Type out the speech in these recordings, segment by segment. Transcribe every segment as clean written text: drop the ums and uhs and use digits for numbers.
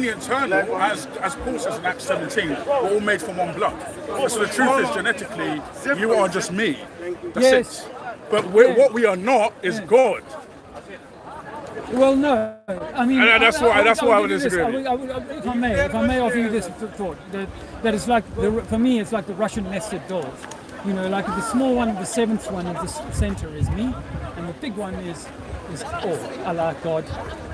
the eternal, as Paul says in Acts 17, we're all made from one blood. So the truth is, genetically, you are just me. That's it. But what we are not is God. Well, no. I mean, and that's why I would disagree. If I may offer you this thought, that it's like, for me, it's like the Russian nested dolls. You know, like the small one, the seventh one at the center is me, and the big one is Allah, God,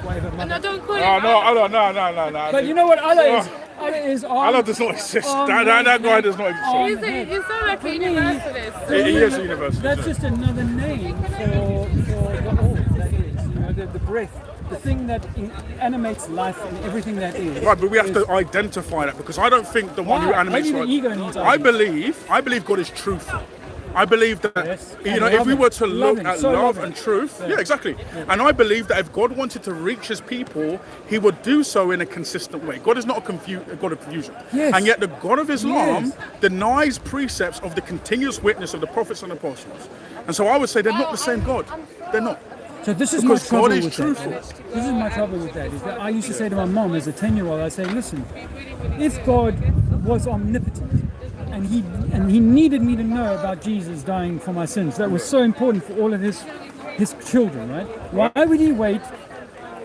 whatever. No, don't call it. No. But you know what Allah is? Allah does not exist. That guy does not exist. You sound like a universalist. He is a universalist. That's just another name for the all that is. You know, the breath, the thing that animates life and everything that is. Right, but we have to identify that, because I don't think the one who animates life. I believe God is truthful. I believe that, you know, if we were to look at love and truth, yeah, exactly. And I believe that if God wanted to reach his people, he would do so in a consistent way. God is not a God of confusion. Yes. And yet the God of Islam denies precepts of the continuous witness of the prophets and apostles. And so I would say they're not the same God. They're not. So this is my trouble with that. This is my trouble with that. Is that I used to say to my mom as a 10-year-old, I say, listen, if God was omnipotent, and he needed me to know about Jesus dying for my sins. That was so important for all of his children, right? Why would he wait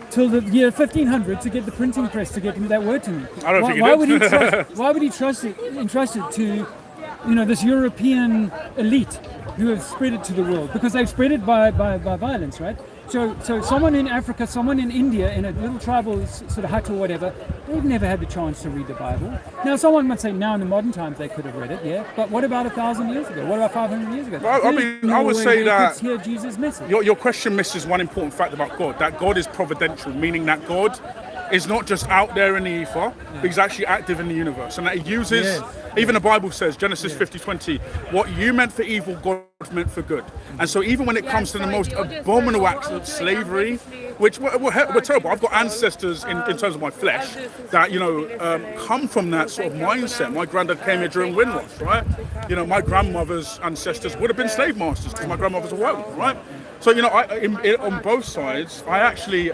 till the year 1500 to get the printing press to get that word to me? I don't think he did. Why would he entrust it to, you know, this European elite who have spread it to the world? Because they've spread it by violence, right? So someone in Africa, someone in India, in a little tribal sort of hut or whatever, they've never had the chance to read the Bible. Now, someone might say now in the modern times they could have read it, yeah. But what about 1,000 years ago? What about 500 years ago? Well, I mean, I would say that hear Jesus' message. Your question misses one important fact about God, that God is providential, meaning that God is not just out there in the ether, but he's actually active in the universe. And that he uses, even the Bible says, Genesis 50:20, what you meant for evil, God meant for good. And so even when it comes to the most abominable acts of slavery, which were terrible. I've got ancestors in terms of my flesh that, you know, come from that sort of mindset. My granddad came here during Windrush, right? You know, my grandmother's ancestors would have been slave masters because my grandmother's a white woman, right? So, you know, on both sides, I actually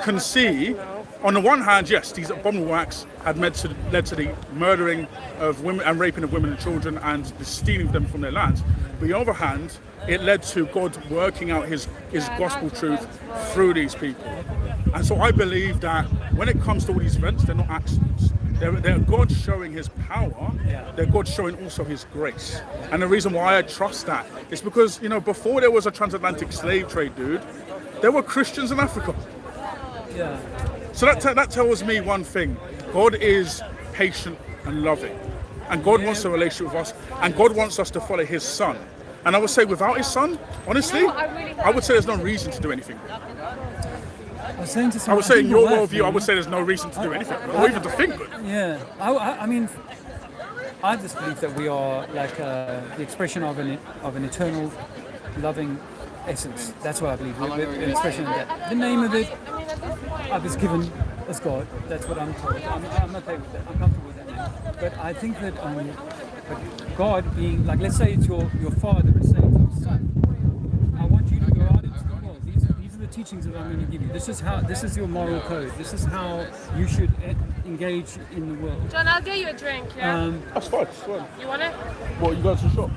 can see, on the one hand, yes, these abominable acts had led to the murdering of women and raping of women and children and the stealing of them from their lands. But on the other hand, it led to God working out his gospel truth through these people. And so I believe that when it comes to all these events, they're not accidents. They're God showing his power. They're God showing also his grace. And the reason why I trust that is because, you know, before there was a transatlantic slave trade, dude, there were Christians in Africa. Yeah. So that tells me one thing. God is patient and loving. And God wants a relationship with us. And God wants us to follow his son. And I would say without his son, honestly, I would say there's no reason to do anything. I would say in your worldview, I would say there's no reason to do anything, or even to think. Yeah. I mean, I just believe that we are like the expression of an eternal, loving essence. That's what I believe. We're an expression of that. The name of it, I was given as God. That's what I'm told. I'm okay with that. I'm comfortable with that name. But I think that God being, like, let's say it's your father is saying to his son, I want you to go out into the world. These are the teachings that I'm going to give you. This is your moral code. This is how you should engage in the world. John, I'll get you a drink, yeah? That's fine. You want it? What, you going to the shop?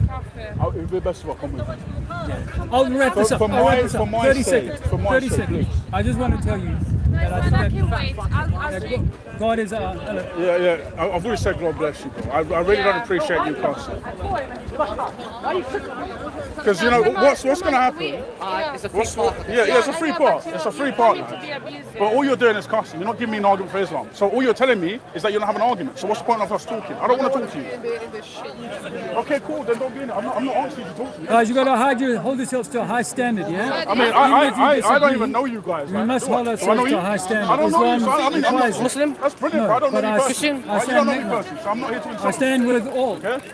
Cafe. It would be best if I come with you. Yeah. I'll wrap this up. For my 30 sake, seconds. for my 30 sake, seconds. please. I just want to tell you that I think I can wait. I'll that drink. God is Yeah. I've already said God bless you, bro. I really don't appreciate you cussing. Because, you know, what's going to happen? It's a free part. Yeah, it's a free part. It's a free part. But all you're doing is cussing. You're not giving me an argument for Islam. So all you're telling me is that you don't have an argument. So what's the point of us talking? I don't want to talk to you. Okay, cool. Then don't be in it. I'm not asking you to talk to me. Guys, you got to hold yourselves to a high standard, yeah? I mean, I don't even know you guys. We Right? must hold ourselves to a high standard. I don't know you. So Islam I'm requires it. Muslim? That's brilliant. No, I don't know but you I personally. stand- You don't know me personally, so I'm not here to insult I stand with all. you. Okay?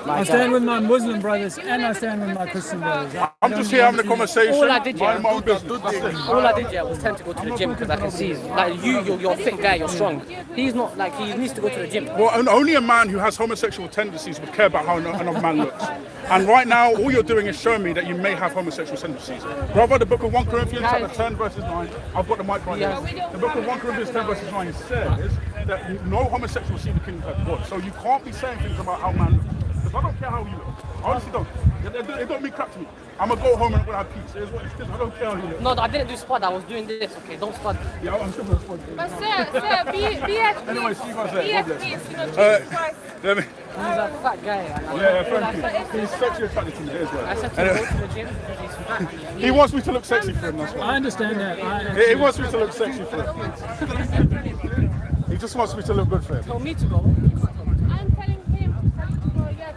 I stand with my Muslim brothers and I stand with my Christian brothers. I'm just here having a conversation. All I did, yeah. Mind my own business. That's it. All I did, yeah, was tend to go to the gym because I can see, like you're a fit guy, you're strong. He's not like he needs to go to the gym. Well, only a man who has homosexual tendencies would care about how another man looks. And right now, all you're doing is showing me that you may have homosexual tendencies. Brother, the book of 1 Corinthians chapter 10 verses 9, I've got the mic right here. The book of 1 Corinthians 10 verses 9 says that no homosexual will see the kingdom of God. So you can't be saying things about how man looks. Because I don't care how you look. I honestly don't. It don't mean crap to me. I'm going to go home and I'm going to have peace. It is what it is. I don't care how you look. No, I didn't do spud, I was doing this, okay? Don't spud. Yeah, I'm still going to respond. But sir, be at Anyway, peace. see you guys Be later. at God bless. peace, you know, Jesus Christ. Let me- He's a fat guy. And I Yeah, thank you. He's sexually attracted to me as well. I said to him, go to the gym because he's fat. He wants me to look sexy for him, that's why. I understand that. He wants me to look sexy for him. He just wants me to look good for him. Tell me to go. I'm telling him to go, yeah,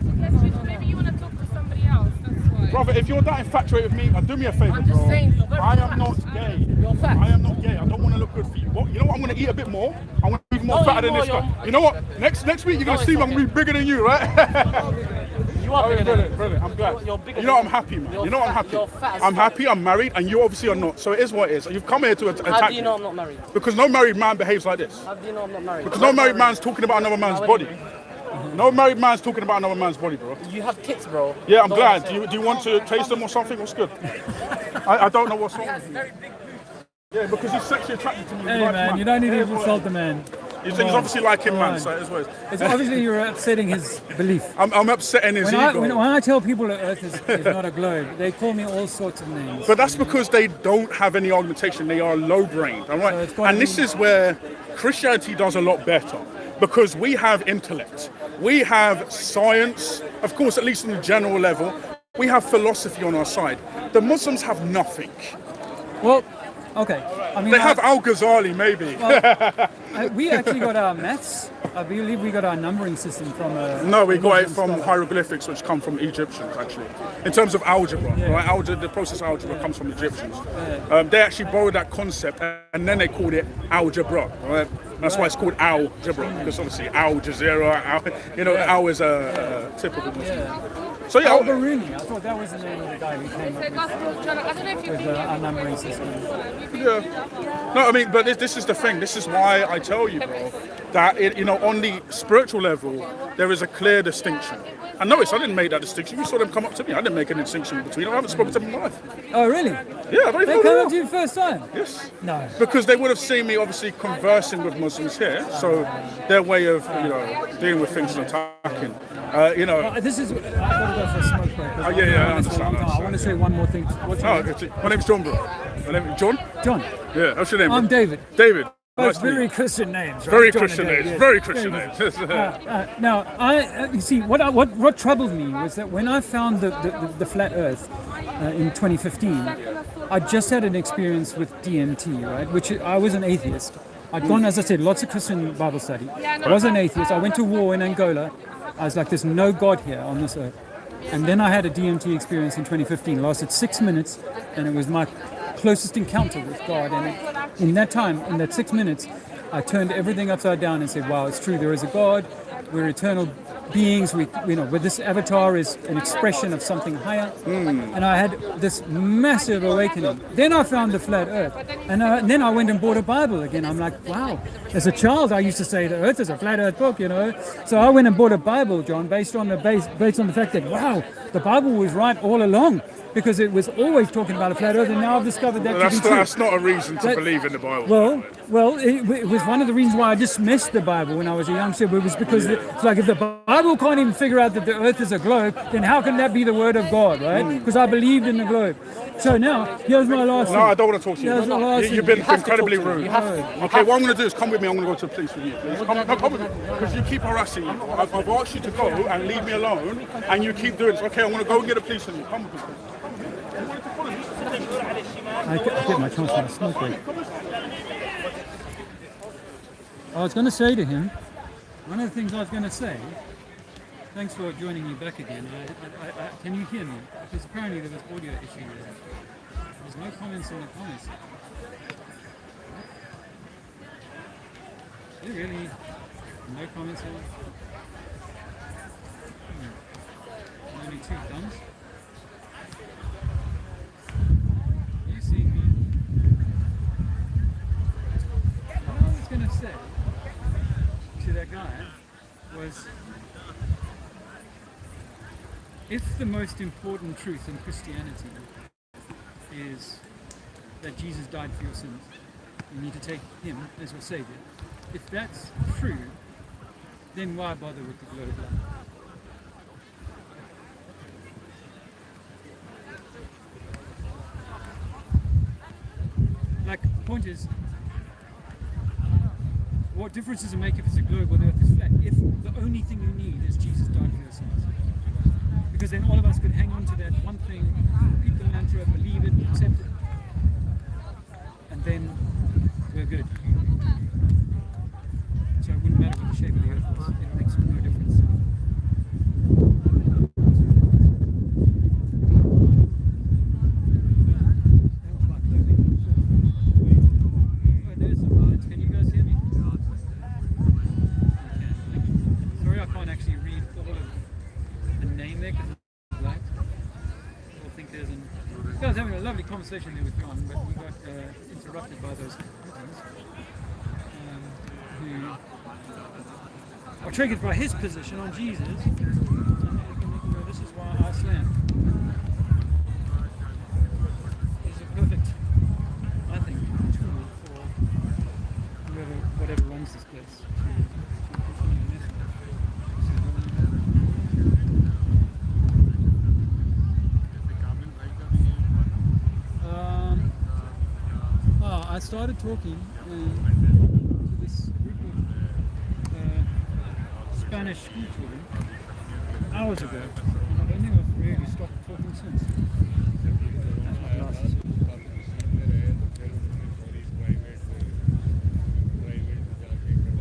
maybe you want to talk to somebody else, that's why. Brother, if you're that infatuated with me, do me a favor, I'm just bro. saying, you're very I am fat. not gay. You're fat. I am not gay. I don't want to look good for you. What, you know what? I'm going to eat a bit more. I want to be more No, fatter you than this more, guy. You know what? Next week, you're going to No, see it's me. I'm going to be bigger than you, right? You are bigger than me. Brilliant. I'm glad. You're bigger You know than I'm me. happy, man. You're You know I'm fat- happy. you're fat as I'm fuck. happy. I'm married, and you obviously are not. So it is what it is. You've come here to How attack do you me. know I'm not married? Because no married man behaves like this. How do you know I'm not married? Because no married man's talking about another man's How body. anyway? No married man's talking about another man's body, bro. You have tits, bro. Yeah, I'm No, glad. saying- Do you want to taste them or something? What's good? I don't know what's wrong with you. Yeah, because he's sexually attracted to me. Hey man, you don't need to insult the man. He's obviously like him, man. on. So it is what it is. It's obviously you're upsetting his belief. I'm upsetting his When I, ego. when I tell people that Earth is not a globe, they call me all sorts of names. But that's because they don't have any argumentation. They are low-brained, all So right? it's gotta And this be- is where Christianity does a lot better because we have intellect, we have science, of course, at least on the general level. We have philosophy on our side. The Muslims have nothing. Well, okay. I mean, They have Al Ghazali, maybe. we actually got our maths. I believe we got our numbering system from. No, we got it Muslim from scholar. hieroglyphics, which come from Egyptians, actually. In terms of algebra, right? The process of algebra comes from Egyptians. They actually borrowed that concept and then they called it algebra, right? That's why it's called algebra, because obviously Al Jazeera, Al is a typical Muslim. So yeah, Al-Biruni. I thought that was the name of the guy who came up The gospel, John, I don't know if you with our numbering system. No, I mean, but this is the thing. This is why I tell you, bro, that on the spiritual level, there is a clear distinction. And notice, I didn't make that distinction. You saw them come up to me. I didn't make any distinction between them. I haven't spoken to them in my life. Oh, really? Yeah, I don't even They know came them. up to you first time? Yes. No. Because they would have seen me obviously conversing with Muslims here, so their way of dealing with things and attacking, This is. I've got to go for a smoke break. Oh, yeah, I understand. I want to say one more thing. What's your Oh, name? my name's John, bro. My name is John. John. Yeah, what's your name? I'm bro? David. David. Both Nice to meet very you. Christian names. Right? Very John and Christian David, names. yes. Very Christian Very names. Now, you see, what troubled me was that when I found the flat Earth in 2015, I just had an experience with DMT, right? Which I was an atheist. I'd gone, as I said, lots of Christian Bible study. I was an atheist. I went to war in Angola. I was like, there's no God here on this earth. And then I had a DMT experience in 2015. It lasted 6 minutes, and it was my closest encounter with God. And in that time, in that 6 minutes, I turned everything upside down and said, wow, it's true, there is a God. We're eternal beings. But this avatar is an expression of something higher. And I had this massive awakening. Then I found the flat earth. And then I went and bought a Bible again. I'm like, wow. As a child, I used to say the earth is a flat earth book, So I went and bought a Bible, John, based on the fact that, wow, the Bible was right all along. Because it was always talking about a flat earth, and now I've discovered that to be true. That's not a reason to That- believe in the Bible. Well, it was one of the reasons why I dismissed the Bible when I was a youngster. It was because it's like if the Bible can't even figure out that the earth is a globe, then how can that be the word of God, right? Because I believed in the globe. So now, here's my last No, thing. I don't want to talk to you. Here's my last You've thing. been have to incredibly talk to me. rude. You have to. Okay, what I'm going to do is come with me. I'm going to go to the police with you. Please. Come with me. Because you keep harassing me. I've asked you to go and leave me alone, and you keep doing this. Okay, I'm going to go and get the police with you. Come with me. I get my chance for a smoke break. I was going to say to him, one of the things I was going to say, thanks for joining me back again. Can you hear me? Because apparently there was audio issue there. There's no comments in the comments. Is there really no comments in two thumbs. You see me. What I was going to say to that guy was, if the most important truth in Christianity is that Jesus died for your sins, you need to take him as your savior. If that's true, then why bother with the globe light? Like, the point is, what difference does it make if it's a globe or the earth is flat, if the only thing you need is Jesus died for your sins? Because then all of us could hang on to that one thing, repeat the mantra, believe it, accept it, and then we're good. So it wouldn't matter what the shape of the earth was, it makes no difference. Oh, there's some lights. Can you guys hear me? Okay. Sorry, I can't actually read the whole of the name there because it's black. I think there's an... I was having a lovely conversation there with John, but we got interrupted by those things, who are triggered by his position on Jesus. And this is why Iceland is a perfect, I think, tool for whatever runs this place to continue this. I started talking to this group of Spanish school children hours ago, and I don't think I've really stopped talking since. That's my glasses.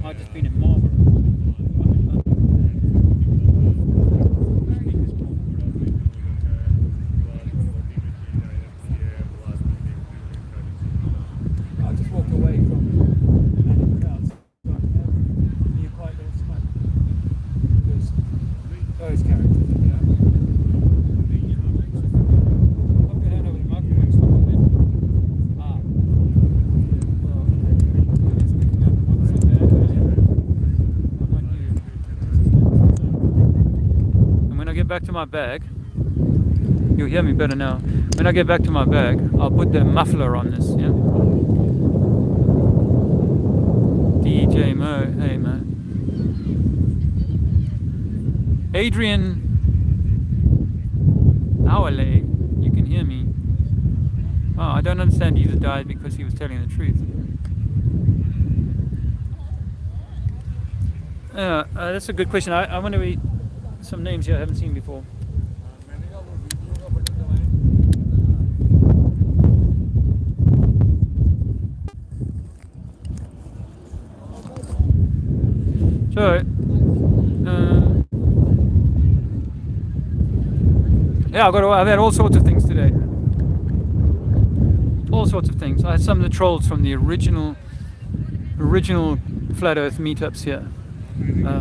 I've just been in Marlborough. I just walked away from the crowds. So I can have me a quiet little smoke. Because those characters, you know. Pop your hand over the microphone, stop a bit. Ah. Well, I was thinking that wasn't so bad earlier. What about you? And when I get back to my bag, you'll hear me better now. When I get back to my bag, I'll put the muffler on this, yeah? DJ Mo, hey man. Adrian Hourley, you can hear me. Oh, I don't understand Jesus died because he was telling the truth. That's a good question. I want to read some names here I haven't seen before. So, yeah, I've had all sorts of things today. All sorts of things. I had some of the trolls from the original Flat Earth meetups here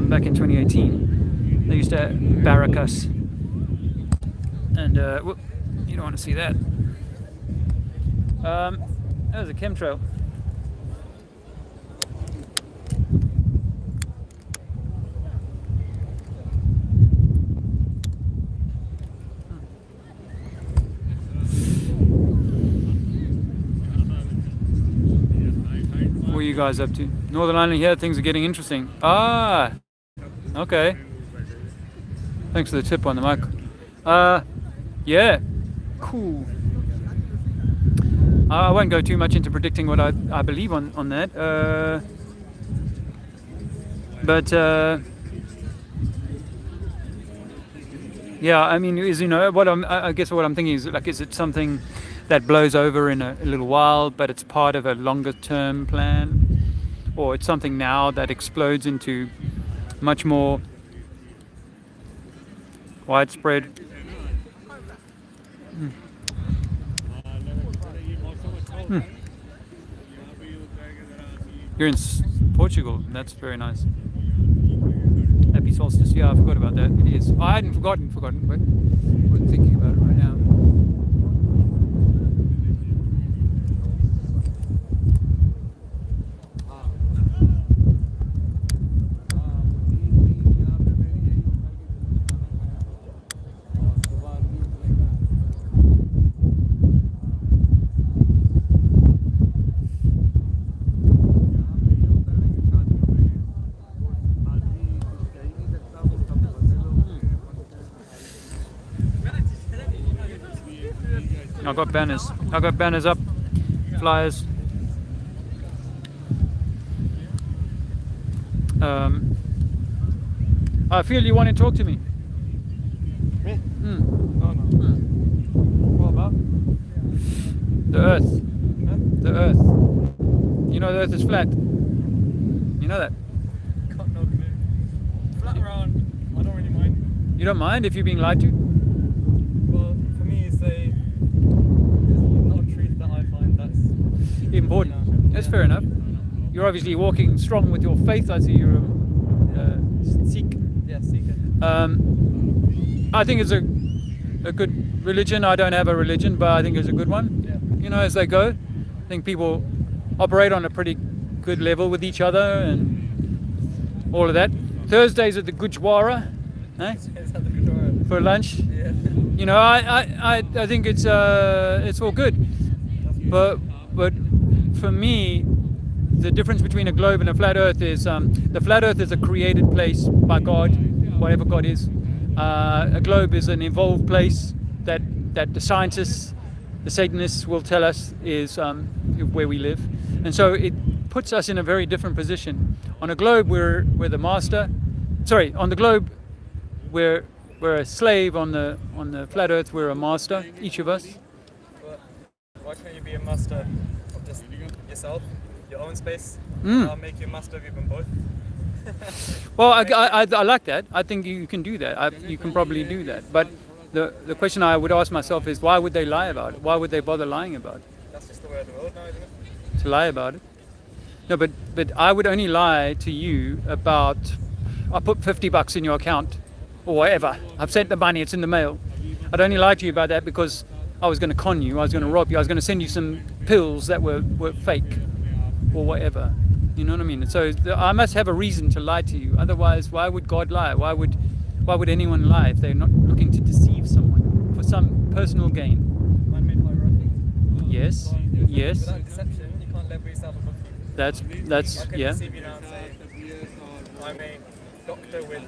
back in 2018. They used to barrack us, and whoop, you don't want to see that. That was a chemtrail. What are you guys up to? Northern Ireland here, things are getting interesting. Ah, okay. Thanks for the tip on the mic. Yeah, cool. I won't go too much into predicting what I believe on that. But yeah, I mean, is I guess what I'm thinking is, like, is it something that blows over in a little while, but it's part of a longer term plan, or it's something now that explodes into much more widespread? You're in Portugal. That's very nice. Happy solstice. Yeah, I forgot about that. It is. I hadn't forgotten, but wasn't thinking about it right now. I got banners. I got banners up, flyers. I feel you want to talk to me. Me? Hmm. No. What about? The Earth. Huh? The Earth. You know the Earth is flat. You know that. Got no clue. Flat around, I don't really mind. You don't mind if you're being lied to? Well, for me, it's not a truth that I find that's Important. You know, That's yeah. fair enough. You're obviously walking strong with your faith. I see you're a Sikh. Yeah, seeker. I think it's a good religion. I don't have a religion, but I think it's a good one. Yeah. You know, as they go, I think people operate on a pretty good level with each other and all of that. Thursdays at the Gurdwara, Is that the good word? for lunch. Yeah. You know, I think it's all good. But for me, the difference between a globe and a flat Earth is the flat Earth is a created place by God, whatever God is. A globe is an evolved place that the scientists, the Satanists will tell us is where we live, and so it puts us in a very different position. On a globe, we're the master. Sorry, on the globe, we're a slave. On the flat Earth, we're a master. Each of us. But why can't you be a master of just yourself, your own space? Mm. I'll make you a master of even both. Well, I like that. I think you can do that. You can probably do that. But the question I would ask myself is, why would they lie about it? Why would they bother lying about it? That's just the way of the world now, isn't it? To lie about it? No, but I would only lie to you about, I put $50 in your account or whatever. I've sent the money, it's in the mail. I'd only lie to you about that because I was going to con you, I was going to rob you, I was going to send you some pills that were fake or whatever. You know what I mean? So I must have a reason to lie to you. Otherwise, why would God lie? Why would anyone lie if they're not looking to deceive someone for some personal gain? Man-made hierarchy. Yes, yes. Without deception, you can't level yourself above people. That's I can yeah. deceive you now and say, I'm a doctor with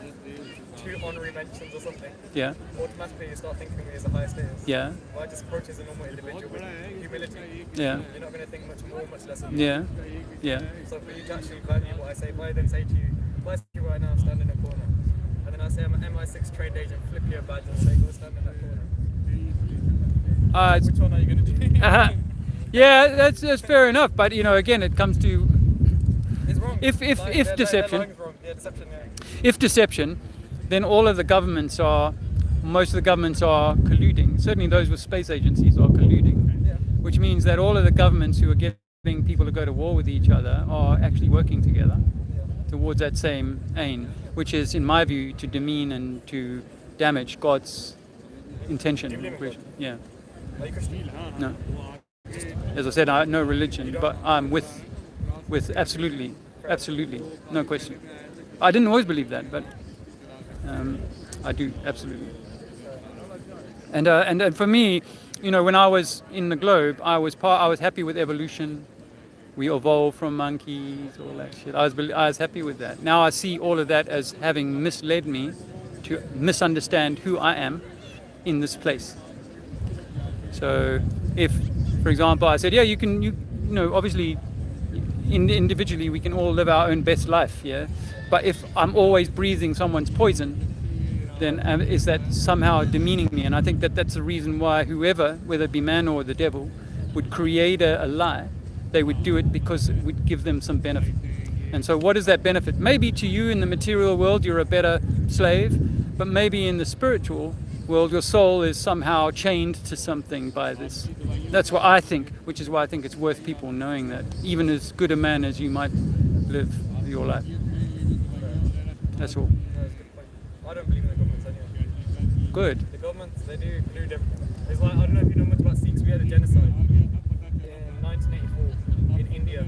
2 honorary mentions or something. Yeah, Automatically you start thinking of me as a higher status. yeah, Well, I just approach as a normal individual with humility. yeah, You're not going to think much more, much less of me. yeah, yeah. So for you to actually value what I say, if I then say to you, if I see you right now stand in a corner, and then I say I'm an MI6 trained agent, flip your badge and say go stand in that corner. Which one are you going to do? Yeah, that's fair enough. But you know, again, it comes to It's wrong. If Their deception- lying's wrong. Yeah, deception, yeah. if deception, then all of the governments most of the governments are colluding. Certainly those with space agencies are colluding, Yeah. which means that all of the governments who are getting people to go to war with each other are actually working together towards that same aim, which is, in my view, to demean and to damage God's intention. Do you believe in God? Yeah, Are you Christian? no. As I said, I have no religion, but I'm with absolutely, no question. I didn't always believe that, but I do, absolutely. And for me, you know, when I was in the globe, I was happy with evolution. We evolved from monkeys, all that shit. I was happy with that. Now I see all of that as having misled me to misunderstand who I am in this place. So if, for example, I said, yeah, you know, obviously individually we can all live our own best life, yeah. But if I'm always breathing someone's poison, then is that somehow demeaning me? And I think that's the reason why whoever, whether it be man or the devil, would create a lie. They would do it because it would give them some benefit. And so what is that benefit? Maybe to you in the material world you're a better slave, but maybe in the spiritual world your soul is somehow chained to something by this. That's what I think, which is why I think it's worth people knowing that, even as good a man as you might live your life. That's all. No, that's a good point. don't believe in the governments anyway. Good. The governments, they do include everything. It's like, I don't know if you know much about Sikhs. We had a genocide in 1984 in India,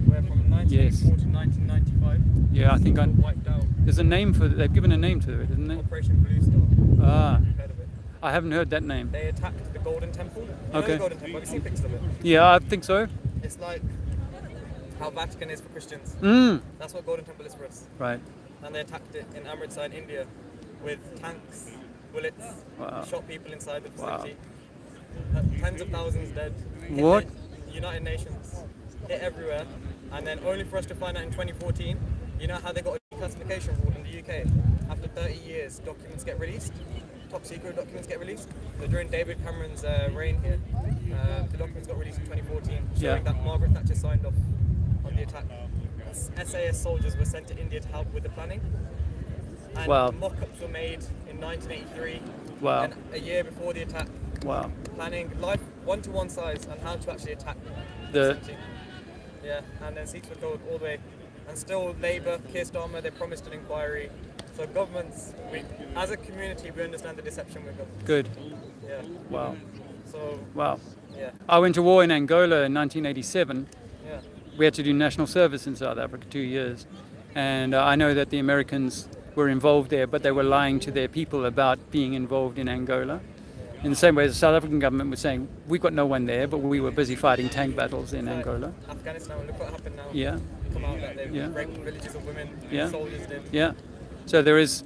where from 1984 to 1995, Yeah, I think Sikhs were wiped out. there's a name for. They've given a name to it, isn't it? Operation Blue Star. Ah, You've heard of it. I haven't heard that name. They attacked the Golden Temple. You know Okay. the Golden Temple? Have you seen pictures of it? Yeah, I think so. It's like how Vatican is for Christians. Mm. That's what Golden Temple is for us. Right. And they attacked it in Amritsar in India with tanks, bullets, Wow. shot people inside the Wow. facility. Tens of thousands dead. Hit What? the United Nations hit everywhere, and then only for us to find out in 2014. You know how they got a declassification rule in the UK? After 30 years, documents get released. Top secret documents get released. So during David Cameron's reign here, the documents got released in 2014, showing Yeah. that Margaret Thatcher signed off on the attack. SAS soldiers were sent to India to help with the planning. And Wow. mock-ups were made in 1983. Wow. And a year before the attack, Wow. planning life one-to-one size on how to actually attack The- essentially. Yeah, and then Sikhs were told all the way. And still Labour, Keir Starmer, they promised an inquiry. So governments, as a community, we understand the deception with them. Good. Yeah. Wow. So, Wow. yeah, I went to war in Angola in 1987. yeah. We had to do national service in South Africa 2 years, and I know that the Americans were involved there, but they were lying to their people about being involved in Angola. In the same way as the South African government was saying, we've got no one there, but we were busy fighting tank battles in Like Angola. Afghanistan, look what happened now. Yeah, Come out that they Yeah. raped villages of women, Yeah. soldiers did. yeah. So there is,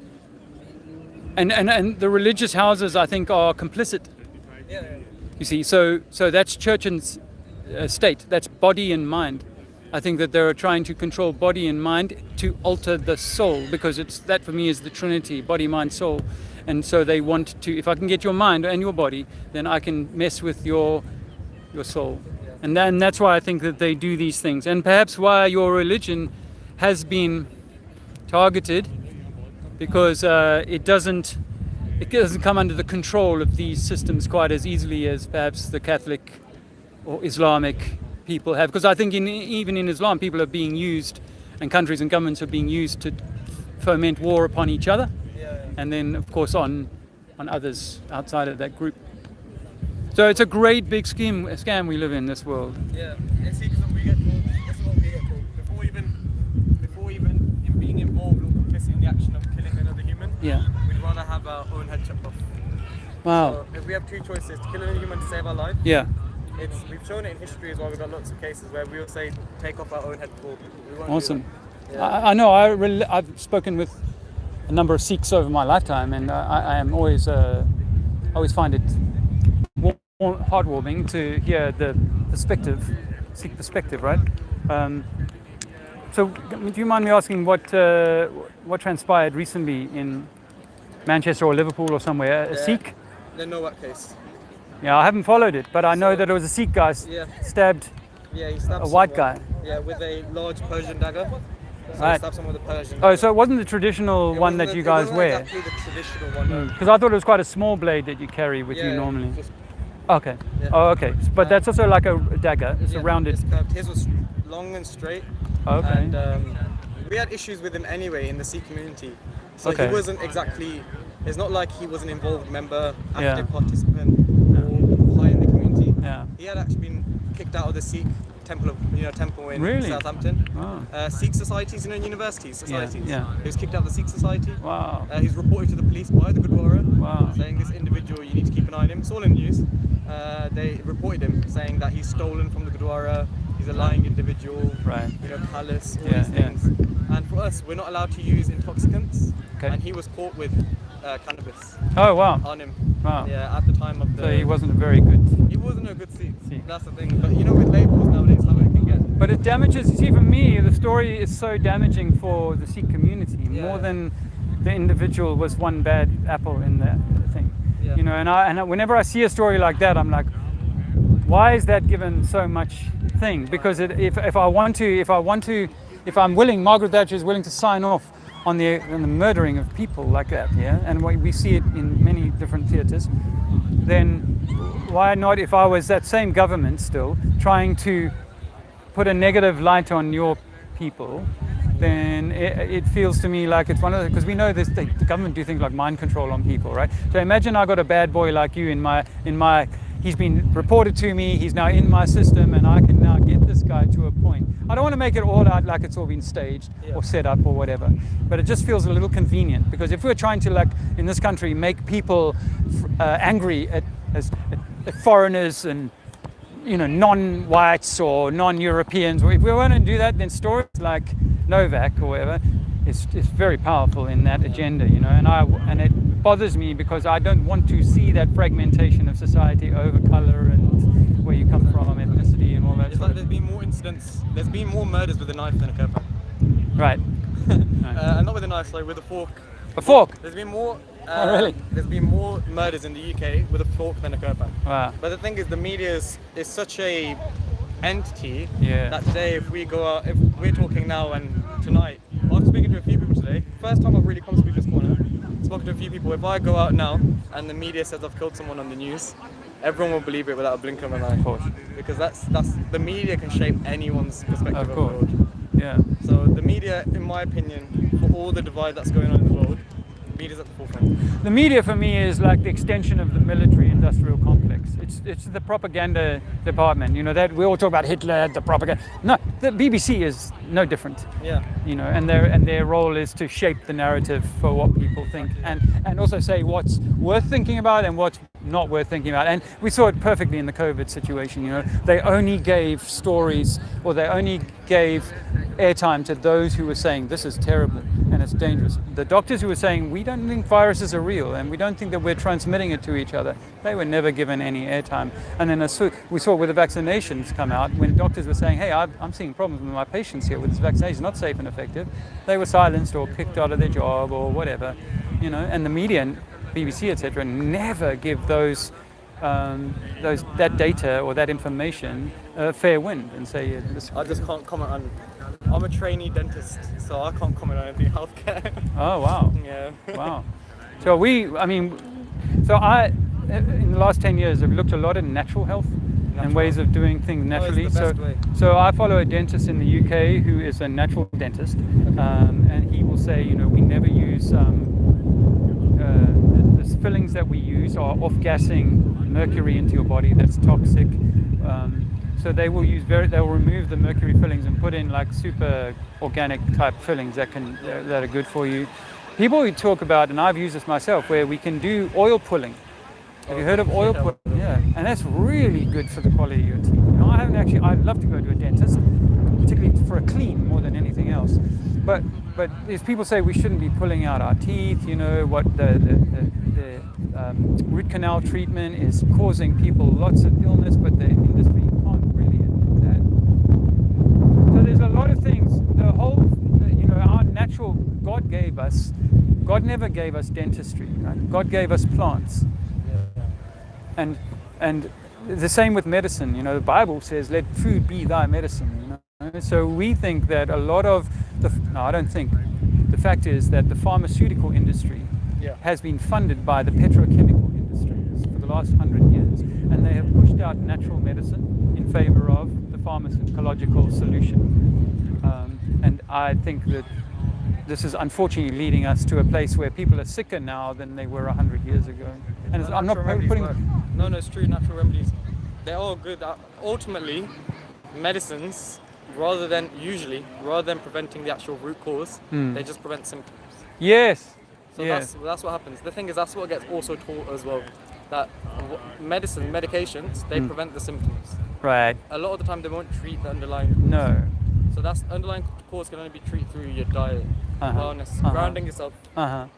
and the religious houses, I think, are complicit. Yeah, You see, so that's church and state. That's body and mind. I think that they're trying to control body and mind to alter the soul, because it's that for me is the Trinity: body, mind, soul. And so they want to. If I can get your mind and your body, then I can mess with your soul. And then that's why I think that they do these things, and perhaps why your religion has been targeted, because it doesn't come under the control of these systems quite as easily as perhaps the Catholic or Islamic people have. Because I think even in Islam, people are being used, and countries and governments are being used to foment war upon each other, and then of course on others outside of that group. So it's a great big scam we live in this world. yeah. And see, because we get told, this is what we get told. Before even in being involved or complicit in the action of killing another human, Yeah. we'd rather have our own head chopped off. Wow. So if we have two choices, to kill another human to save our life, Yeah. we've shown it in history as well. We've got lots of cases where we will say take off our own head before. We won't do Awesome. that. Yeah. I know. I've spoken with a number of Sikhs over my lifetime, and I am always find it heartwarming to hear the Sikh perspective, right? So, do you mind me asking what transpired recently in Manchester or Liverpool or somewhere? A Sikh? The Nowak case. Yeah, I haven't followed it, but I know that it was a Sikh guy Yeah. stabbed Yeah, he stabbed a white someone. guy. Yeah, with a large Persian dagger. So Right. he stabbed someone with a Persian Oh, dagger. so it wasn't the traditional It one wasn't that the- you it guys wasn't wear? exactly the traditional one. No. Because I thought it was quite a small blade that you carry with you Yeah, normally. just- Okay. Yeah. Oh, okay. But that's also like a dagger. It's yeah, a rounded. it's curved. His was long and straight. Okay. And we had issues with him anyway in the Sikh community. So Okay. he wasn't exactly. It's not like he was an involved member, Yeah. active participant, or high in the community. Yeah. He had actually been kicked out of the Sikh temple in Really? Southampton. Oh. Sikh societies, universities societies. yeah. He was kicked out of the Sikh society. Wow. He's reported to the police by the Gurdwara, Wow. saying this individual, you need to keep an eye on him. It's all in the news. They reported him, saying that he's stolen from the Gurdwara, he's a lying individual, Right. callous, all Yeah, these yeah. things. And for us, we're not allowed to use intoxicants. Okay. And he was caught with cannabis Oh, wow. on him. Wow. Yeah, at the time of the. So he wasn't a very good. He wasn't a good Sikh. Sikh. That's the thing. But with labels nowadays, how it can get. But it damages. You see, for me, the story is so damaging for the Sikh community Yeah. more than the individual was one bad apple in the thing. Yeah. And I, whenever I see a story like that, I'm like, why is that given so much thing? Because if I'm willing, Margaret Thatcher is willing to sign off on the murdering of people like that, yeah, and we see it in many different theatres, then why not, if I was that same government still trying to put a negative light on your people, then it feels to me like it's one of the, because we know this, the government do things like mind control on people, right? So imagine I got a bad boy like you in my, he's been reported to me, he's now in my system, and I can now get this guy to a point. I don't want to make it all out like it's all been staged or set up or whatever, but it just feels a little convenient, because if we're trying to, like in this country, make people angry at foreigners and non-whites or non-Europeans, if we want to do that, then stories like Novak or whatever, it's very powerful in that agenda, and it bothers me because I don't want to see that fragmentation of society over color and where you come from, ethnicity and all that. It's like there's been more incidents, there's been more murders with a knife than a curb. Right. Not with a knife, sorry, with a fork. A fork? There's been more. Oh, really? There's been more murders in the UK with a fork than a curb. Wow. But the thing is, the media is such a entity Yeah. that today, if we go out, if we're talking now and tonight, I'm speaking to a few people today. First time I've really come to Speaker's Corner. Spoken to a few people. If I go out now and the media says I've killed someone on the news, everyone will believe it without a blink of an eye. Of course. Because that's the media can shape anyone's perspective Of of course. the world. Yeah. So the media, in my opinion, for all the divide that's going on in the world, the media's at the forefront. The media for me is like the extension of the military-industrial complex. It's the propaganda department. That we all talk about Hitler, the propaganda. No, the BBC is no different. Yeah. And their role is to shape the narrative for what people think, and also say what's worth thinking about and what's not worth thinking about. And we saw it perfectly in the COVID situation. They only gave stories, or they only gave airtime to those who were saying this is terrible and it's dangerous. The doctors who were saying we don't think viruses are real and we don't think that we're transmitting it to each other, they were never given any airtime. And then we saw with the vaccinations come out, when doctors were saying, hey, I'm seeing problems with my patients here with this vaccination, not safe and effective, they were silenced or kicked out of their job or whatever. And the media and BBC, etc., never give that data or that information fair wind and say this. I just can't comment on. I'm a trainee dentist, so I can't comment on anything healthcare. Oh wow. Yeah. Wow. So in the last 10 years, I've looked a lot at natural health and ways of doing things naturally. it's the best way. So I follow a dentist in the UK who is a natural dentist, and he will say, we never use the fillings that we use are off-gassing mercury into your body that's toxic. So they will remove the mercury fillings and put in like super organic type fillings that are good for you. People who talk about, and I've used this myself, where we can do oil pulling. Have you heard of oil pulling? Yeah, and that's really good for the quality of your teeth. I'd love to go to a dentist, particularly for a clean more than anything else. But if people say we shouldn't be pulling out our teeth, what the root canal treatment is causing people lots of illness, but the industry can't really admit that. So there's a lot of things. The whole, our natural, God never gave us dentistry, right? God gave us plants. And the same with medicine. The Bible says, "Let food be thy medicine." So we think that a lot of I don't think. The fact is that the pharmaceutical industry has been funded by the petrochemical industries for the last 100 years, and they have pushed out natural medicine in favor of the pharmacological solution. And I think that this is unfortunately leading us to a place where people are sicker now than they were 100 years ago. And I'm not putting. No, it's true. Natural remedies, they're all good. Ultimately, medicines, rather than preventing the actual root cause, they just prevent symptoms. Yes. So that's what happens. The thing is, that's what gets also taught as well. That medications, they prevent the symptoms. Right. A lot of the time, they won't treat the underlying. No. So that's underlying cause can only be treated through your diet, wellness, grounding yourself,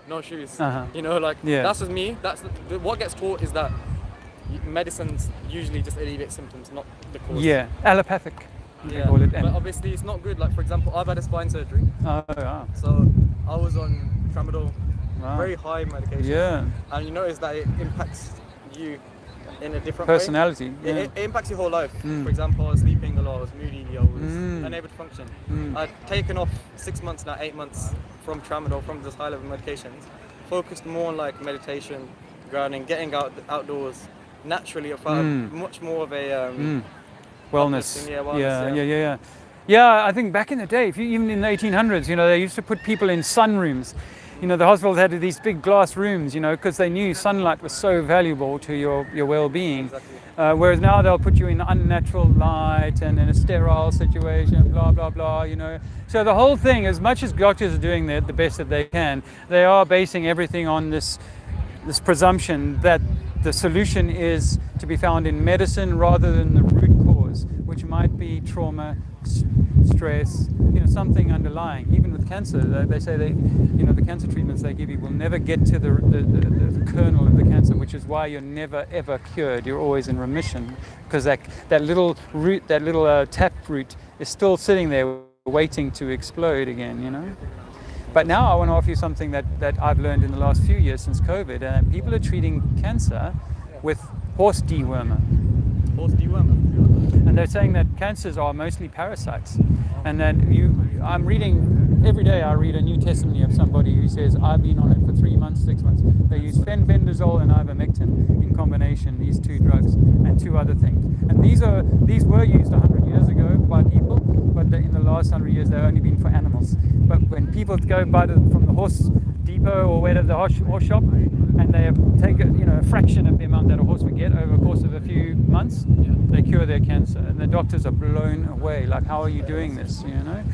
no shoes. That's with me. That's what gets taught is that medicines usually just alleviate symptoms, not the cause. Yeah, allopathic. Yeah, call it. But obviously it's not good. Like for example, I've had a spine surgery. Oh, wow. So I was on tramadol, Wow. very high medication. Yeah. And you notice that it impacts you in a different Personality. way. Yeah. It impacts your whole life. For example, I was sleeping a lot, I was moody, I was unable to function. I'd taken off 6 months, now 8 months from tramadol, from this high level medications, focused more on like meditation, grounding, getting outdoors. Naturally, I felt much more of a Wellness. yeah. Yeah, I think back in the day, even in the 1800s, they used to put people in sunrooms. The hospitals had these big glass rooms, because they knew sunlight was so valuable to your well-being. Whereas now they'll put you in unnatural light and in a sterile situation, blah, blah, blah, So the whole thing, as much as doctors are doing the best that they can, they are basing everything on this presumption that the solution is to be found in medicine rather than the root cause, which might be trauma, stress, something underlying. Even with cancer, they say the cancer treatments they give you will never get to the kernel of the cancer, which is why you're never ever cured. You're always in remission, because that little root, that little tap root, is still sitting there waiting to explode again. But now I want to offer you something that I've learned in the last few years since COVID, and people are treating cancer with horse dewormer. Horse dewormer. And they're saying that cancers are mostly parasites. And that I'm reading, every day I read a new testimony of somebody who says, I've been on it for 3 months, 6 months. They use fenbendazole and ivermectin in combination, these two drugs, and 2 other things. And these were used 100 years ago by people, but in the last 100 years they've only been for animals. But when people go buy from the horse depot or wherever the horse shop, and they take a fraction of the amount that a horse would get over the course of a few months, they cure their cancer. And the doctors are blown away. Like, how are you doing this?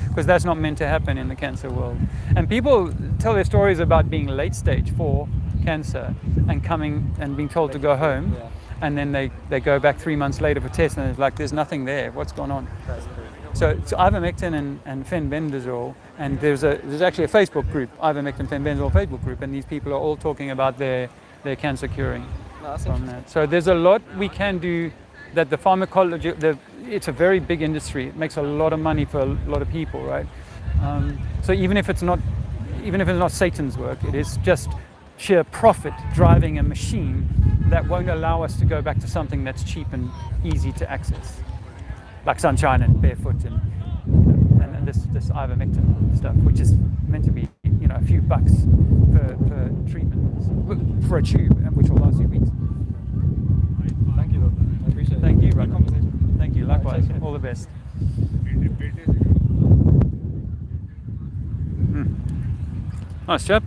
Because that's not meant to happen in the cancer world. And people tell their stories about being late stage 4 cancer and coming and being told to go home, and then they go back 3 months later for tests, and it's like there's nothing there. What's going on? So ivermectin and fenbendazole, and there's actually a Facebook group, ivermectin fenbendazole Facebook group, and these people are all talking about their cancer curing from that. So there's a lot we can do. That the pharmacology, it's a very big industry. It makes a lot of money for a lot of people, right? So even if it's not Satan's work, it is just sheer profit driving a machine that won't allow us to go back to something that's cheap and easy to access, like sunshine and barefoot and this ivermectin stuff, which is meant to be a few bucks per treatment for a tube, which will last you weeks. Thank you, Doctor. I appreciate it. Thank you, Great brother. conversation. Thank you. Likewise. All the best. Nice chap.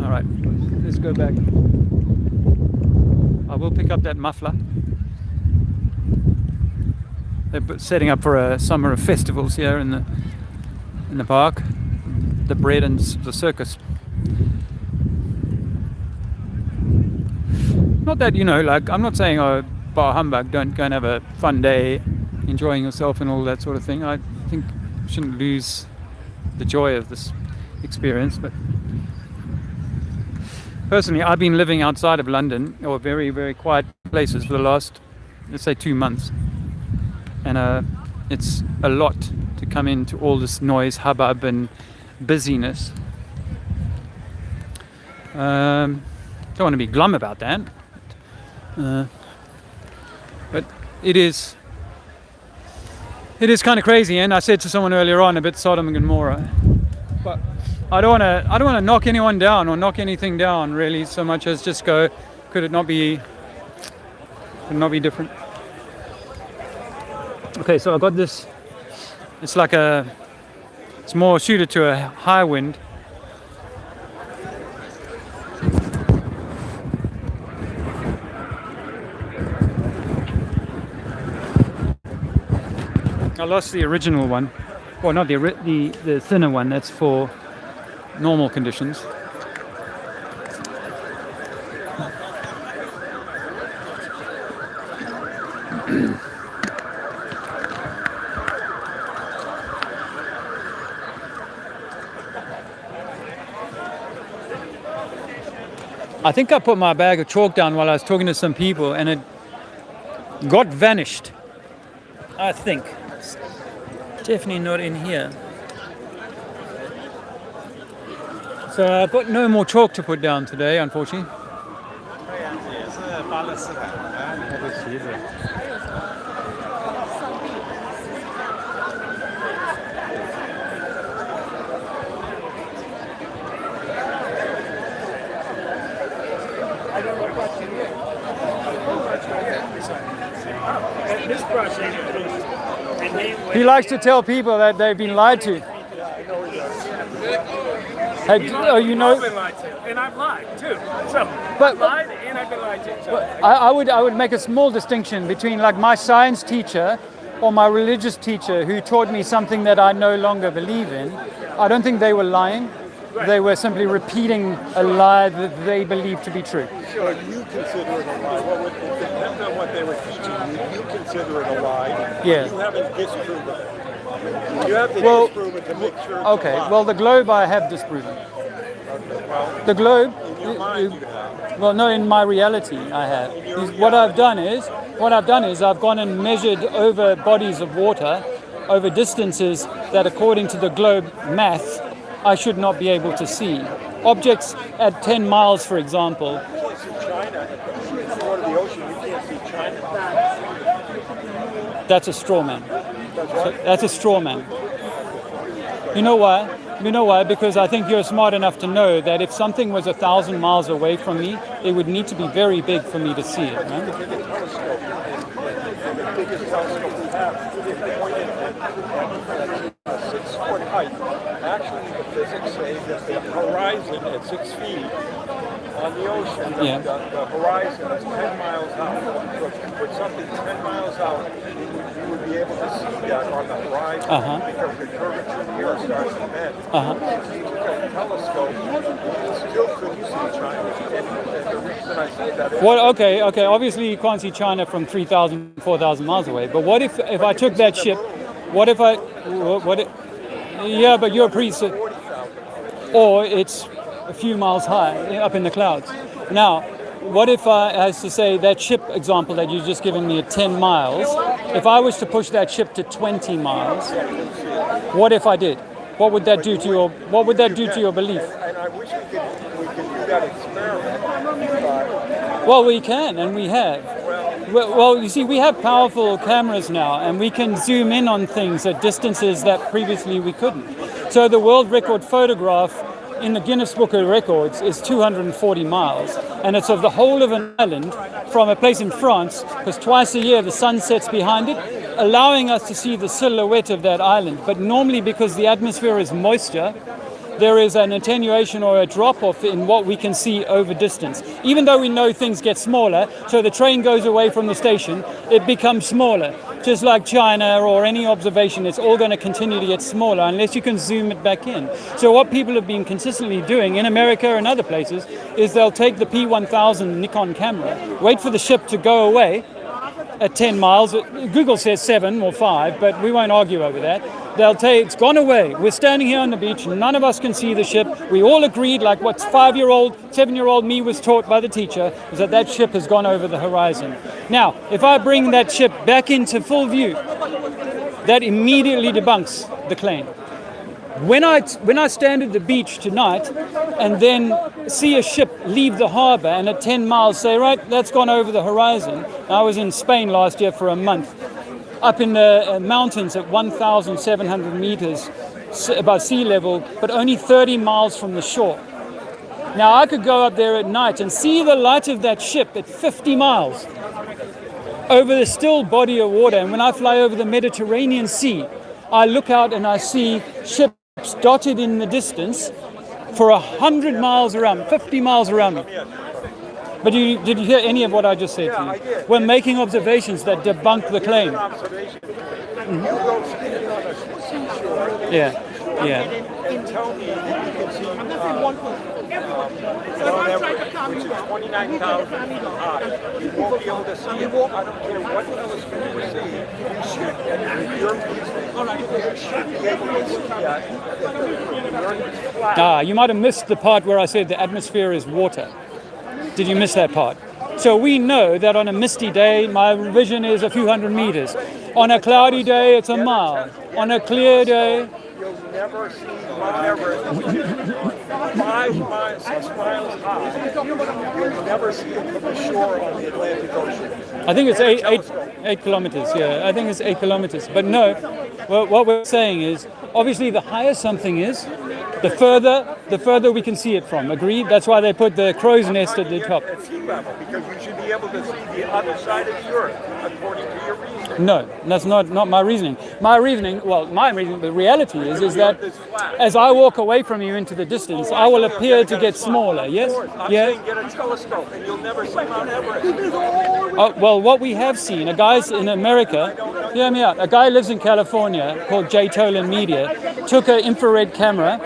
All right, let's go back. I will pick up that muffler. They're setting up for a summer of festivals here in the park, the bread and the circus. Not that, I'm not saying, bar humbug, don't go and have a fun day enjoying yourself and all that sort of thing. I think you shouldn't lose the joy of this experience. But personally, I've been living outside of London, or very, very quiet places, for the last, let's say, 2 months. And it's a lot to come into all this noise, hubbub and busyness. Don't want to be glum about that. But it is kind of crazy, and I said to someone earlier on, a bit Sodom and Gomorrah. But I don't want to knock anyone down or knock anything down really, so much as just go, could it not be different? Okay, so I got this. It's more suited to a high wind. I lost the original one, or not the thinner one. That's for normal conditions. I think I put my bag of chalk down while I was talking to some people, and it got vanished. I think. It's definitely not in here. So I've got no more chalk to put down today, unfortunately. He likes to tell people that they've been lied to. Hey, you know, I've been lied to, and I've lied too. So, But- I've lied and I've been lied to. So, I would make a small distinction between like my science teacher or my religious teacher who taught me something that I no longer believe in. I don't think they were lying. They were simply repeating a lie that they believed to be true. So you consider it a lie. Well, it depends on what they were teaching you. You consider it a lie. Yeah. You haven't disproven it. You have to Well, disprove it to make sure it's Okay, a lie. well, the globe I have disproven. Well, The globe, in your mind, you have. well, no, in my reality, I have. What I've done is I've gone and measured over bodies of water, over distances that, according to the globe math, I should not be able to see. Objects at 10 miles, for example. You can't see China. If you go to the ocean, you can't see China. That's a straw man. That's right. That's a straw man. You know why? You know why? Because I think you're smart enough to know that if something was 1,000 miles away from me, it would need to be very big for me to see it. Right? The biggest telescope we have, if pointed at 6 foot height, actually the physics say that the horizon at 6 feet on the ocean, Yeah. the horizon is 10 miles out. So if you put something 10 miles out, you would be able to see that on the horizon because the curvature of the earth starts to bend. If you took a telescope, you still couldn't see China. And the reason I say that is Okay. Obviously, you can't see China from 3,000, 4,000 miles away. But what if I took that ship? What if I? Yeah, but you're or it's a few miles high, up in the clouds. Now, what if I, as to say, that ship example that you've just given me at 10 miles, if I was to push that ship to 20 miles, what if I did? What would that do to your belief? and I wish we could do that experiment. Well, we can, and we have. Well, you see, we have powerful cameras now, and we can zoom in on things at distances that previously we couldn't. So the world record photograph in the Guinness Book of Records is 240 miles, and it's of the whole of an island from a place in France, because twice a year the sun sets behind it, allowing us to see the silhouette of that island. But normally, because the atmosphere is moisture, there is an attenuation or a drop-off in what we can see over distance. Even though we know things get smaller, so the train goes away from the station, it becomes smaller. Just like China or any observation, it's all going to continue to get smaller unless you can zoom it back in. So what people have been consistently doing in America and other places is they'll take the P1000 Nikon camera, wait for the ship to go away at 10 miles. Google says 7 or 5, but we won't argue over that. They'll say, it's gone away. We're standing here on the beach. None of us can see the ship. We all agreed, like what 5-year-old, 7-year-old me was taught by the teacher, is that that ship has gone over the horizon. Now, if I bring that ship back into full view, that immediately debunks the claim. When I stand at the beach tonight and then see a ship leave the harbor and at 10 miles say, right, that's gone over the horizon. I was in Spain last year for a month, up in the mountains at 1,700 meters above sea level, but only 30 miles from the shore. Now I could go up there at night and see the light of that ship at 50 miles over the still body of water. And when I fly over the Mediterranean Sea, I look out and I see ships dotted in the distance for 100 miles around, 50 miles around me. But did you hear any of what I just said to you? I did. We're making observations that debunk the claim. Observation. You go skiing on a seashore Yeah. and tell me that you can see Mount Everest, which is 29,000 feet high. You won't be able to see it. I don't care what telescope you see. You should, and your you should be able to see that. The earth is flat. You might have missed the part where I said the atmosphere is water. Did you miss that part? So we know that on a misty day, my vision is a few hundred meters. On a cloudy day, it's a mile. On a clear day, You'll never see Mount Everest 5 miles, 6 miles high. You'll never see it from the shore on the Atlantic Ocean. I think it's eight kilometers. Yeah, I think it's 8 kilometers. But no, well, what we're saying is, obviously, the higher something is, the further we can see it from. Agreed? That's why they put the crow's nest at the top. At sea level, because you should be able to see the other side of the earth according to your reasoning. No, that's not my reasoning. My reasoning, the reality is that as I walk away from you into the distance, I will appear to get smaller, yes? I'm Yeah. saying get a telescope and you'll never see Mount Everest. Well, what we have seen, a guy's in America, hear me out, a guy lives in California called Jay Tolan Media, took an infrared camera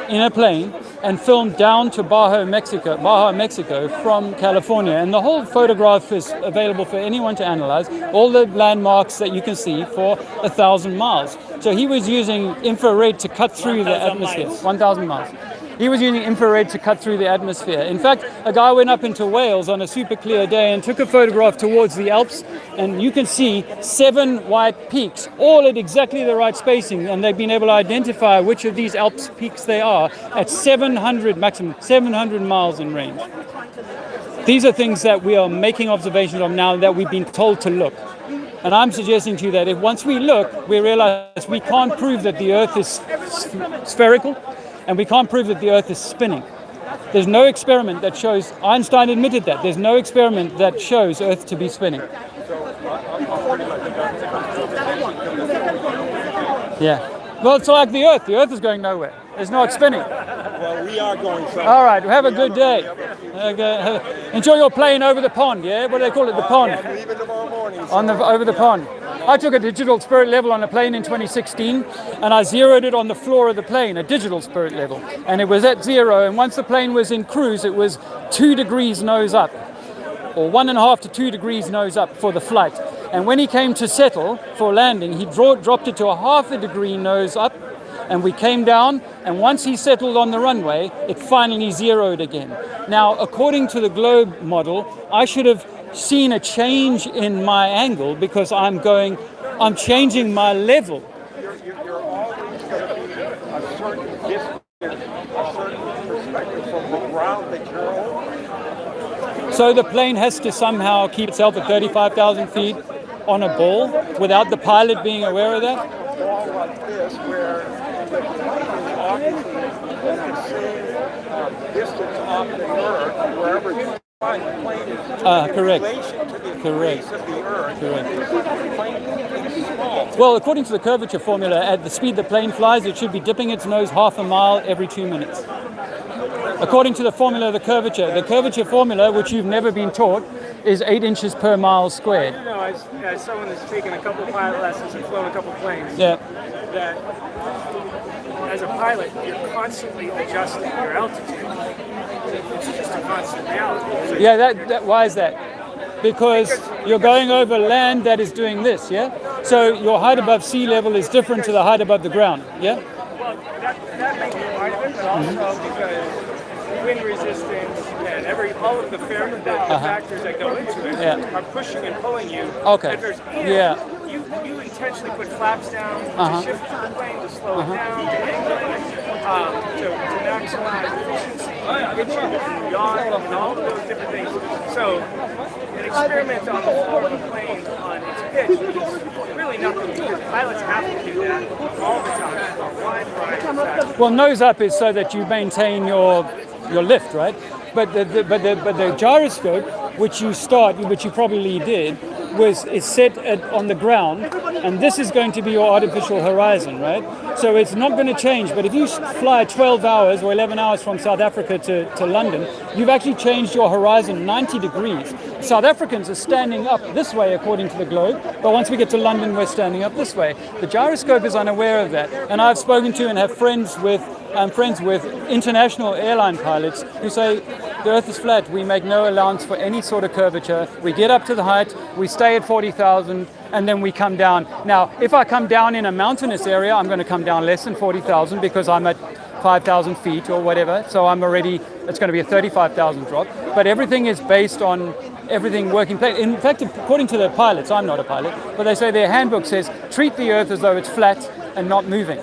in a plane and filmed down to Baja, Mexico from California. And the whole photograph is available for anyone to analyze, all the landmarks that you can see for 1,000 miles. So he was using infrared to cut through the atmosphere, 1,000 miles. He was using infrared to cut through the atmosphere. In fact, a guy went up into Wales on a super clear day and took a photograph towards the Alps, and you can see 7 white peaks, all at exactly the right spacing, and they've been able to identify which of these Alps peaks they are at 700 miles in range. These are things that we are making observations of now that we've been told to look. And I'm suggesting to you that if once we look, we realize we can't prove that the Earth is spherical, and we can't prove that the Earth is spinning. There's no experiment that shows, Einstein admitted that, there's no experiment that shows Earth to be spinning. Yeah. Well, it's like the Earth is going nowhere. It's not spinning. Well, we are going somewhere. All right, have a good day. Enjoy your plane over the pond, yeah? What do they call it, the pond? I'm leaving tomorrow morning. Over the pond. I took a digital spirit level on a plane in 2016, and I zeroed it on the floor of the plane, a digital spirit level. And it was at 0, and once the plane was in cruise, it was 2 degrees nose up, or 1.5 to 2 degrees nose up for the flight. And when he came to settle for landing, he dropped it to a 0.5 degree nose up, and we came down, and once he settled on the runway, it finally zeroed again. Now, according to the globe model, I should have seen a change in my angle because I'm changing my level. You're always going to be a certain distance, a certain perspective from the ground that you're over. So the plane has to somehow keep itself at 35,000 feet on a ball without the pilot being aware of that? A ball like this where obviously the same distance off the Earth, wherever you find the plane is correct. in relation to the Correct. face of the Earth. Correct. The plane is small. Well, according to the curvature formula, at the speed the plane flies, it should be dipping its nose 1/2 mile every 2 minutes. According to the formula of the curvature formula, which you've never been taught, is 8 inches per mile squared. You know, as someone that's taken a couple pilot lessons and flown a couple planes, Yeah. that as a pilot, you're constantly adjusting your altitude. It's just a constant reality. So Yeah, why is that? Because you're going over land that is doing this, yeah? So your height above sea level is different to the height above the ground, yeah? well, that may be part of it, but also because wind resistance and all of the factors that go into it Yeah. are pushing and pulling you. Okay. If there's Yeah. You intentionally put flaps down to shift the plane, to slow it down, to angle it, to maximize efficiency, get you to yaw, and all of those different things. So an experiment on the floor of the plane on its pitch is really nothing because pilots have to do that all the time for a wide variety of factors. Well, nose up is so that you maintain your lift, right? But the gyroscope, which you probably did, is set on the ground, and this is going to be your artificial horizon, right? So it's not going to change. But if you fly 12 hours or 11 hours from South Africa to London, you've actually changed your horizon 90 degrees. South Africans are standing up this way according to the globe, but once we get to London, we're standing up this way. The gyroscope is unaware of that, and I've spoken to and have friends with international airline pilots who say the Earth is flat. We make no allowance for any sort of curvature. We get up to the height, we stay at 40,000, and then we come down. Now, if I come down in a mountainous area, I'm going to come down less than 40,000 because I'm at 5,000 feet or whatever. So it's going to be a 35,000 drop. But everything is based on everything working. In fact, according to the pilots, I'm not a pilot, but they say their handbook says treat the Earth as though it's flat and not moving.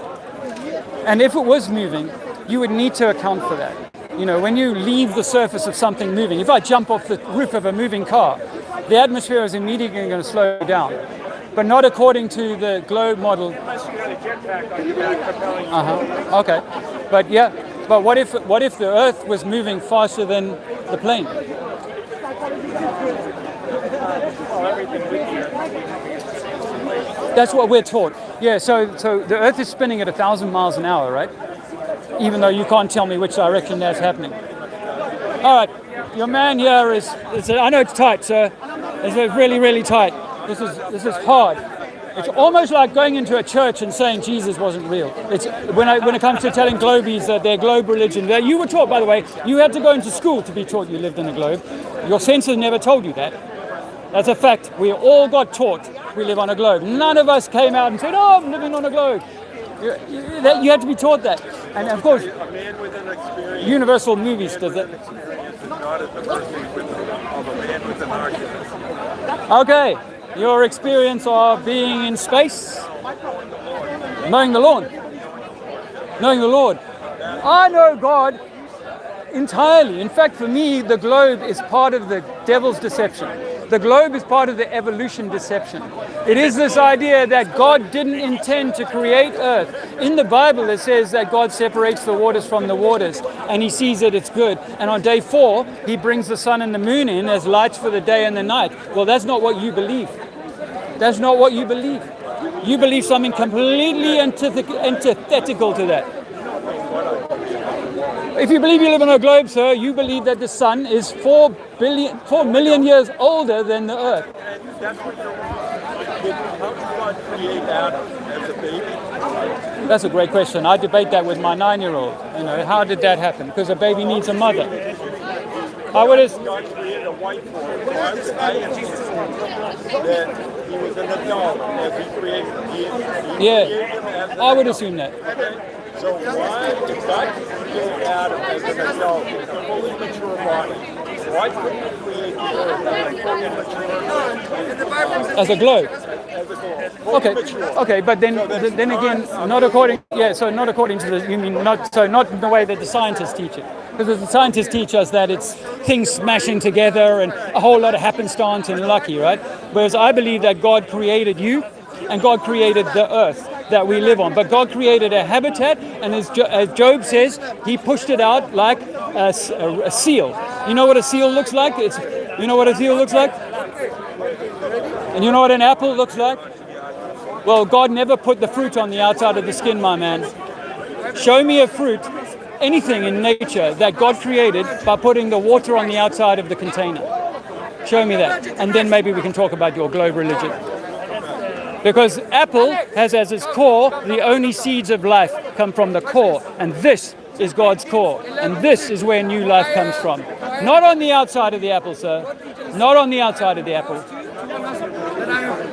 And if it was moving, you would need to account for that. You know, when you leave the surface of something moving, if I jump off the roof of a moving car, the atmosphere is immediately going to slow down. But not according to the globe model. Unless you had a jetpack on your back propelling you. Okay. But what if the Earth was moving faster than the plane? Well, everything with you. That's what we're taught. Yeah, so the Earth is spinning at 1,000 miles an hour, right? Even though you can't tell me which direction that's happening. All right, your man here is I know it's tight, sir. It's really, really tight. This is hard. It's almost like going into a church and saying Jesus wasn't real. It's when it comes to telling globies that they're globe religion. That you were taught, by the way, you had to go into school to be taught you lived in a globe. Your senses never told you that. That's a fact. We all got taught we live on a globe. None of us came out and said, "Oh, I'm living on a globe." You had to be taught that. And of course, A man with an experience Universal Movies does that. is not at the mercy of a man with an argument. Okay, your experience of being in space, knowing the Lord. Knowing the Lord. I know God entirely. In fact, for me, the globe is part of the devil's deception. The globe is part of the evolution deception. It is this idea that God didn't intend to create Earth. In the Bible, it says that God separates the waters from the waters, and he sees that it's good. And on day 4, he brings the sun and the moon in as lights for the day and the night. Well, that's not what you believe. That's not what you believe. You believe something completely antithetical to that. If you believe you live on a globe, sir, you believe that the sun is 4 million years older than the Earth. That's what how did God create Adam as a baby? That's a great question. I debate that with my 9-year-old. You know, how did that happen? Because a baby needs a mother. I would have. God created a wife for him. So I assume that he was an adult as he created him. He created him as an I would adult. assume that. So why did God create Adam as an adult with a fully mature body? Why couldn't he create the earth as a fully mature As a globe. as a globe? Fully Okay. mature. Okay, but then again, not according. Yeah, so not according to the. You mean not in the way that the scientists teach it. Because the scientists teach us that it's things smashing together and a whole lot of happenstance and lucky, right? Whereas I believe that God created you, and God created the earth that we live on. But God created a habitat, and as Job says, he pushed it out like a seal. You know what a seal looks like? You know what a seal looks like? And you know what an apple looks like? Well, God never put the fruit on the outside of the skin, my man. Show me a fruit, anything in nature that God created by putting the water on the outside of the container. Show me that. And then maybe we can talk about your globe religion. Because apple has as its core, the only seeds of life come from the core. And this is God's core. And this is where new life comes from. Not on the outside of the apple, sir. Not on the outside of the apple.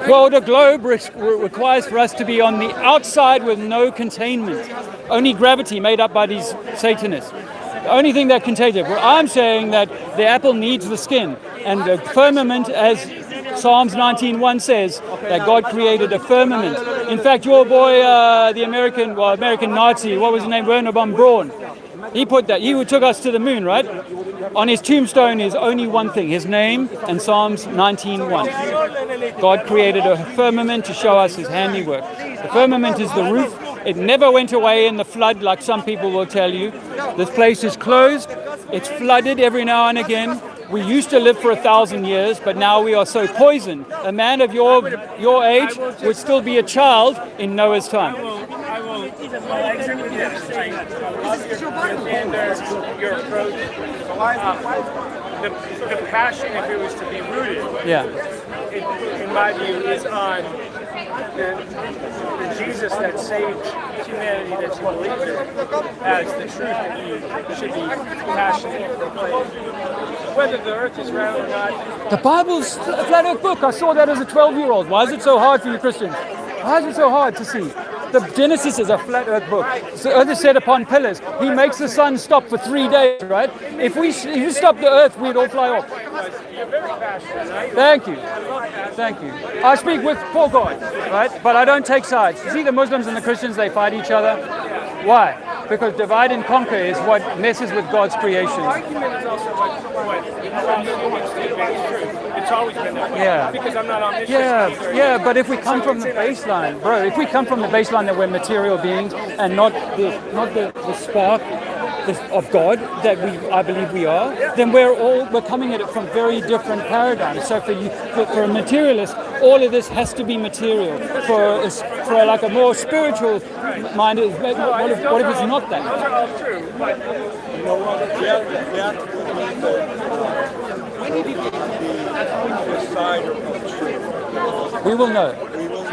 Well, the globe requires for us to be on the outside with no containment. Only gravity made up by these Satanists. The only thing that contains it. Well, I'm saying that the apple needs the skin. And the firmament, as Psalms 19:1 says, that God created a firmament. In fact, your boy, the American Nazi, what was his name? Werner von Braun. He put that. He took us to the moon, right? On his tombstone is only one thing: his name and Psalms 19:1. God created a firmament to show us his handiwork. The firmament is the roof. It never went away in the flood, like some people will tell you. This place is closed. It's flooded every now and again. We used to live for 1,000 years, but now we are so poisoned. A man of your age would still be a child in Noah's time. I'll exit with this. And your approach, the passion, if it was to be rooted, Yeah. in my view, is on the Jesus that saved humanity, that you believe in, as the truth that you should be passionate and proclaim. Whether the earth is round or not. The Bible's a flat earth book. I saw that as a 12-year-old. Why is it so hard for you Christians? Why is it so hard to see? The Genesis is a flat earth book. The earth is set upon pillars. He makes the sun stop for 3 days, right? If you stop the earth, we'd all fly off. You're very passionate. Thank you. Thank you. I speak for God, right? But I don't take sides. You see, the Muslims and the Christians, they fight each other. Why? Because divide and conquer is what messes with God's creation. Argument is also what it's always been that way. Yeah. Because I'm not omniscient. Yeah, but if we come from the baseline, bro, if we come from the baseline that we're material beings and not the spark of God that I believe we are, then we're coming at it from very different paradigms. So for a materialist, all of this has to be material. For like a more spiritual mind, what if it's not that? Those are all true, but You know what? We have to the side of the truth. We will know.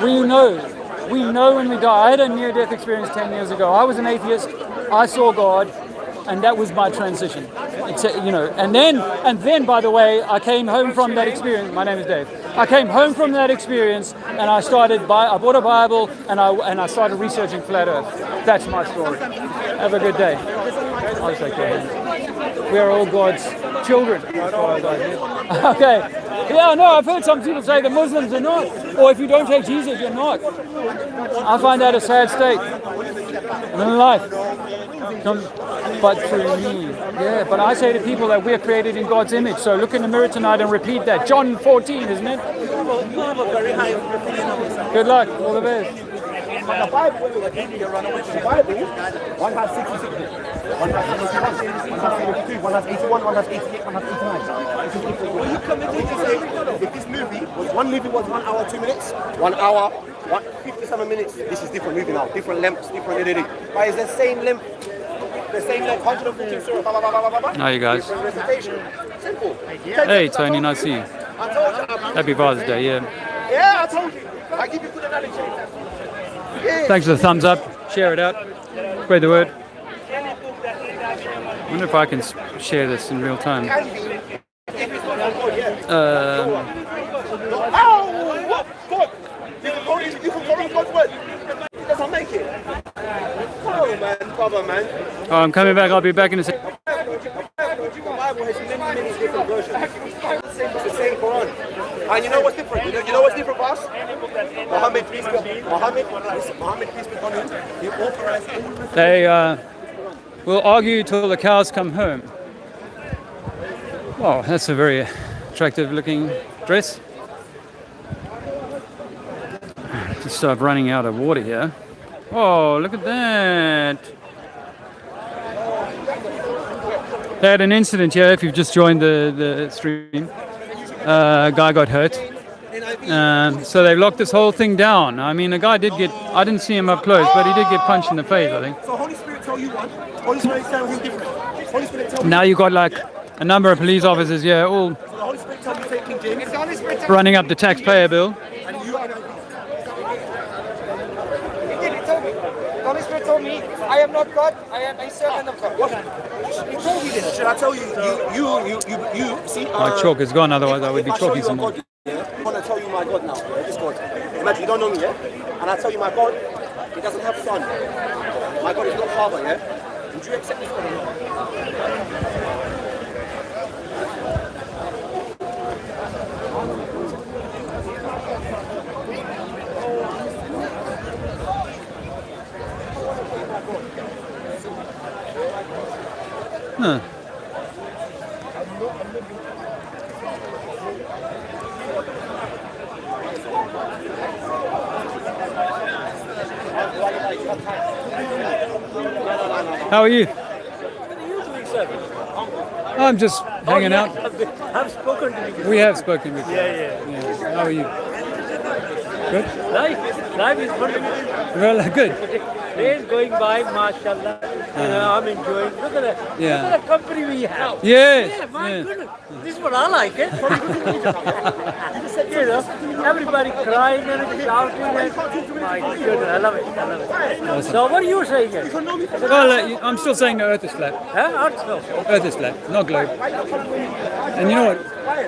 We know when we die. I had a near-death experience 10 years ago. I was an atheist. I saw God, and that was my transition. And then, by the way, I came home from that experience. My name is Dave. I came home from that experience, and I bought a Bible, and I started researching flat Earth. That's my story. Have a good day. I'll shake your hand. We are all God's children. As far as I hear. Okay. Yeah, no, I've heard some people say the Muslims are not, or if you don't take Jesus, you're not. I find that a sad state in life. But through me, yeah. But I say to people that we're created in God's image. So look in the mirror tonight and repeat that. John 14, isn't it? You have a very high opinion of yourself. Good luck. All the best. The Bible, one has 66 books. One has 71, one has 72, one has 81, one has 88, one has 89. When you committed to say, if this movie was 1 hour, 2 minutes, 1 hour, 57 minutes, this is different movie now, different lengths, different editing. But it's the same length. The same length, 114 surah, blah, blah, blah, blah, blah. How you guys? Different recitation. Simple. Hey, Tony, nice to see you. I told you. Happy Father's Day, yeah. Yeah, I told you. I give you good analogy. Yeah. Thanks for the thumbs up. Share it out. Spread the word. I wonder if I can share this in real time. You can correct God's word. It doesn't make it. Oh man, brother man. Oh, I'm coming back. I'll be back in a second. The Bible has many different versions. It's the same Quran. And you know what's different? You know what's different for us? Muhammad, peace be upon him. He authorized all. They will argue till the cows come home. Oh, that's a very attractive looking dress. Just start running out of water here. Oh, look at that. They had an incident here, if you've just joined the stream. A guy got hurt. So they locked this whole thing down. I mean, a guy did get, I didn't see him up close, but he did get punched in the face, I think. So Holy Spirit tell you one, Holy Spirit tell you different. Holy Spirit tell you. Now you've got like a number of police officers here, all The Holy Spirit tell you take King James. The Holy Spirit tell running up the taxpayer bill. and you are the Holy Spirit told me, I am not God, I am a servant of God. What? He told me this. Should I tell you? You see. My chalk is gone, otherwise I would be chalking some more. I'm gonna tell you my God now. Yeah, this God. Imagine you don't know me, yeah? And I tell you my God, he doesn't have son. My God is not father, yeah? Would you accept this God or not? Huh. How are you? I'm just hanging out. I've spoken to you. We have spoken before. Yeah. How are you? Good? Life is wonderful. Well, good. Days going by, mashallah. I'm enjoying. Look at the company we have. Yes. Yeah, my yes. goodness. This is what I like, eh? Everybody crying and shouting. My goodness, I love it. So what are you saying here? Well, I'm still saying the Earth is flat. Huh? Earth is flat, not globe. And you know what?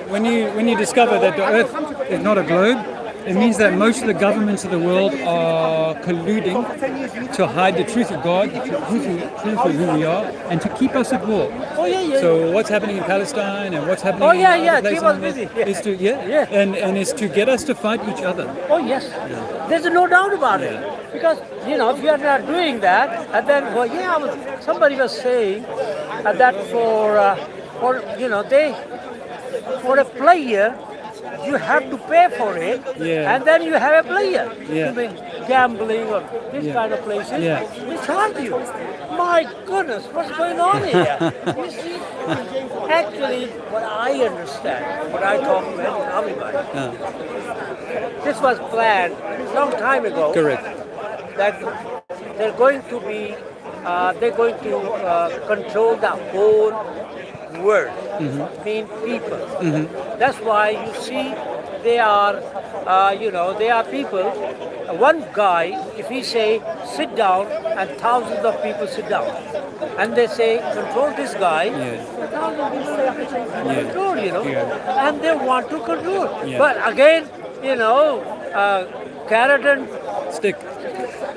When you discover that the Earth is not a globe, it means that most of the governments of the world are colluding to hide the truth of God, the truth of who we are, and to keep us at war. Oh yeah. So what's happening in Palestine and what's happening in other places keep us in the busy. world is to and is to get us to fight each other. Oh yes, there's no doubt about it. Because if you are not doing that, and then somebody was saying that for a player, you have to pay for it, and then you have a player. Yeah. gambling or this kind of places, we charge you. My goodness, what's going on here? You see, actually, what I understand, what I talk to everybody, this was planned a long time ago. Correct. That they're going to be, control the whole world, mean people. That's why you see they are, they are people. One guy, if he say sit down, and thousands of people sit down, and they say control this guy, thousands of people control, and they want to control. But again, carrot and Stick.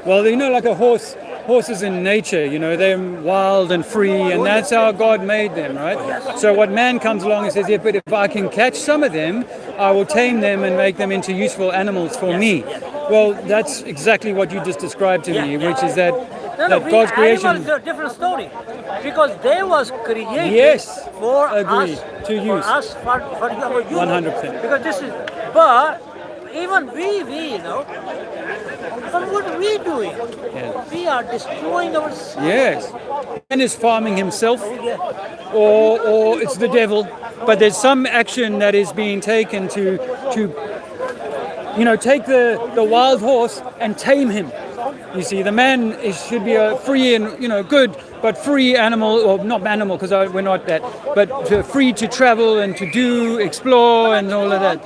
Well, like a horse. Horses in nature, they're wild and free, and that's how God made them, right? So what man comes along and says, yeah, but if I can catch some of them, I will tame them and make them into useful animals for me. Well, that's exactly what you just described to me, which is that God's creation. Animals are a different story, because they was created for agree. us, To use. for us, for our use. 100%. Because this is, but even we, but what are we doing? We are destroying ourselves. Yes. Man is farming himself, or it's the devil, but there's some action that is being taken to take the wild horse and tame him. You see, the man should be a free and good, but free animal, or not animal because we're not that, but free to travel and to do, explore, and all of that.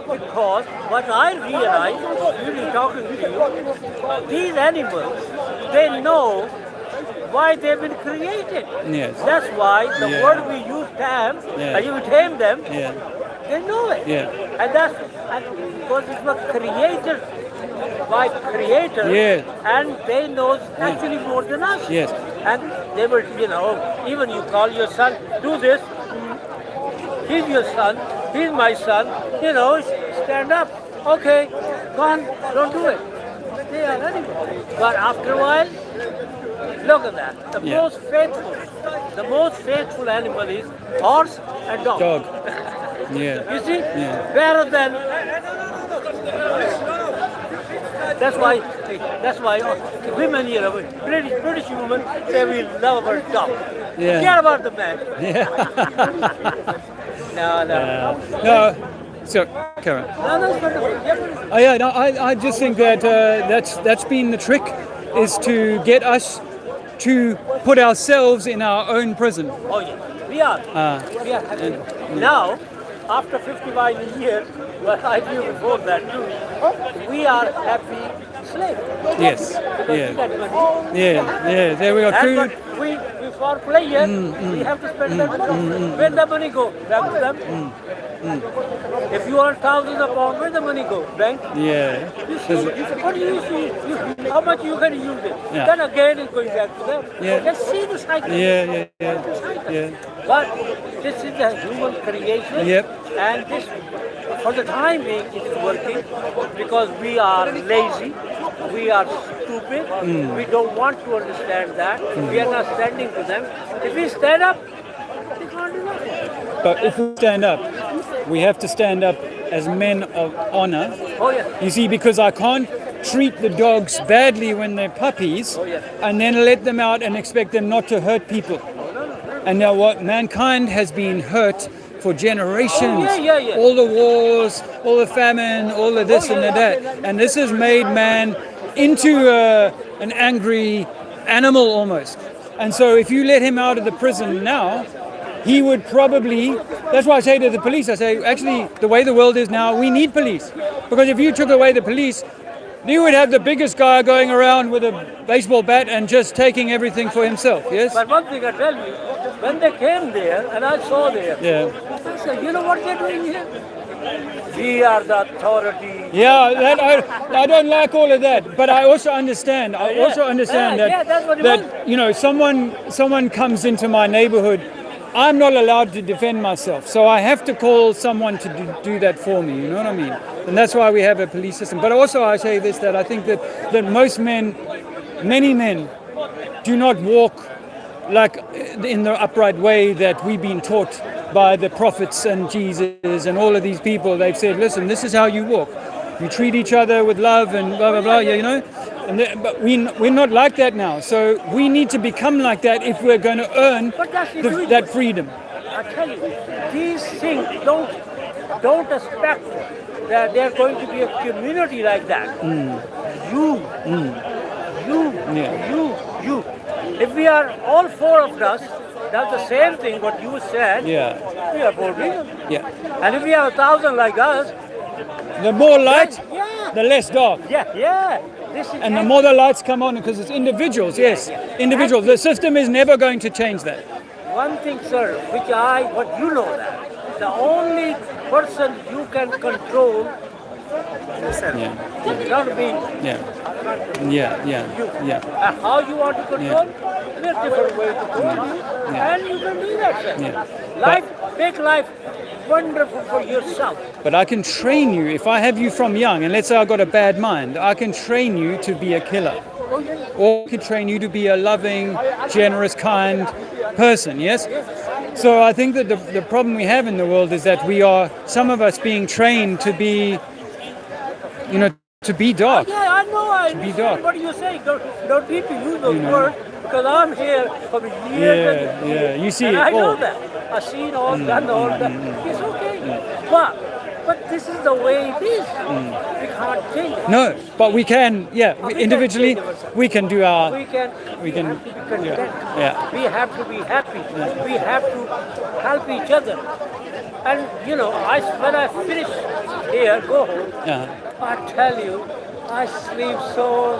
Because what I realize, really talking to you, these animals, they know why they've been created. Yes. That's why the word we use tame, you tame them, they know it. And that's because it was created by Creator, and they know actually more than us. Yes. And they were, even you call your son, do this, he's your son, he's my son, stand up. Okay, go on, don't do it. They are animals. But after a while, look at that. The most faithful animal is horse and dog. You see? Better than. That's why women, British women say we love our dog. Forget about the man. No. So, Karen. No, I just think that that's been the trick, is to get us to put ourselves in our own prison. Oh yeah, we are. Now, after 55 years, what I knew before that too, we are happy slaves. Yes. There we are. And but we for players, we have to spend that money. Where the money go? Back to them. If you earn thousands of pounds, where the money go? Bank? You see, what do you see? How much you can use it? Then again it's going back to them. Let's see the cycle. But this is the human creation. And this, for the time being, it is working because we are lazy. We are stupid. We don't want to understand that. We are not standing to them. If we stand up, they can't do nothing. But if we stand up, we have to stand up as men of honor. You see, because I can't treat the dogs badly when they're puppies and then let them out and expect them not to hurt people. And now what mankind has been hurt for generations. All the wars, all the famine, all of this and that. And this has made man into an angry animal almost. And so if you let him out of the prison now, he would probably, that's why I say to the police, I say, actually, the way the world is now, we need police. Because if you took away the police, you would have the biggest guy going around with a baseball bat and just taking everything for himself, yes? But one thing I tell you, when they came there, and I saw there, I said, you know what they're doing here? We are the authority. I don't like all of that, but I also understand. That someone comes into my neighborhood, I'm not allowed to defend myself, so I have to call someone to do that for me. You know what I mean? And that's why we have a police system. But also I say this, that I think that many men, do not walk like in the upright way that we've been taught by the prophets and Jesus and all of these people. They've said, listen, this is how you walk. you treat each other with love and blah blah blah. You know, but we're not like that now. So we need to become like that if we're going to earn But that's the that freedom. I tell you, these things don't expect that they're going to be a community like that. You. If we are all four of us, that's the same thing what you said. Yeah. We are four people. Yeah. And if we have 1,000 like us, The more light, yeah, the less dark. yeah. This is And the more the lights come on, because it's individuals, yes, individuals. The system is never going to change that. one thing, sir, what you know that the only person you can control yourself. Yeah. Not me. Yeah. And how you want to control? There's different ways to do it. And you can do that, sir. Yeah. Make life wonderful for yourself. But I can train you, if I have you from young, and let's say I've got a bad mind, I can train you to be a killer. Or I can train you to be a loving, generous, kind person, yes? So I think that the problem we have in the world is that some of us being trained to be, to be dark. Yeah, I know. be dark. What are you saying? Don't need to use those words because I'm here for years. Yeah, you see and it I know all. that. I've seen all, done all that. It's okay. But this is the way it is. We can't change it. No, but we can, individually, we can do our, We can we can, be content. yeah. We have to be happy. We have to help each other. And when I finish here, go home, I tell you, I sleep so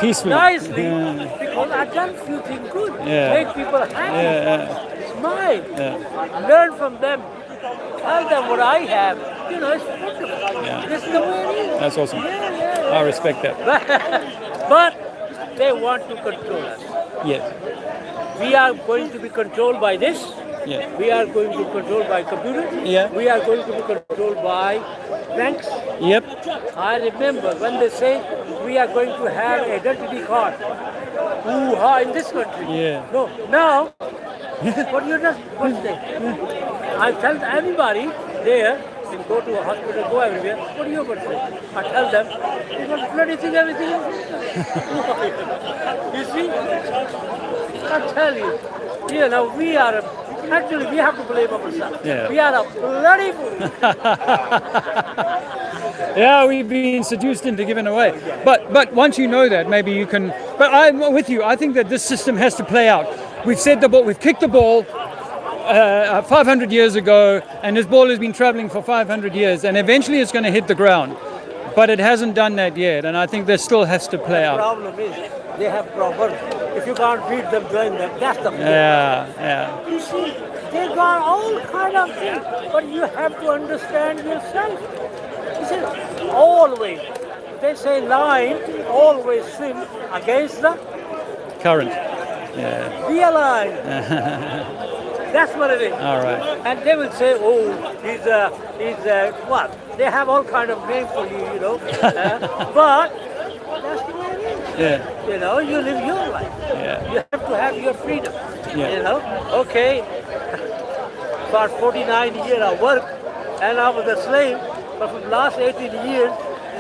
Peacefully. nicely Yeah. because I've done few things good. Yeah. Make people happy. Smile. Yeah. Learn from them. Tell them what I have. It's wonderful. Yeah. This is the way it is. That's awesome. Yeah. I respect that. But they want to control us. Yes. We are going to be controlled by this. Yeah. We are going to be controlled by computers. Yeah. We are going to be controlled by banks. Yep. I remember when they say we are going to have identity card. Ooh-ha, in this country. Yeah. No, now, what's that? I tell anybody there, you can go to a hospital, go everywhere, what are you going to say? I tell them, you got bloody thing, everything. You see? I tell you, we are, actually we have to blame ourselves. Yeah. We are a bloody fool. Yeah, we've been seduced into giving away. But once you know that, maybe you can. But I'm with you. I think that this system has to play out. We've kicked the ball 500 years ago, and this ball has been traveling for 500 years, and eventually it's going to hit the ground. But it hasn't done that yet, and I think this still has to play The out. problem is they have proverbs. If you can't beat them, join them. That's the problem. Yeah. You see, they got all kind of things, but you have to understand yourself. You see, always, they say line, always swim against the Current. Yeah. be a line. That's what it is. All right. And they will say, he's what? They have all kind of names for you, but that's the way it is. Yeah. You live your life. Yeah. You have to have your freedom. Yeah. Okay. For 49 years I work and I was a slave, but for the last 18 years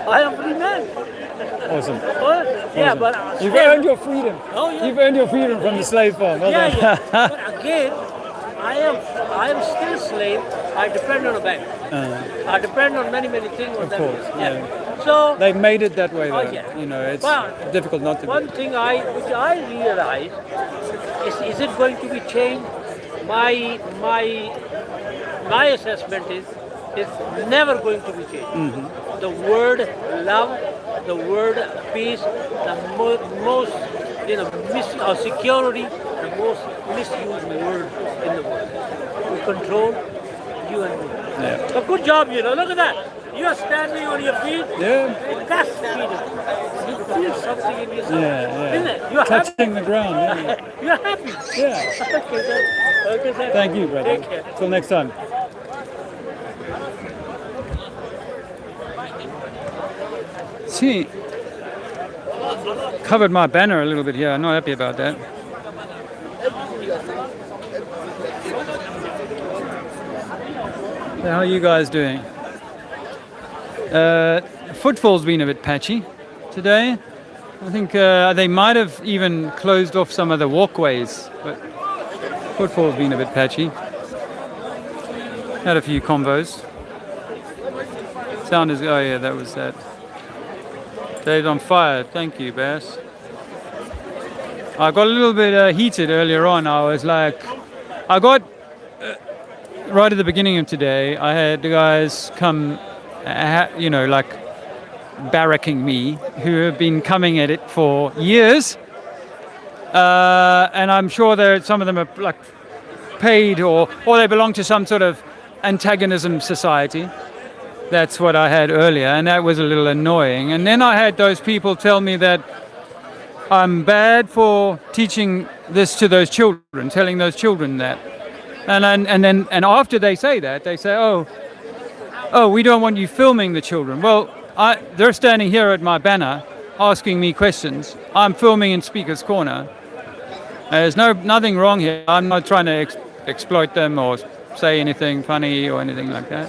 I am free man. Awesome. Yeah, Awesome. but You've earned your freedom. Oh, yeah. You've earned your freedom from the slave farm. Well done. yeah. But again, I am still a slave. I depend on a bank. I depend on many things. Of course, yeah. So They've made it that way, though. Oh, yeah. It's Well, difficult not to one be. thing which I realize is it going to be changed? My assessment is it's never going to be changed. The word love, the word peace, the most security, the most misused word in the world. To control you and me. Yeah. So good job, look at that. You are standing on your feet. Yeah. That's freedom. You feel something in yourself. Yeah. Isn't it? You're happy. Touching the ground. Yeah. You're happy. Yeah. Okay, sir. Okay, sir. Thank you, brother. Take care. Till next time. See, covered my banner a little bit here. I'm not happy about that. How are you guys doing? Footfall's been a bit patchy today. I think they might have even closed off some of the walkways, but footfall's been a bit patchy. Had a few convos. Sound is, oh yeah, that was that. Dave's on fire. Thank you, Bass. I got a little bit heated earlier on. I was like, right at the beginning of today, I had the guys come, like barracking me, who have been coming at it for years. And I'm sure that some of them are like paid or they belong to some sort of antagonism society. That's what I had earlier, and that was a little annoying. And then I had those people tell me that I'm bad for teaching this to those children, telling those children that. And after they say that, they say, oh, we don't want you filming the children. Well, they're standing here at my banner asking me questions. I'm filming in Speaker's Corner. There's nothing wrong here. I'm not trying to exploit them or say anything funny or anything like that,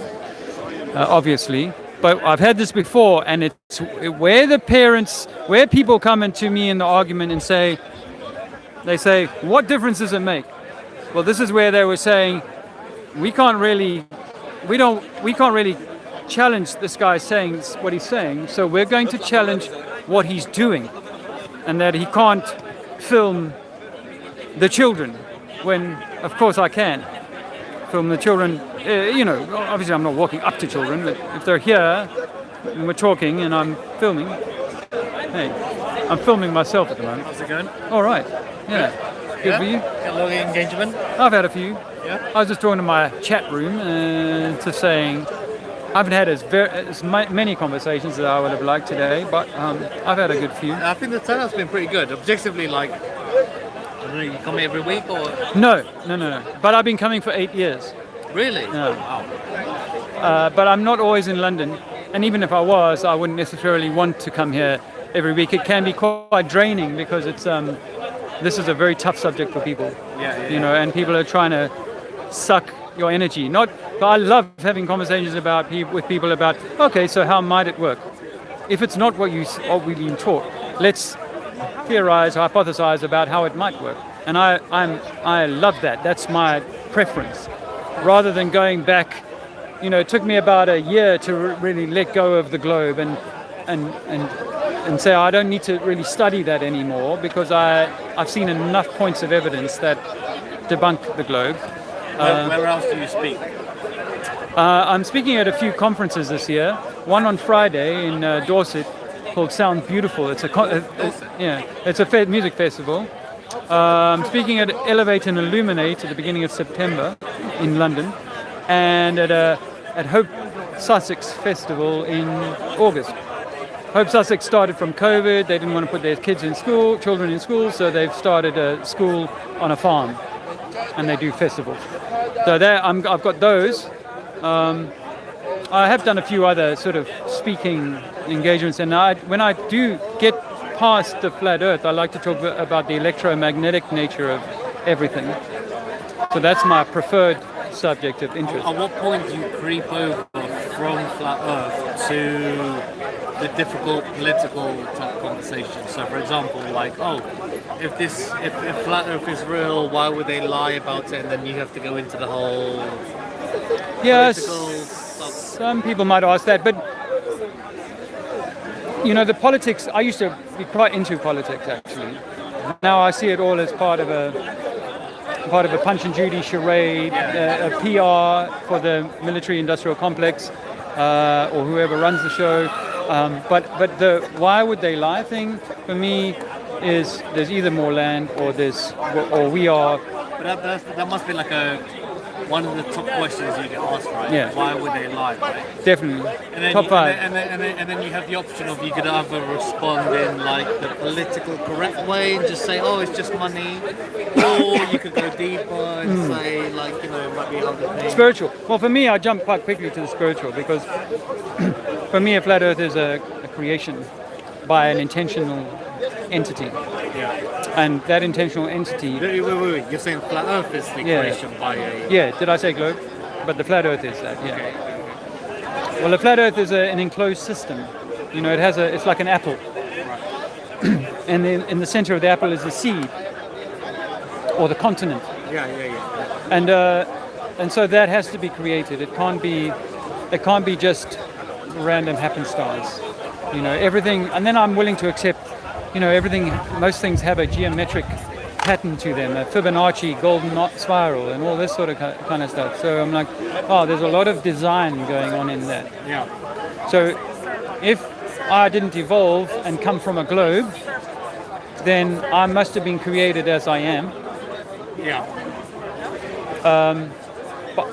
obviously. But I've had this before, and it's where people come into me in the argument and they say, what difference does it make? Well, this is where they were saying, we can't really challenge this guy saying what he's saying, so we're going to challenge what he's doing, and that he can't film the children when, of course, I can film the children. Obviously I'm not walking up to children, but if they're here and we're talking and I'm filming, hey, I'm filming myself at the moment. How's it going? All right, yeah. Good for you? Got a little engagement? I've had a few. Yeah. I was just talking to my chat room to saying I haven't had as many conversations as I would have liked today, but I've had a good few. I think the turnout's been pretty good. Objectively, I don't know, you come here every week or? No. But I've been coming for 8 years. Really? Yeah. Wow. But I'm not always in London, and even if I was, I wouldn't necessarily want to come here every week. It can be quite draining because this is a very tough subject for people. Yeah. And people are trying to suck your energy. But I love having conversations with people about, okay, so how might it work? If it's not what we've been taught, let's theorize, hypothesize about how it might work. And I love that. That's my preference. Rather than going back, it took me about a year to really let go of the globe and say I don't need to really study that anymore because I've seen enough points of evidence that debunk the globe. Where else do you speak? I'm speaking at a few conferences this year. One on Friday in Dorset called Sound Beautiful. It's a music festival. I'm speaking at Elevate and Illuminate at the beginning of September in London, and at Hope Sussex Festival in August. Hope Sussex started from COVID. They didn't want to put their children in school, so they've started a school on a farm, and they do festivals. So I've got those. I have done a few other sort of speaking engagements, and when I do get past the flat Earth, I like to talk about the electromagnetic nature of everything. So that's my preferred subject of interest. At what point do you creep over from flat Earth to the difficult political type conversation? So, for example, if flat Earth is real, why would they lie about it? And then you have to go into the whole political stuff. Some people might ask that, but the politics. I used to be quite into politics actually. Now I see it all as part of a Punch and Judy charade, a PR for the military-industrial complex or whoever runs the show. But the why would they lie thing for me is there's either more land or we are. But that must be one of the top questions you get asked, right? Yeah. Why would they lie, right? Definitely. And then Top 5. And then you have the option of you could either respond in the political correct way and just say, oh, it's just money, or you could go deeper and say it might be other things. Spiritual. Well, for me, I jump quite quickly to the spiritual because for me, a flat Earth is a creation by an intentional entity. Yeah. And that intentional entity... Wait. You're saying flat Earth is the creation by a... Yeah, did I say globe? But the flat Earth is that, yeah. Okay. Well, a flat Earth is an enclosed system. You know, it's like an apple, and then in the center of the apple is the seed or the continent. And so that has to be created. It can't be just random happenstance. You know, everything. And then I'm willing to accept, you know, everything. Most things have a geometric pattern to them, a Fibonacci golden knot spiral, and all this sort of kind of stuff. So I'm like, oh, there's a lot of design going on in that. Yeah. So if I didn't evolve and come from a globe, then I must have been created as I am. Yeah.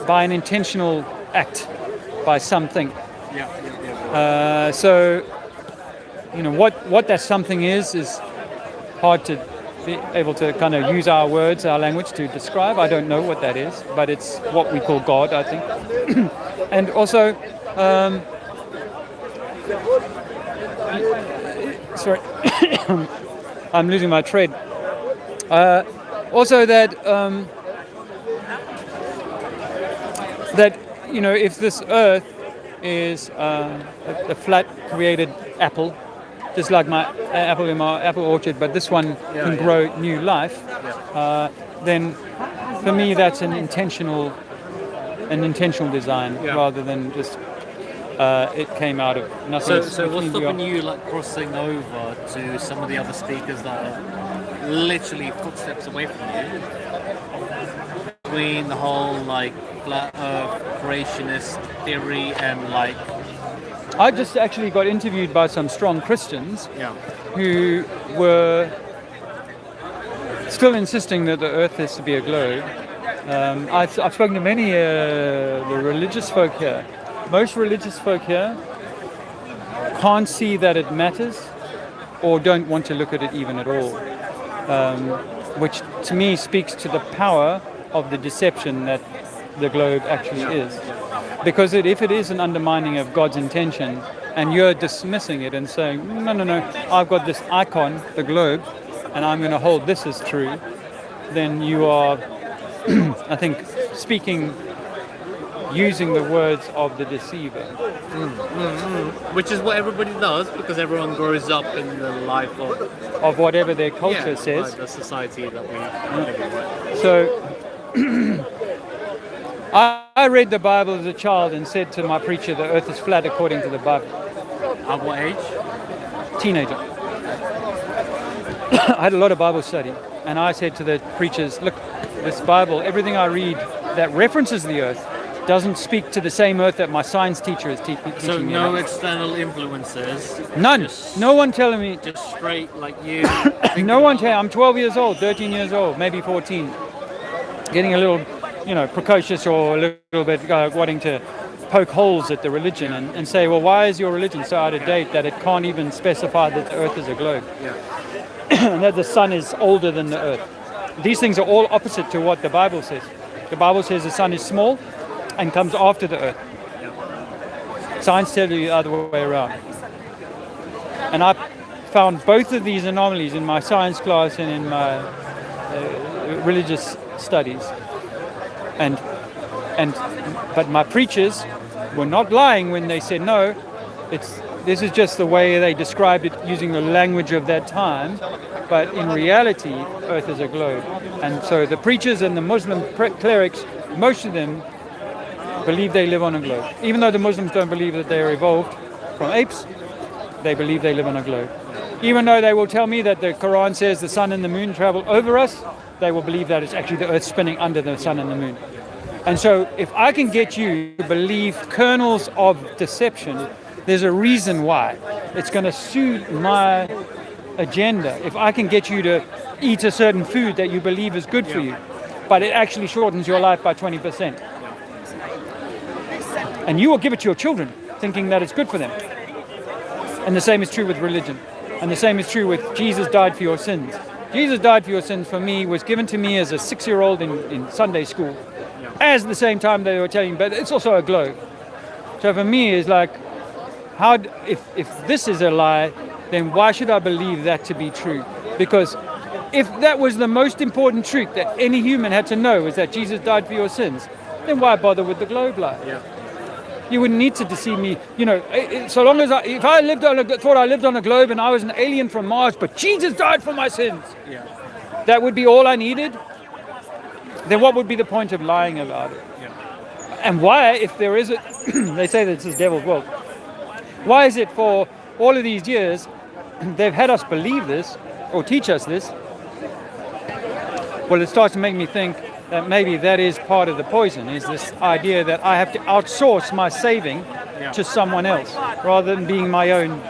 By an intentional act, by something. Yeah. So, you know, what that something is hard to be able to kind of use our words, our language to describe. I don't know what that is, but it's what we call God, I think. And also, sorry, I'm losing my thread. Also that you know, if this Earth is a flat created apple, just like my apple in my apple orchard, but this one can grow new life, then for me that's an intentional design rather than just it came out of nothing. So what's stopping you like crossing over to some of the other speakers that are literally footsteps away from you? Between the whole like flat Earth creationist theory and like, I just actually got interviewed by some strong Christians who were still insisting that the Earth is to be a globe. I've spoken to many the religious folk here. Most religious folk here can't see that it matters or don't want to look at it even at all, which to me speaks to the power of the deception that the globe actually is. Because if it is an undermining of God's intention and you're dismissing it and saying, no, I've got this icon, the globe, and I'm going to hold this as true, then you are, I think, using the words of the deceiver. Which is what everybody does, because everyone grows up in the life of whatever their culture says. Like the society that we live in. So I read the Bible as a child and said to my preacher, the earth is flat according to the Bible. At what age? Teenager. I had a lot of Bible study, and I said to the preachers, look, this Bible, everything I read that references the earth doesn't speak to the same earth that my science teacher is teaching me. So no external influences? None. No one telling me. Just straight like you? No one telling. I'm 12 years old, 13 years old, maybe 14. Getting a little, precocious or a little bit wanting to poke holes at the religion and say, well, why is your religion so out of date that it can't even specify that the earth is a globe? And that the sun is older than the earth. These things are all opposite to what the Bible says. The Bible says the sun is small and comes after the earth. Science tells you the other way around. And I found both of these anomalies in my science class and in my religious studies. But my preachers were not lying when they said, no, this is just the way they described it using the language of that time. But in reality, Earth is a globe. And so the preachers and the Muslim clerics, most of them believe they live on a globe. Even though the Muslims don't believe that they are evolved from apes, they believe they live on a globe. Even though they will tell me that the Quran says the sun and the moon travel over us, they will believe that it's actually the earth spinning under the sun and the moon. And so if I can get you to believe kernels of deception, there's a reason why. It's going to suit my agenda. If I can get you to eat a certain food that you believe is good for you, but it actually shortens your life by 20%. And you will give it to your children thinking that it's good for them. And the same is true with religion. And the same is true with Jesus died for your sins. Jesus died for your sins for me was given to me as a 6-year-old in Sunday school. As the same time they were telling me, but it's also a globe. So for me, it's like, if this is a lie, then why should I believe that to be true? Because if that was the most important truth that any human had to know is that Jesus died for your sins, then why bother with the globe lie? You wouldn't need to deceive me. You know, so long as if I thought I lived on a globe and I was an alien from Mars, but Jesus died for my sins, that would be all I needed. Then what would be the point of lying about it? And why, if there is a, they say that this is devil's world. Why is it for all of these years they've had us believe this or teach us this? Well, it starts to make me think that maybe that is part of the poison, is this idea that I have to outsource my saving to someone else rather than being my own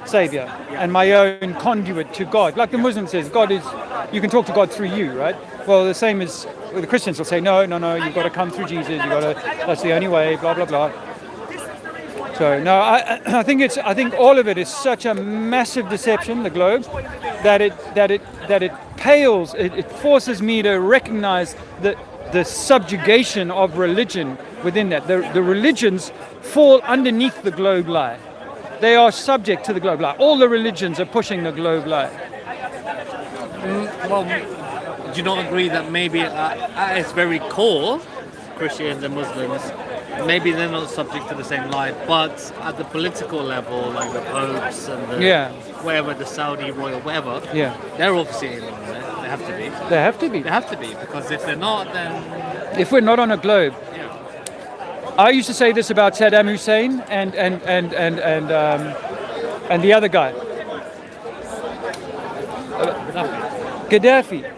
savior and my own conduit to God. Like the Muslim says, God is, you can talk to God through you, right? Well, the same as the Christians will say, no, you've got to come through Jesus, that's the only way, blah, blah, blah. So no, I think all of it is such a massive deception, the globe, that it pales. It forces me to recognize the subjugation of religion within that. The religions fall underneath the globe lie. They are subject to the globe lie. All the religions are pushing the globe lie. Well, do you not agree that maybe at its very core, Christians and Muslims, maybe they're not subject to the same lie, but at the political level, like the popes and the whatever, the Saudi royal, whatever, they're obviously in on it. They have to be. They have to be. They have to be, because if they're not, then if we're not on a globe. I used to say this about Saddam Hussein and the other guy, Gaddafi.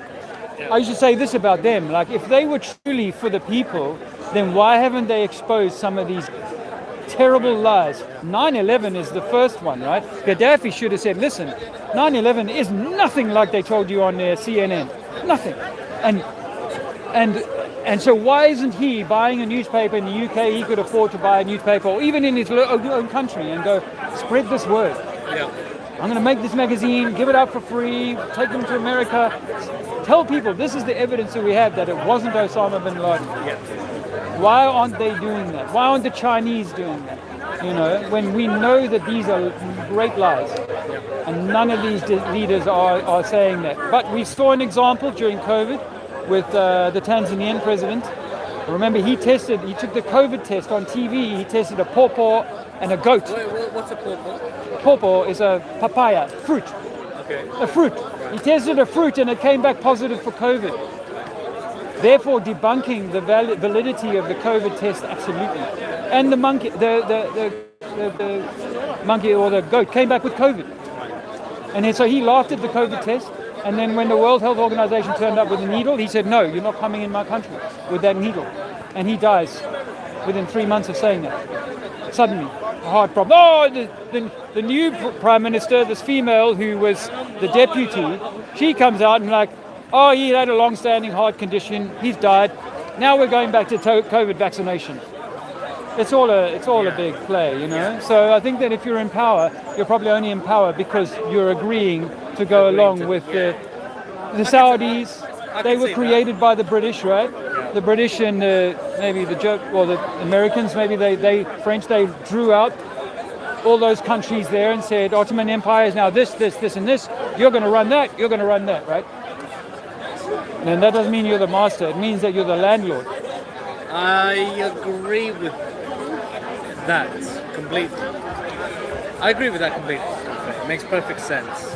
I used to say this about them, like if they were truly for the people, then why haven't they exposed some of these terrible lies? 9/11 is the first one, right? Gaddafi should have said, listen, 9/11 is nothing like they told you on CNN. Nothing. And so why isn't he buying a newspaper in the UK? He could afford to buy a newspaper, or even in his own country, and go, spread this word. I'm going to make this magazine, give it out for free, take them to America. Tell people this is the evidence that we have that it wasn't Osama bin Laden. Why aren't they doing that? Why aren't the Chinese doing that? You know, when we know that these are great lies, and none of these leaders are saying that. But we saw an example during COVID with the Tanzanian president. Remember, he took the COVID test on TV. He tested a pawpaw and a goat. What's a pawpaw? Pawpaw is a papaya, fruit. Okay. A fruit. He tested a fruit and it came back positive for COVID. Therefore, debunking the validity of the COVID test absolutely. And the monkey, the monkey or the goat came back with COVID. And then, so he laughed at the COVID test. And then when the World Health Organization turned up with a needle, he said, no, you're not coming in my country with that needle. And he dies within 3 months of saying that. Suddenly, a heart problem. Oh, the new Prime Minister, this female who was the deputy, she comes out and like, oh, he had a long-standing heart condition, he's died. Now we're going back to COVID vaccination. It's all a big play, you know. So I think that if you're in power, you're probably only in power because you're agreeing to go along with the Saudis. They were created by the British, right? The British and maybe the Americans, maybe they French, they drew out all those countries there and said, Ottoman Empire is now this, and this. You're going to run that. You're going to run that, right? And that doesn't mean you're the master. It means that you're the landlord. I agree with that completely. It makes perfect sense.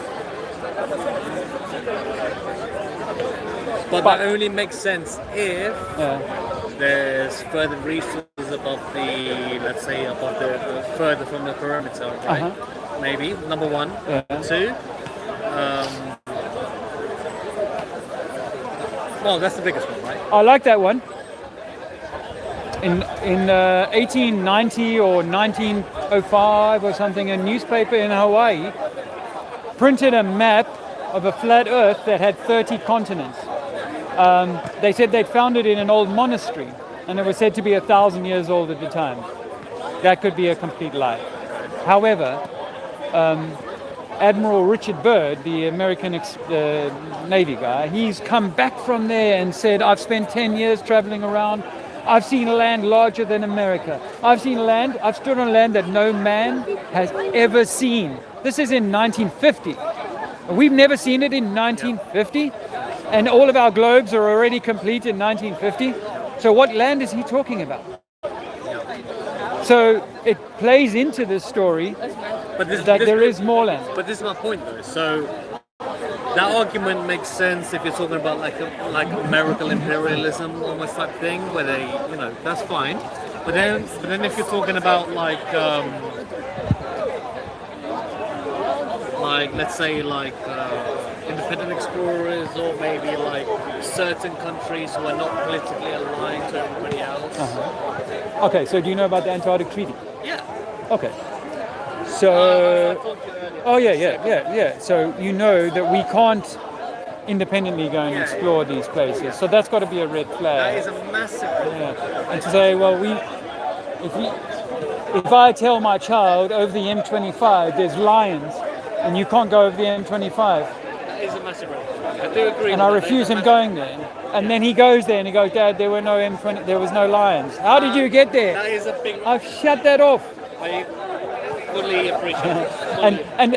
But that only makes sense if there's further resources above the further from the perimeter, right? Maybe, number one. Two, well, that's the biggest one, right? I like that one. In 1890 or 1905 or something, a newspaper in Hawaii printed a map of a flat Earth that had 30 continents. They said they'd found it in an old monastery, and it was said to be 1,000 years old at the time. That could be a complete lie. However, Admiral Richard Byrd, the American Navy guy, he's come back from there and said, I've spent 10 years traveling around. I've seen land larger than America. I've stood on land that no man has ever seen. This is in 1950. We've never seen it in 1950. And all of our globes are already complete in 1950. So what land is he talking about? so it plays into this story But this, that this- there is more land. But this is my point, though. So that argument makes sense if you're talking about like American imperialism almost type thing, where they, that's fine. But then if you're talking about like let's say independent explorers, or maybe like certain countries who are not politically aligned to everybody else. Okay, so do you know about the Antarctic Treaty? Yeah. Okay. I So, talked to you earlier. oh yeah. So you know that we can't independently go and explore these places. So that's got to be a red That flag. is a massive. Yeah. And to say, well, if I tell my child over the M25 there's lions, and you can't go over the M25, That is a massive red flag. I do agree. and I refuse him going there, and then he goes there and he goes, Dad, there was no lions. How did you get there? That is a big. I've shut that off. I fully appreciate it. And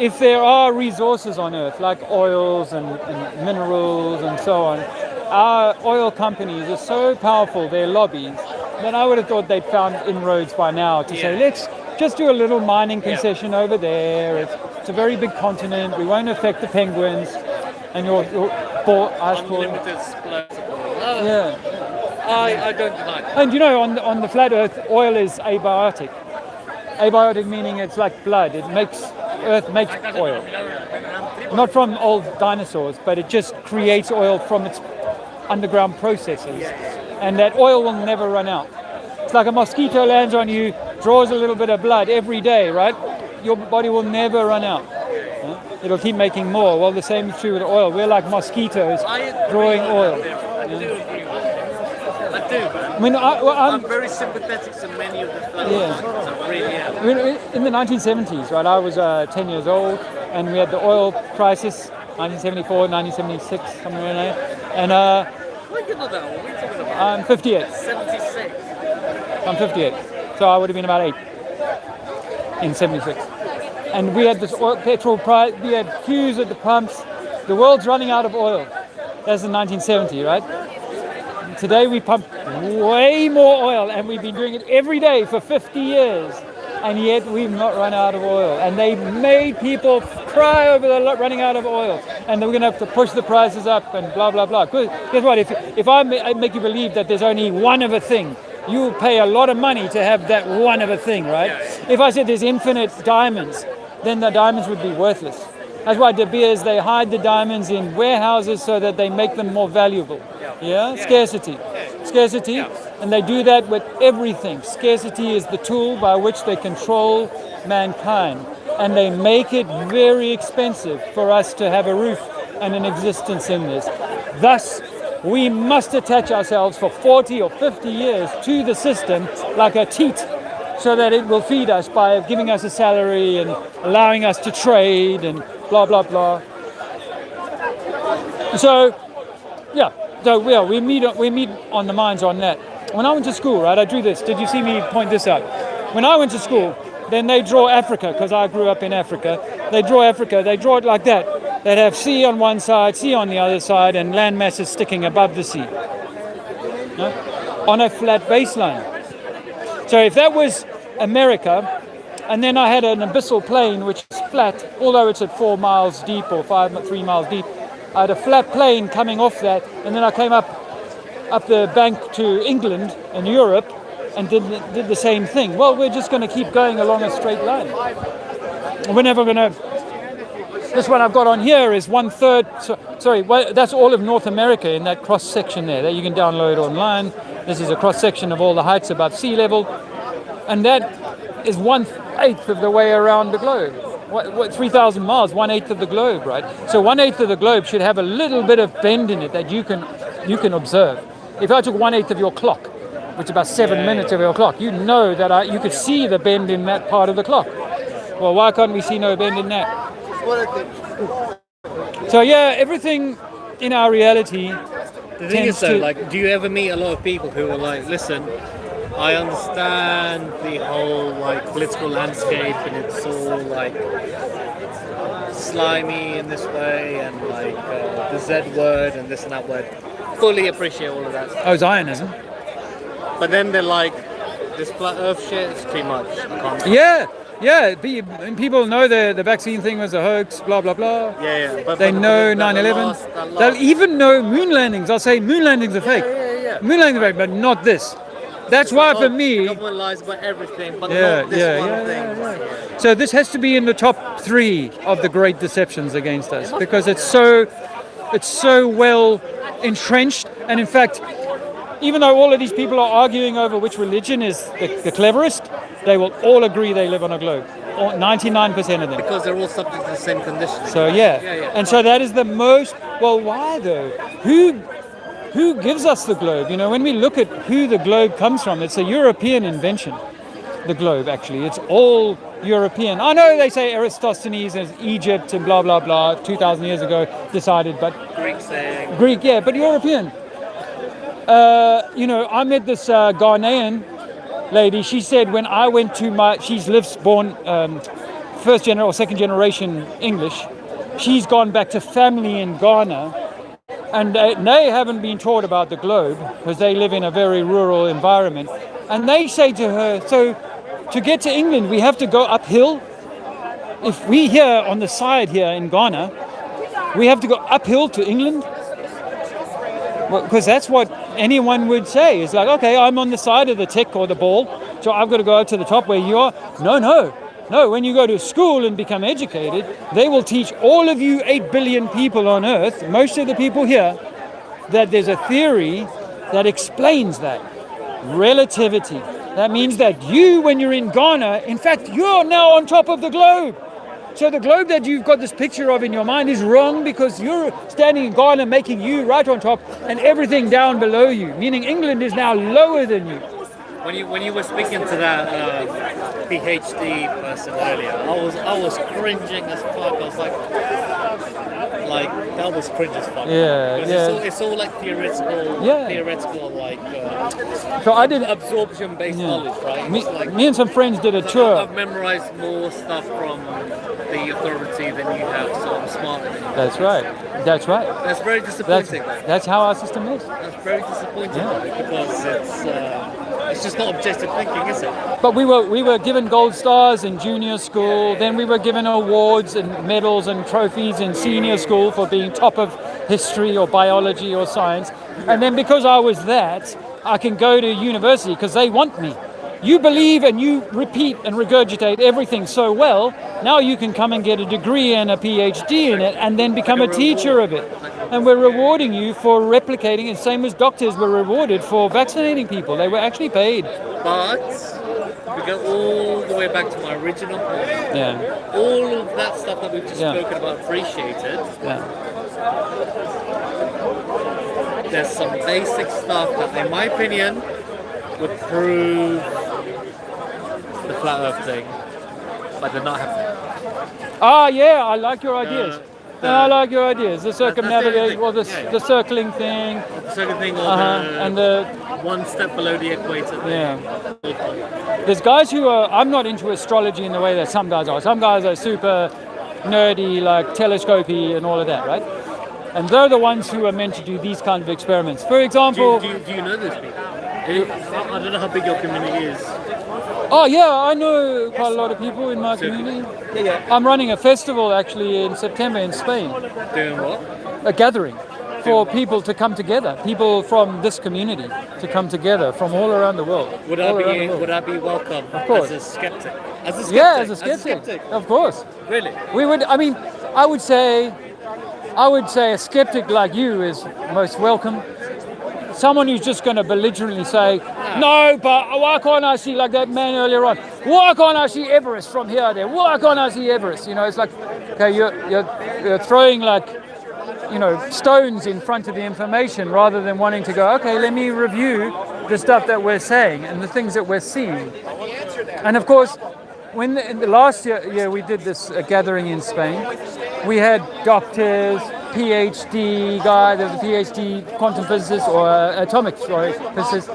if there are resources on Earth like oils and minerals and so on, our oil companies are so powerful, their lobbies, that I would have thought they'd found inroads by now to say, let's just do a little mining concession over there. It's a very big continent. We won't affect the penguins and your ice core. Unlimited supply. Yeah. I don't deny that. And on the flat Earth, oil is abiotic. Abiotic meaning it's like blood. Earth makes oil. Not from old dinosaurs, but it just creates oil from its underground processes. And that oil will never run out. It's like a mosquito lands on you, draws a little bit of blood every day, right? Your body will never run out. It'll keep making more. Well, the same is true with oil. We're like mosquitoes drawing oil. I do agree with that. I do, man. I mean, I'm very sympathetic to many of the fellows. I really am. I mean, in the 1970s, right, I was 10 years old, and we had the oil crisis, 1974, 1976, something like that. And What are you not that old? What are you talking about? I'm 58. 76. I'm 58. So I would have been about 8 in 76. And we had this petrol price, we had queues at the pumps. The world's running out of oil. That's in 1970, right? And today we pump way more oil, and we've been doing it every day for 50 years. And yet we've not run out of oil. And they made people cry over the running out of oil. And we're going to have to push the prices up and blah, blah, blah. Guess what? If I make you believe that there's only one of a thing, you'll pay a lot of money to have that one of a thing, right? If I said there's infinite diamonds, then the diamonds would be worthless. That's why De Beers, they hide the diamonds in warehouses so that they make them more valuable. Yeah? Scarcity. Scarcity. And they do that with everything. Scarcity is the tool by which they control mankind. And they make it very expensive for us to have a roof and an existence in this. Thus, we must attach ourselves for 40 or 50 years to the system like a teat, so that it will feed us by giving us a salary and allowing us to trade and blah, blah, blah. So, we meet on the minds on that. When I went to school, right, I drew this. Did you see me point this out? When I went to school, then they draw Africa, because I grew up in Africa. They draw Africa, they draw it like that. They'd have sea on one side, sea on the other side, and land masses sticking above the sea. On a flat baseline. So if that was America, and then I had an abyssal plain which is flat, although it's at 4 miles deep or 3 miles deep, I had a flat plain coming off that, and then I came up the bank to England and Europe and did the same thing. Well, we're just going to keep going along a straight line. We're never going to... This one I've got on here is 1/3, that's all of North America in that cross-section there that you can download online. This is a cross-section of all the heights above sea level. And that is 1/8 of the way around the globe. 3,000 miles, 1/8 of the globe, right? So 1/8 of the globe should have a little bit of bend in it that you can observe. If I took 1/8 of your clock, which is about 7 minutes of your clock, you know that you could see the bend in that part of the clock. Well, why can't we see no bend in that? So everything in our reality. The thing is, though, do you ever meet a lot of people who are like, listen, I understand the whole political landscape and it's all slimy in this way and the Z word and this and that word. Fully appreciate all of that stuff. Oh, Zionism. But then they're like, This flat Earth shit is too much. I can't. Yeah. And people know the vaccine thing was a hoax. Blah blah blah. Yeah. But They know that 9/11. last- They'll even know moon landings. I'll say moon landings are fake. Yeah. Moon landings are fake, but not this. That's why for The me. government lies about everything, but Yeah, not this yeah, one yeah, thing. yeah, So this has to be in the top 3 of the great deceptions against us because it's so well entrenched, and in fact, even though all of these people are arguing over which religion is the cleverest, they will all agree they live on a globe. 99% of them. Because they're all subject to the same conditions. So and so that is the most. Well, why though? Who gives us the globe? You know, when we look at who the globe comes from, it's a European invention. The globe, actually, it's all European. I know they say Eratosthenes is Egypt and blah blah blah 2,000 years ago decided, but Greek, yeah, but European. You know, I met this Ghanaian lady. She said when I went to born first or second generation English. She's gone back to family in Ghana, and they haven't been taught about the globe because they live in a very rural environment. And they say to her, so to get to England, we have to go uphill. If we here on the side here in Ghana, we have to go uphill to England. Because that's what anyone would say. It's like, okay, I'm on the side of the tick or the ball, so I've got to go up to the top where you are. No, when you go to school and become educated, they will teach all of you 8 billion people on Earth, most of the people here, that there's a theory that explains that. Relativity. That means that you, when you're in Ghana, in fact, you're now on top of the globe. So the globe that you've got this picture of in your mind is wrong because you're standing in Ghana making you right on top and everything down below you, meaning England is now lower than you. When you were speaking to that PhD person earlier, I was cringing as fuck. I was like that was cringe as fuck. Yeah. It's all like theoretical, like so I did absorption-based knowledge, right? Me and some friends did a tour. I've memorized more stuff from the authority than you have, so I'm smarter than you. That's right. That's very disappointing. That's how our system is. That's very disappointing because it's just not objective thinking, is it? But we were given gold stars in junior school. Then we were given awards and medals and trophies in senior school for being top of history or biology or science. And then because I was that, I can go to university because they want me. You believe and you repeat and regurgitate everything so well, now you can come and get a degree and a PhD in it and then become a teacher of it. And we're rewarding you for replicating, and same as doctors were rewarded for vaccinating people. They were actually paid. But we go all the way back to my original point. Yeah. All of that stuff that we've just spoken about, appreciated. Yeah. There's some basic stuff that, in my opinion, would prove the flat Earth thing, but they're not happening. I like your ideas. I like your ideas. The circumnavigation, or the circling thing. The circling thing, or and the one step below the equator thing. Yeah. There's guys who are. I'm not into astrology in the way that some guys are. Some guys are super nerdy, like telescopy and all of that, right? And they're the ones who are meant to do these kinds of experiments. For example, do you know those people? I don't know how big your community is. Oh yeah, I know quite a lot of people in my community. Yeah. I'm running a festival actually in September in Spain. Doing what? A gathering for people to come together. People from this community to come together from all around the world. Would I be welcome of course. as a skeptic? As a skeptic? Yeah, as a skeptic. Of course. Really? We would. I mean, I would say a skeptic like you is most welcome. Someone who's just going to belligerently say, no, but why can't I see, like that man earlier on, why can't I see Everest from here there? Why can't I see Everest? You know, it's like, okay, you're throwing like, you know, stones in front of the information rather than wanting to go, okay, let me review the stuff that we're saying and the things that we're seeing. And of course, when in the last year we did this gathering in Spain, we had doctors, PhD guy, there's a PhD quantum physicist or atomic physicist.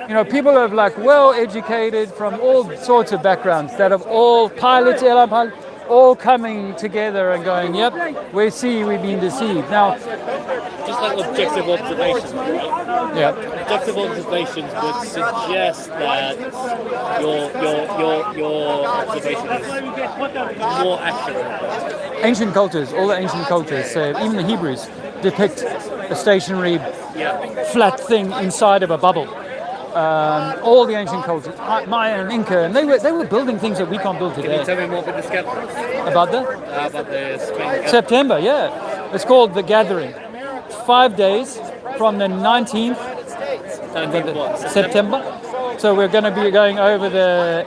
You know, people have like well-educated from all sorts of backgrounds that have all pilots, airline pilots, all coming together and going, yep, we see we've been deceived. Now, like objective observations, right? Yeah. Objective observations would suggest that your observation is more accurate. Ancient cultures, all the ancient cultures, so even the Hebrews, depict a stationary flat thing inside of a bubble. All the ancient cultures, Maya and Inca, and they were building things that we can't build Can you today. tell me more about this gathering? About the About the spring gathering? September, yeah. It's called The Gathering. 5 days from the 19th September. So we're going to be going over the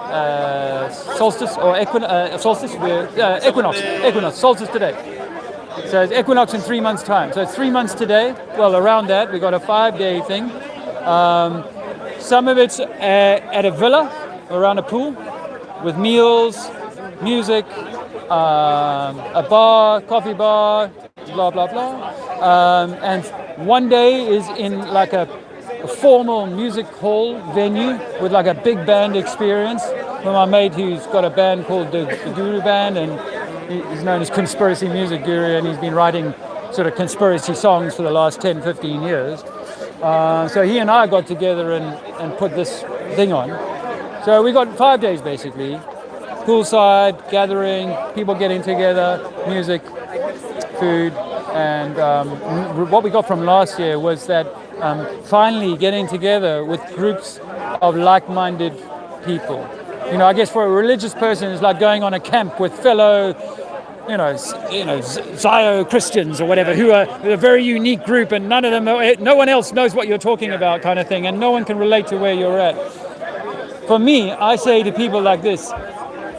solstice or solstice. Equinox, solstice today. So it's equinox in 3 months' time. So it's 3 months today. Well, around that, we got a 5-day thing. Some of it's at a villa around a pool with meals, music, a bar, coffee bar, blah, blah, blah. And one day is in like a formal music hall venue with like a big band experience with my mate who's got a band called the Guru Band, and he's known as Conspiracy Music Guru, and he's been writing sort of conspiracy songs for the last 10, 15 years. So he and I got together and put this thing on. So we got 5 days basically. Poolside, gathering, people getting together, music, food, and what we got from last year was that finally getting together with groups of like-minded people. You know, I guess for a religious person, it's like going on a camp with fellow, Zio Christians or whatever, who are a very unique group, and no one else knows what you're talking about, kind of thing, and no one can relate to where you're at. For me, I say to people like this: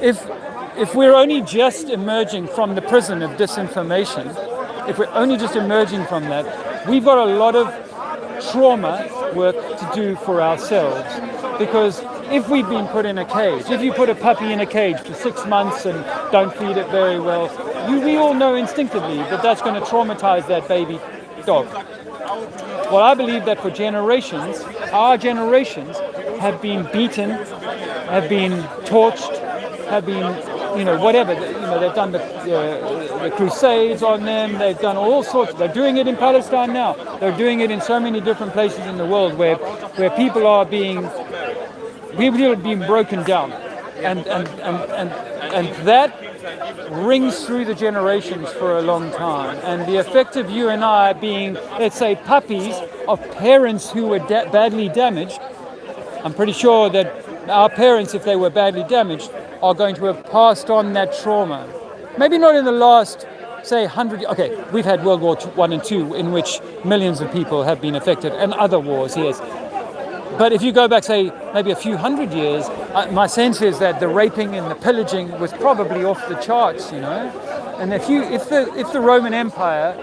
if we're only just emerging from the prison of disinformation, if we're only just emerging from that, we've got a lot of trauma work to do for ourselves. Because if we've been put in a cage, if you put a puppy in a cage for 6 months and don't feed it very well, we all know instinctively that that's going to traumatize that baby dog. Well, I believe that for generations, our generations have been beaten, have been torched, have been, whatever. They've done the crusades on them. They've done all sorts. They're doing it in Palestine now. They're doing it in so many different places in the world where people are being broken down, and that rings through the generations for a long time. And the effect of you and I being, let's say, puppies of parents who were badly damaged, I'm pretty sure that our parents, if they were badly damaged, are going to have passed on that trauma. Maybe not in the last, say, 100 years. Okay, we've had World War I and II, in which millions of people have been affected, and other wars, yes. But if you go back, say, maybe a few hundred years, my sense is that the raping and the pillaging was probably off the charts, And if the Roman Empire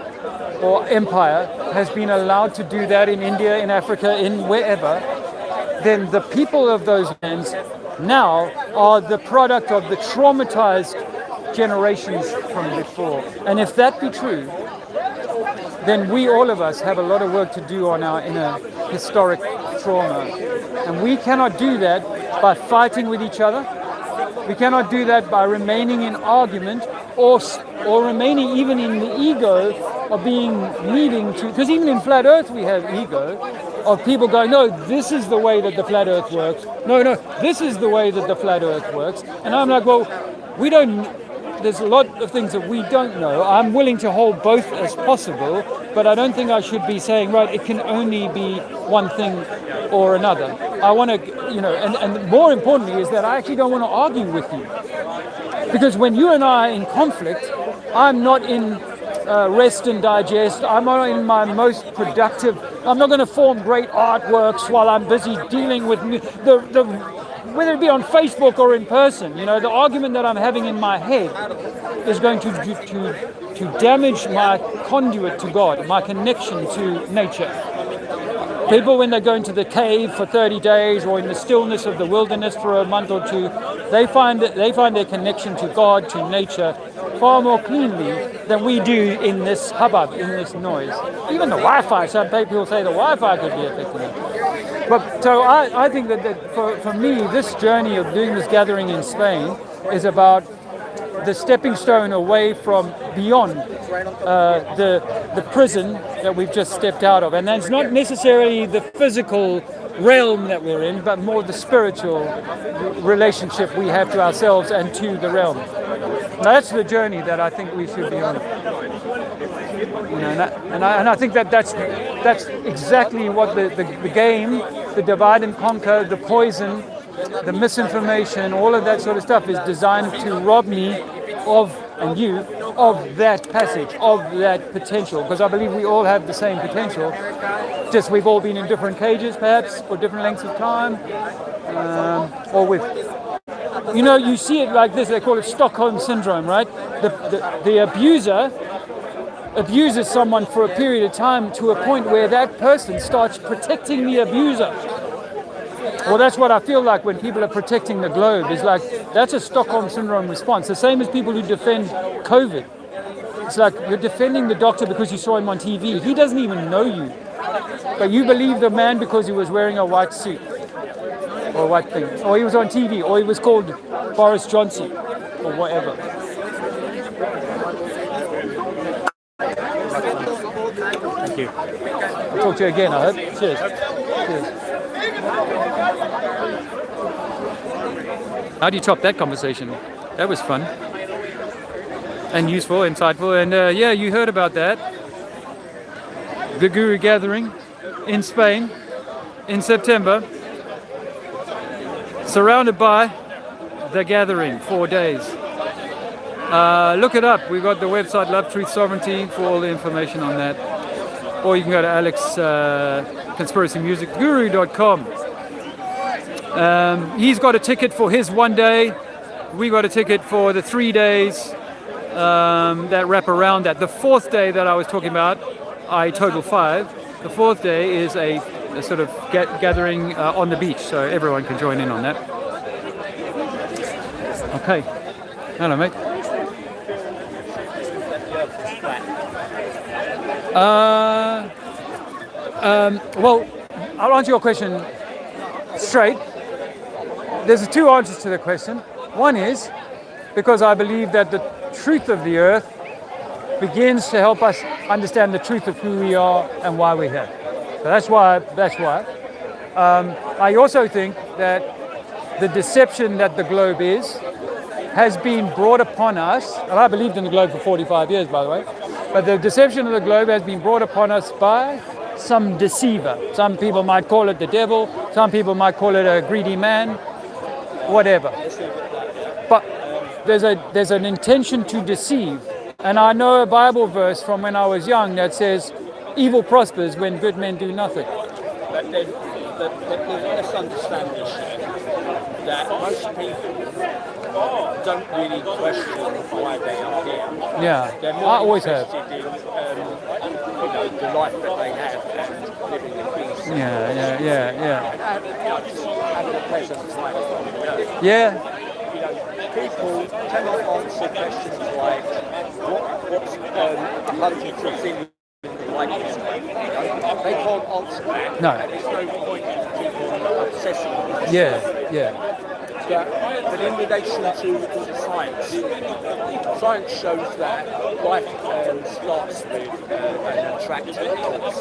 or empire has been allowed to do that in India, in Africa, in wherever, then the people of those lands now are the product of the traumatized generations from before. And if that be true, then we, all of us, have a lot of work to do on our inner historic trauma. And we cannot do that by fighting with each other. We cannot do that by remaining in argument or remaining even in the ego of needing to, because even in Flat Earth we have ego, of people going, no, this is the way that the Flat Earth works. No, this is the way that the Flat Earth works. And I'm like, well, there's a lot of things that we don't know. I'm willing to hold both as possible, but I don't think I should be saying, right, it can only be one thing or another. I want to, and more importantly is that I actually don't want to argue with you. Because when you and I are in conflict, I'm not in rest and digest. I'm not in my most productive. I'm not going to form great artworks while I'm busy dealing with whether it be on Facebook or in person. The argument that I'm having in my head is going to damage my conduit to God, my connection to nature. People, when they go into the cave for 30 days or in the stillness of the wilderness for a month or two, they find their connection to God, to nature, far more cleanly than we do in this hubbub, in this noise. Even the Wi-Fi, some people say the Wi-Fi could be affecting it. But so I think that for me, this journey of doing this gathering in Spain is about the stepping stone away from beyond the prison that we've just stepped out of. And that's not necessarily the physical realm that we're in, but more the spiritual relationship we have to ourselves and to the realm. Now, that's the journey that I think we should be on. You know, and I think that's exactly what the game, the divide and conquer, the poison, the misinformation, all of that sort of stuff is designed to rob me of, and you, of that passage, of that potential. Because I believe we all have the same potential, just we've all been in different cages perhaps for different lengths of time, or with, you know, you see it like this, they call it Stockholm Syndrome, right? The abuser abuses someone for a period of time to a point where that person starts protecting the abuser. Well, that's what I feel like when people are protecting the globe. It's like, that's a Stockholm Syndrome response. The same as people who defend COVID. It's like, you're defending the doctor because you saw him on TV. He doesn't even know you. But you believe the man because he was wearing a white suit. Or a white thing. Or he was on TV. Or he was called Boris Johnson. Or whatever. Thank you. I'll talk to you again, I hope. Cheers. Cheers. How do you top that conversation? That was fun. And useful, insightful. And yeah, you heard about that. The Guru Gathering in Spain in September. Surrounded by The Gathering, 4 days. Look it up. We've got the website Love, Truth, Sovereignty for all the information on that. Or you can go to Alex conspiracymusicguru.com. He's got a ticket for his 1 day. We got a ticket for the 3 days that wrap around that. The fourth day that I was talking about, I total 5. The fourth day is a sort of gathering on the beach, so everyone can join in on that. Okay. Hello, mate. Well, I'll answer your question straight. There's 2 answers to the question. One is because I believe that the truth of the earth begins to help us understand the truth of who we are and why we're here. So that's why. I also think that the deception that the globe is has been brought upon us, and I believed in the globe for 45 years, by the way, but the deception of the globe has been brought upon us by some deceiver. Some people might call it the devil, some people might call it a greedy man, whatever. But there's an intention to deceive. And I know a Bible verse from when I was young that says, evil prospers when good men do nothing. But let's understand this, that most people don't really question why they are here. Yeah, They're I more always have. interested in the life that they have and living in peace. Yeah. Having a pleasant time. Yeah. People cannot answer questions like what's 100 trillion like this. They can't answer that. No. And there's no point in people obsessing on that. Yeah. But in relation to science, science shows that life starts with an attracting force.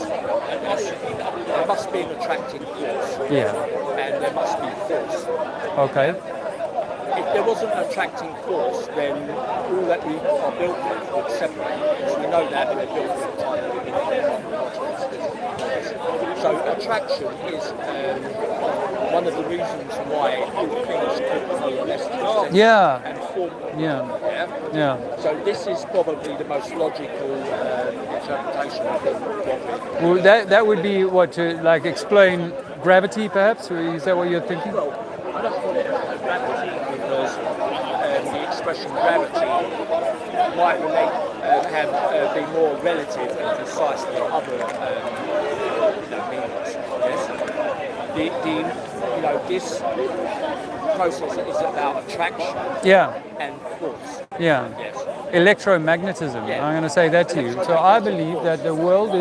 There must be an attracting force. Yeah. And there must be force. Okay. If there wasn't an attracting force, then all that we are built with would separate. Because we know that we're built with time. So attraction is one of the reasons why all things could coalesce together and form. Yeah. So this is probably the most logical interpretation of what Well, that would be what, to like explain gravity, perhaps? Or is that what you're thinking? Well, I don't call it gravity because the expression gravity might be more relative and precise than other meanings. Yes. This process is about attraction. And force. Yeah. Yes. Electromagnetism. I'm going to say that to you. So I believe that the world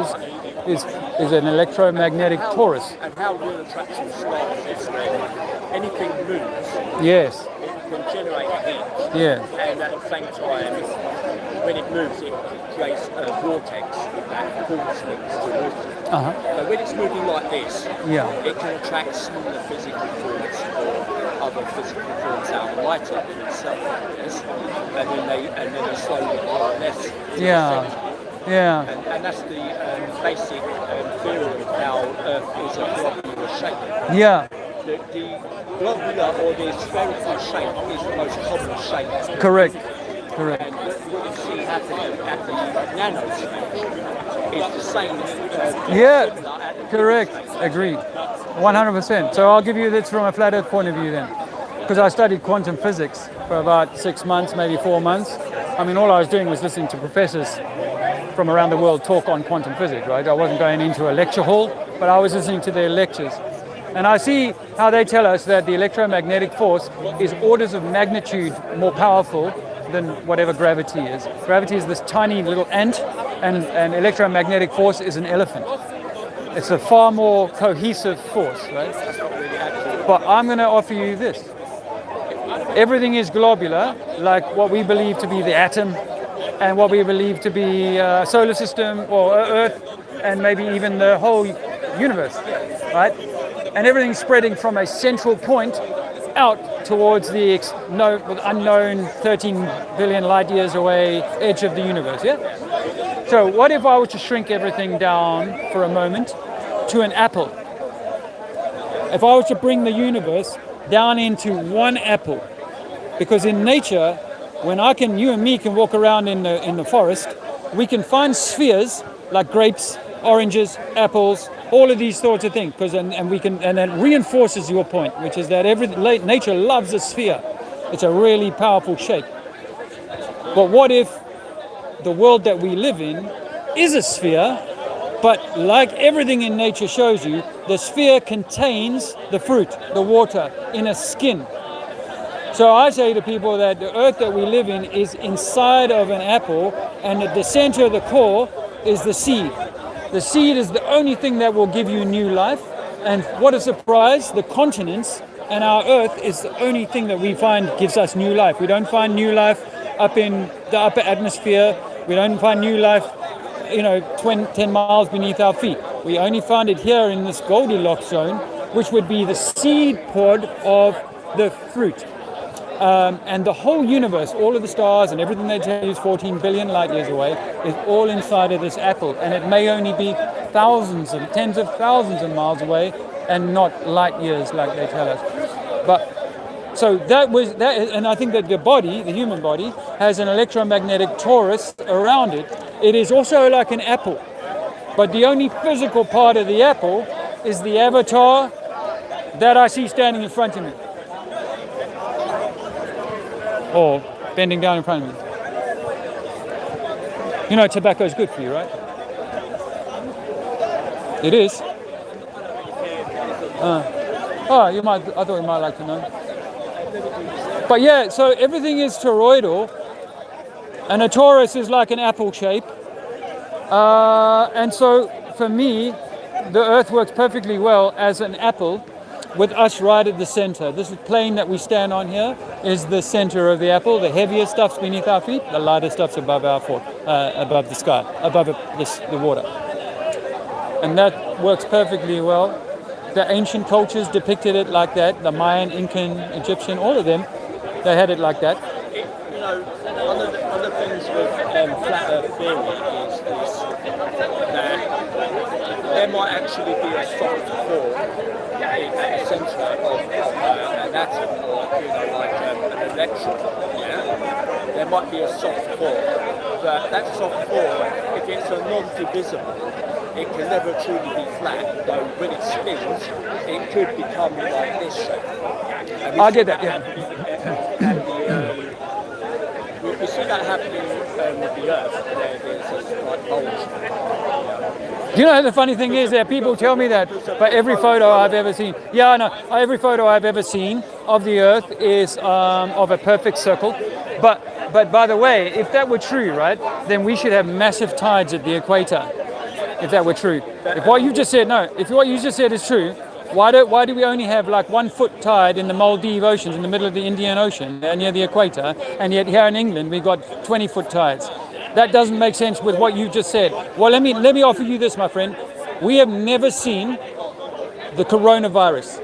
is an electromagnetic torus. And how real attraction starts is when anything moves. Yes. It can generate heat. Yeah. And at the same time, when it moves, it creates a vortex that pulls things towards it. So when it's moving like this, Yeah. it can attract smaller physical forms or other physical forms that are lighter than itself, yes? and then they slowly coalesce. Yeah. Yeah. And that's the basic theory of how Earth is a globular shape. Yeah. The globular or the spherical shape is the most common shape. Correct. Correct. And what you see happening at the nanoscale is the same. Yeah. Correct. Agreed. 100%. So I'll give you this from a flat Earth point of view then. Because I studied quantum physics for about 6 months, maybe 4 months. I mean, all I was doing was listening to professors from around the world talk on quantum physics, right? I wasn't going into a lecture hall, but I was listening to their lectures. And I see how they tell us that the electromagnetic force is orders of magnitude more powerful than whatever gravity is. Gravity is this tiny little ant, and electromagnetic force is an elephant. It's a far more cohesive force, right? But I'm going to offer you this. Everything is globular, like what we believe to be the atom, and what we believe to be a solar system or Earth, and maybe even the whole universe, right? And everything's spreading from a central point out towards the unknown 13 billion light years away edge of the universe, yeah? So what if I were to shrink everything down for a moment to an apple? If I were to bring the universe down into one apple, because in nature, when you and me can walk around in the forest, we can find spheres like grapes, oranges, apples, all of these sorts of things, and that reinforces your point, which is that nature loves a sphere. It's a really powerful shape. But what if the world that we live in is a sphere, but like everything in nature shows you, the sphere contains the fruit, the water, in a skin. So I say to people that the Earth that we live in is inside of an apple, and at the center of the core is the seed. The seed is the only thing that will give you new life. And what a surprise, the continents and our Earth is the only thing that we find gives us new life. We don't find new life up in the upper atmosphere. We don't find new life, 10 miles beneath our feet. We only find it here in this Goldilocks zone, which would be the seed pod of the fruit. And the whole universe, all of the stars and everything they tell you is 14 billion light years away, is all inside of this apple. And it may only be tens of thousands of miles away and not light years like they tell us. But so and I think that the human body, has an electromagnetic torus around it. It is also like an apple. But the only physical part of the apple is the avatar that I see standing in front of me. Or bending down in front of me. Tobacco is good for you, right? It is. I thought you might like to know. But yeah, so everything is toroidal, and a torus is like an apple shape. And so for me, the Earth works perfectly well as an apple, with us right at the center. This plane that we stand on here is the center of the apple. The heavier stuff's beneath our feet, the lighter stuff's above above the sky, above the water. And that works perfectly well. The ancient cultures depicted it like that. The Mayan, Incan, Egyptian, all of them, they had it like that. One of the things with flat Earth theory is that there might actually be a soft core at the centre of an atom, or like an electron. Yeah? There might be a soft core, but that soft core, if it's a non-divisible, it can never truly be flat. Though when it spins, it could become like this shape. I get that. Yeah. We see that happening with the Earth, where there's this like bulge. The funny thing is that people tell me that, but every photo I've ever seen, every photo I've ever seen of the Earth is of a perfect circle. But by the way, if that were true, right, then we should have massive tides at the equator. If that were true, if what you just said is true, Why do we only have like 1 foot tide in the Maldive Oceans in the middle of the Indian Ocean near the equator, and yet here in England we've got 20-foot tides? That doesn't make sense with what you just said. Well, let me offer you this, my friend. We have never seen the coronavirus.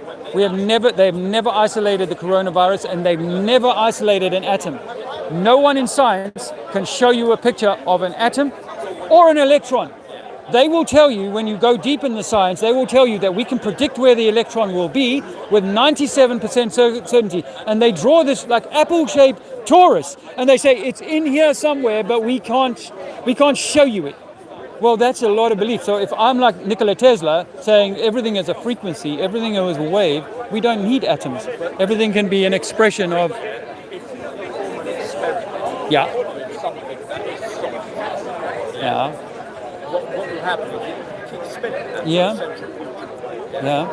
They've never isolated the coronavirus, and they've never isolated an atom. No one in science can show you a picture of an atom or an electron. They will tell you, when you go deep in the science, they will tell you that we can predict where the electron will be with 97% certainty. And they draw this like apple-shaped torus, and they say it's in here somewhere, but we can't show you it. Well, that's a lot of belief. So if I'm like Nikola Tesla saying everything is a frequency, everything is a wave, we don't need atoms. Everything can be an expression of... Yeah. Yeah. What will happen is it keeps spinning. Yeah. Yeah.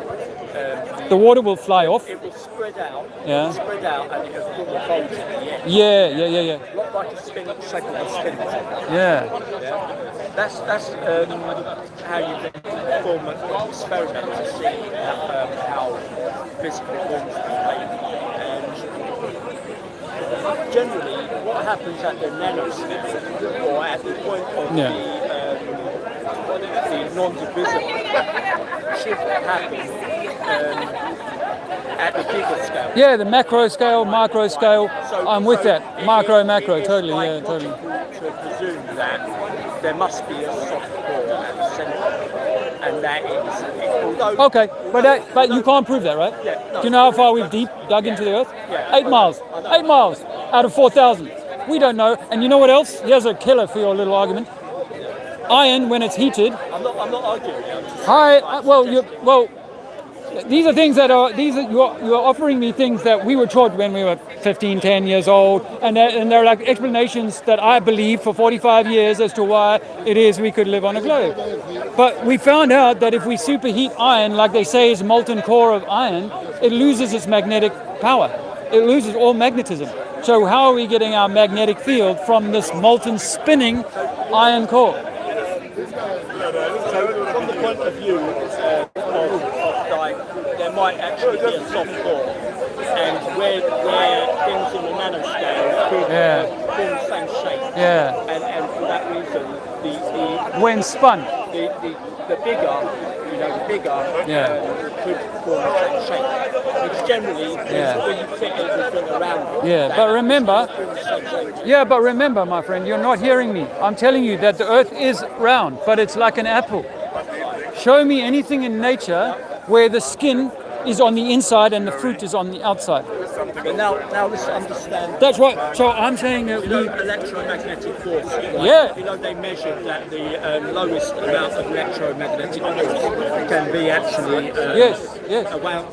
The water will fly off. It will spread out. Yeah. Spread out, and it will form a bulge at the end. Yeah. Not like a spin, shape of a spin. Yeah. That's how you can form an experiment to see how physical forms behave. And generally, what happens at the nanoscale or at the point of the non-divisible should happen at the bigger scale. Yeah, the macro scale, micro scale. I'm with that. Macro, totally. Yeah, totally. To presume that there must be a soft core at the centre, and that although... Okay, but you can't prove that, right? Yeah, no. Do you know how far we've dug into the Earth? Yeah. 8 miles. 8 miles out of 4,000. We don't know. And you know what else? Here's a killer for your little argument. Iron, when it's heated... I'm not arguing. These are things that you're offering me things that we were taught when we were 15, 10 years old, and they're like explanations that I believe for 45 years as to why it is we could live on a globe. But we found out that if we superheat iron, like they say is molten core of iron, it loses its magnetic power. It loses all magnetism. So how are we getting our magnetic field from this molten spinning iron core? So from the point of view of like, there might actually be a soft core, and where things in the nanoscale could form the same shape. Yeah. And for that reason, when spun, the bigger could form the same shape. Which generally is when you fit everything around it. Yeah, but remember, my friend, you're not hearing me. I'm telling you that the Earth is round, but it's like an apple. Show me anything in nature where the skin is on the inside and the fruit is on the outside. But now let's understand. That's right. So I'm saying that electromagnetic force. Yeah. You know, they measured that the lowest amount of electromagnetic force can be actually. Yes. Well,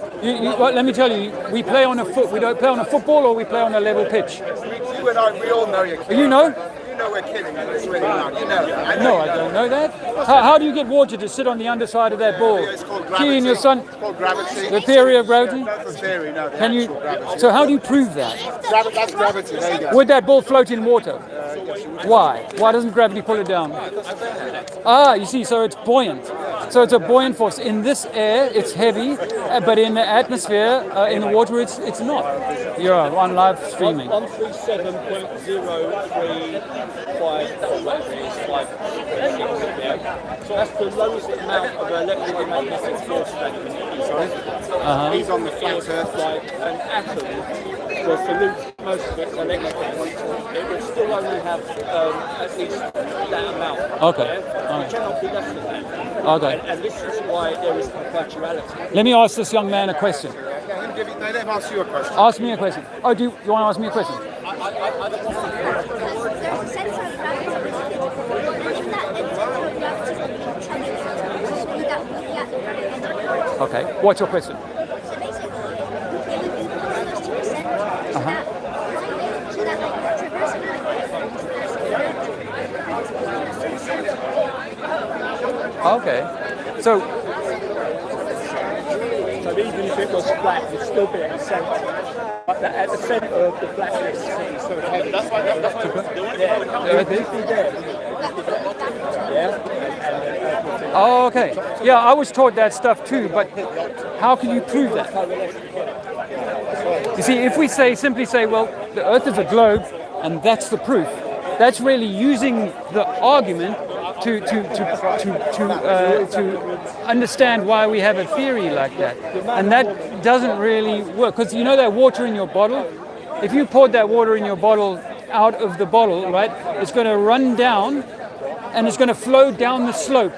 let me tell you, we play on a foot. We don't play on a football, or we play on a level pitch. You and I, we all know you're kidding. You know? You know we're kidding, and it's really not. You know that. No, I don't know that. How do you get water to sit on the underside of that ball? It's called gravity. Key in your son. It's called gravity. The theory of gravity? Not the theory, no. The Can you? actual gravity. So how do you prove that? That's gravity. There you go. Would that ball float in water? Why? Why doesn't gravity pull it down? You see, so it's buoyant. So it's a buoyant force. In this air, it's heavy, but in the atmosphere, in the water, it's not. You're on live streaming. 137.035, so that's the lowest amount of electromagnetic force that can be. He's on the flat earth. Like an atom was to lose most of its electrons, it would still only have at least that amount. Okay. It cannot be less than that. Okay. And this is why there is perpetuality. Let me ask this young man a question. They've asked you a question. Ask me a question. Oh, do you want to ask me a question? Okay. What's your question? Okay. So So even if it was flat, you'd still be at the centre. But at the centre of the blackness, it's sort of heavy. That's why the Earth is there. Yeah. Oh, okay. Yeah, I was taught that stuff too, but how can you prove that? You see, if we simply say, well, the Earth is a globe, and that's the proof, that's really using the argument to understand why we have a theory like that. And that doesn't really work, because you know that water in your bottle? If you poured that water in your bottle out of the bottle, right, it's going to run down and it's going to flow down the slope.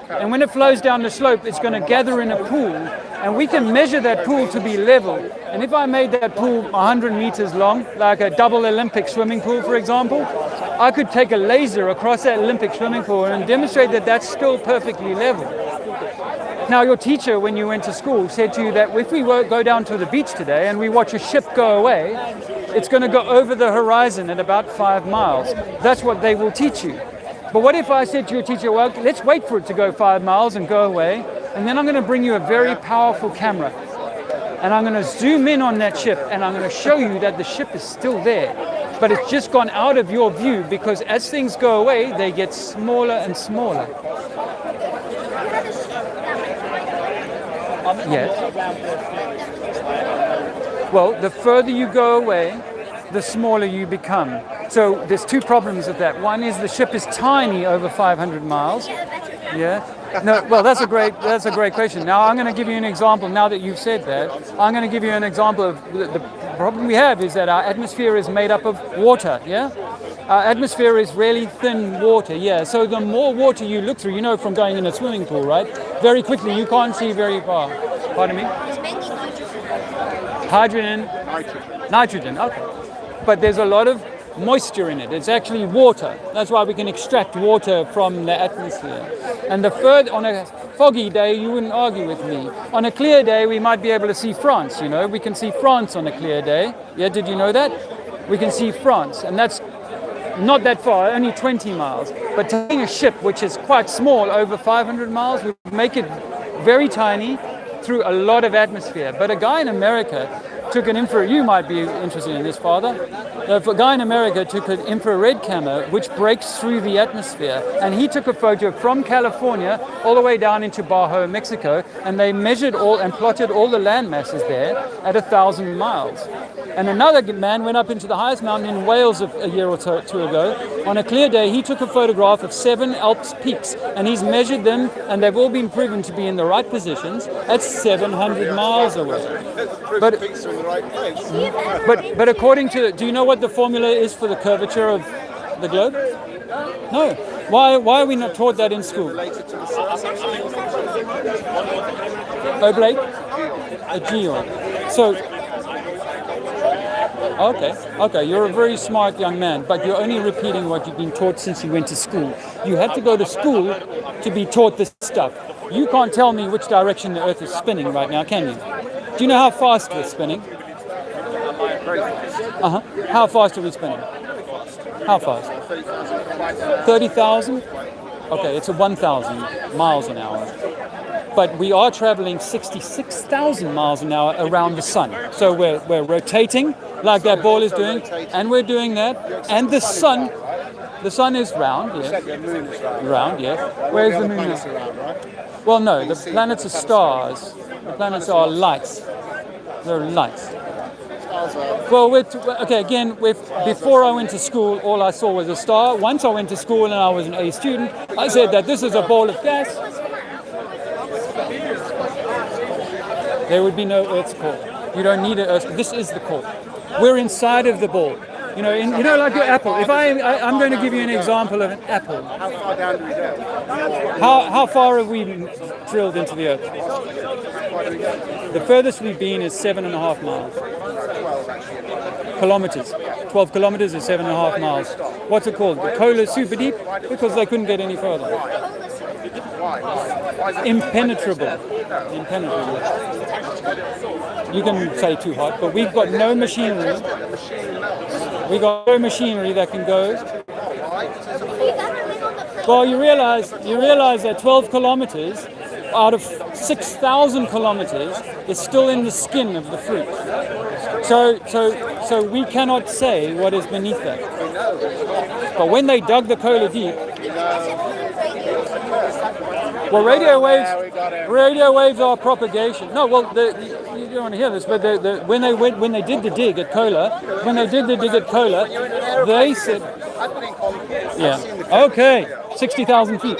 And when it flows down the slope, it's going to gather in a pool, and we can measure that pool to be level. And if I made that pool 100 meters long, like a double Olympic swimming pool, for example, I could take a laser across that Olympic swimming pool and demonstrate that that's still perfectly level. Now, your teacher, when you went to school, said to you that if we go down to the beach today and we watch a ship go away, it's going to go over the horizon at about 5 miles. That's what they will teach you. But what if I said to your teacher, well, let's wait for it to go 5 miles and go away, and then I'm going to bring you a very powerful camera, and I'm going to zoom in on that ship, and I'm going to show you that the ship is still there, but it's just gone out of your view, because as things go away, they get smaller and smaller. Yes. Well, the further you go away, the smaller you become. So there's two problems with that. One is the ship is tiny over 500 miles. Yeah. No. Well, that's a great question. Now I'm going to give you an example. Now that you've said that, I'm going to give you an example of the problem we have is that our atmosphere is made up of water. Yeah. Our atmosphere is really thin water. Yeah. So the more water you look through, you know, from going in a swimming pool, right? Very quickly, you can't see very far. Pardon me. Hydrogen. Nitrogen. Okay. But there's a lot of moisture in it. It's actually water. That's why we can extract water from the atmosphere. And on a foggy day, you wouldn't argue with me. On a clear day, we might be able to see France, you know. We can see France on a clear day. Yeah, did you know that? We can see France, and that's not that far, only 20 miles. But taking a ship, which is quite small, over 500 miles, would make it very tiny through a lot of atmosphere. But a guy in America took an infrared, you might be interested in this, Father. A guy in America took an infrared camera which breaks through the atmosphere, and he took a photo from California all the way down into Baja, Mexico, and they measured all and plotted all the land masses there at 1,000 miles. And another man went up into the highest mountain in Wales a year or two ago. On a clear day, he took a photograph of 7 Alps peaks, and he's measured them, and they've all been proven to be in the right positions at 700 miles away. But according to, do you know what the formula is for the curvature of the globe? No. Why are we not taught that in school? Oblate? A geon. So, okay, you're a very smart young man, but you're only repeating what you've been taught since you went to school. You had to go to school to be taught this stuff. You can't tell me which direction the Earth is spinning right now, can you? Do you know how fast we're spinning? Very fast. How fast are we spinning? How fast? 30,000? Okay, it's 1,000 miles an hour. But we are traveling 66,000 miles an hour around the sun. So we're rotating like that ball is doing, and we're doing that. And the sun is round, yes. The moon is round. Round, yes. Where's the moon? Well, no, the planets are stars. The planets are lights. They're lights. Well, before I went to school, all I saw was a star. Once I went to school and I was an A student, I said that this is a ball of gas. There would be no Earth's core. You don't need an Earth's core. This is the core. We're inside of the ball. You know, like your apple. If I'm going to give you an example of an apple. How far down do we go? How far have we drilled into the Earth? The furthest we've been is 7.5 miles. 12 actually. Kilometers. 12 kilometers is 7.5 miles. What's it called? The Kola Super Deep? Because they couldn't get any further. Why? Impenetrable. Impenetrable. You can say too hot, but we've got no machinery. We got no machinery that can go. Well, you realize that 12 kilometers out of 6,000 kilometers is still in the skin of the fruit. So we cannot say what is beneath that. But when they dug the cola deep, well, radio waves are propagation. No, well, you don't want to hear this, but when they did the dig at Kola, they said, yeah, okay, 60,000 feet.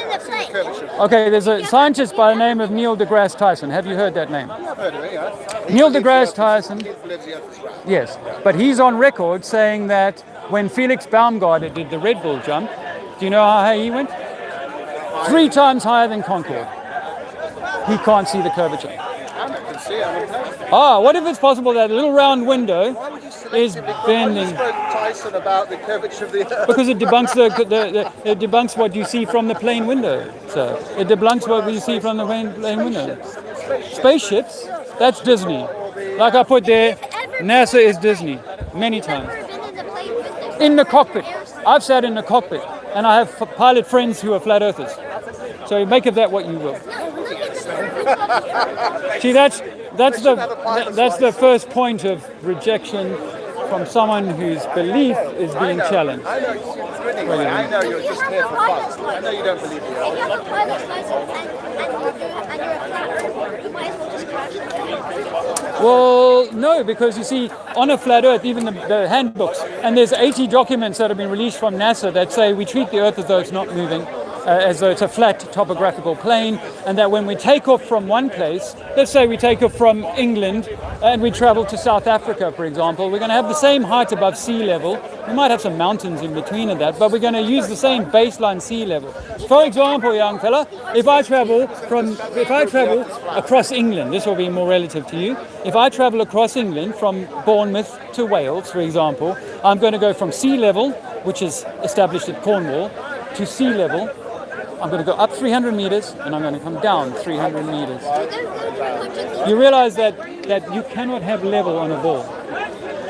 Okay, there's a scientist by the name of Neil deGrasse Tyson. Have you heard that name? I've heard of it, yeah. Neil deGrasse Tyson. He believes the earth is round. Yes, but he's on record saying that when Felix Baumgartner did the Red Bull jump, do you know how high he went? 3 times higher than Concorde. He can't see the curvature. I can see it. What if it's possible that a little round window is bending? Spoke Tyson about the curvature of the earth. Because it debunks it debunks what you see from the plane window. So it debunks what you see from the plane window. Spaceships, that's Disney. Like I put there, NASA is Disney many times. In the cockpit. I've sat in the cockpit, and I have pilot friends who are flat earthers. So make of that what you will. See, that's the first point of rejection from someone whose belief is being challenged. I know you're just here for fun. I know you don't believe the earth. If you have a pilot's license and you're a flat earther, you might as well just crash the plane. Well, no, because you see, on a flat Earth, even the handbooks, and there's 80 documents that have been released from NASA that say we treat the Earth as though it's not moving, as though it's a flat topographical plane, and that when we take off from one place, let's say we take off from England and we travel to South Africa, for example, we're going to have the same height above sea level. We might have some mountains in between of that, but we're going to use the same baseline sea level. For example, young fella, if I travel across England, this will be more relative to you. If I travel across England from Bournemouth to Wales, for example, I'm going to go from sea level, which is established at Cornwall, to sea level. I'm going to go up 300 meters and I'm going to come down 300 meters. You realize that you cannot have level on a ball,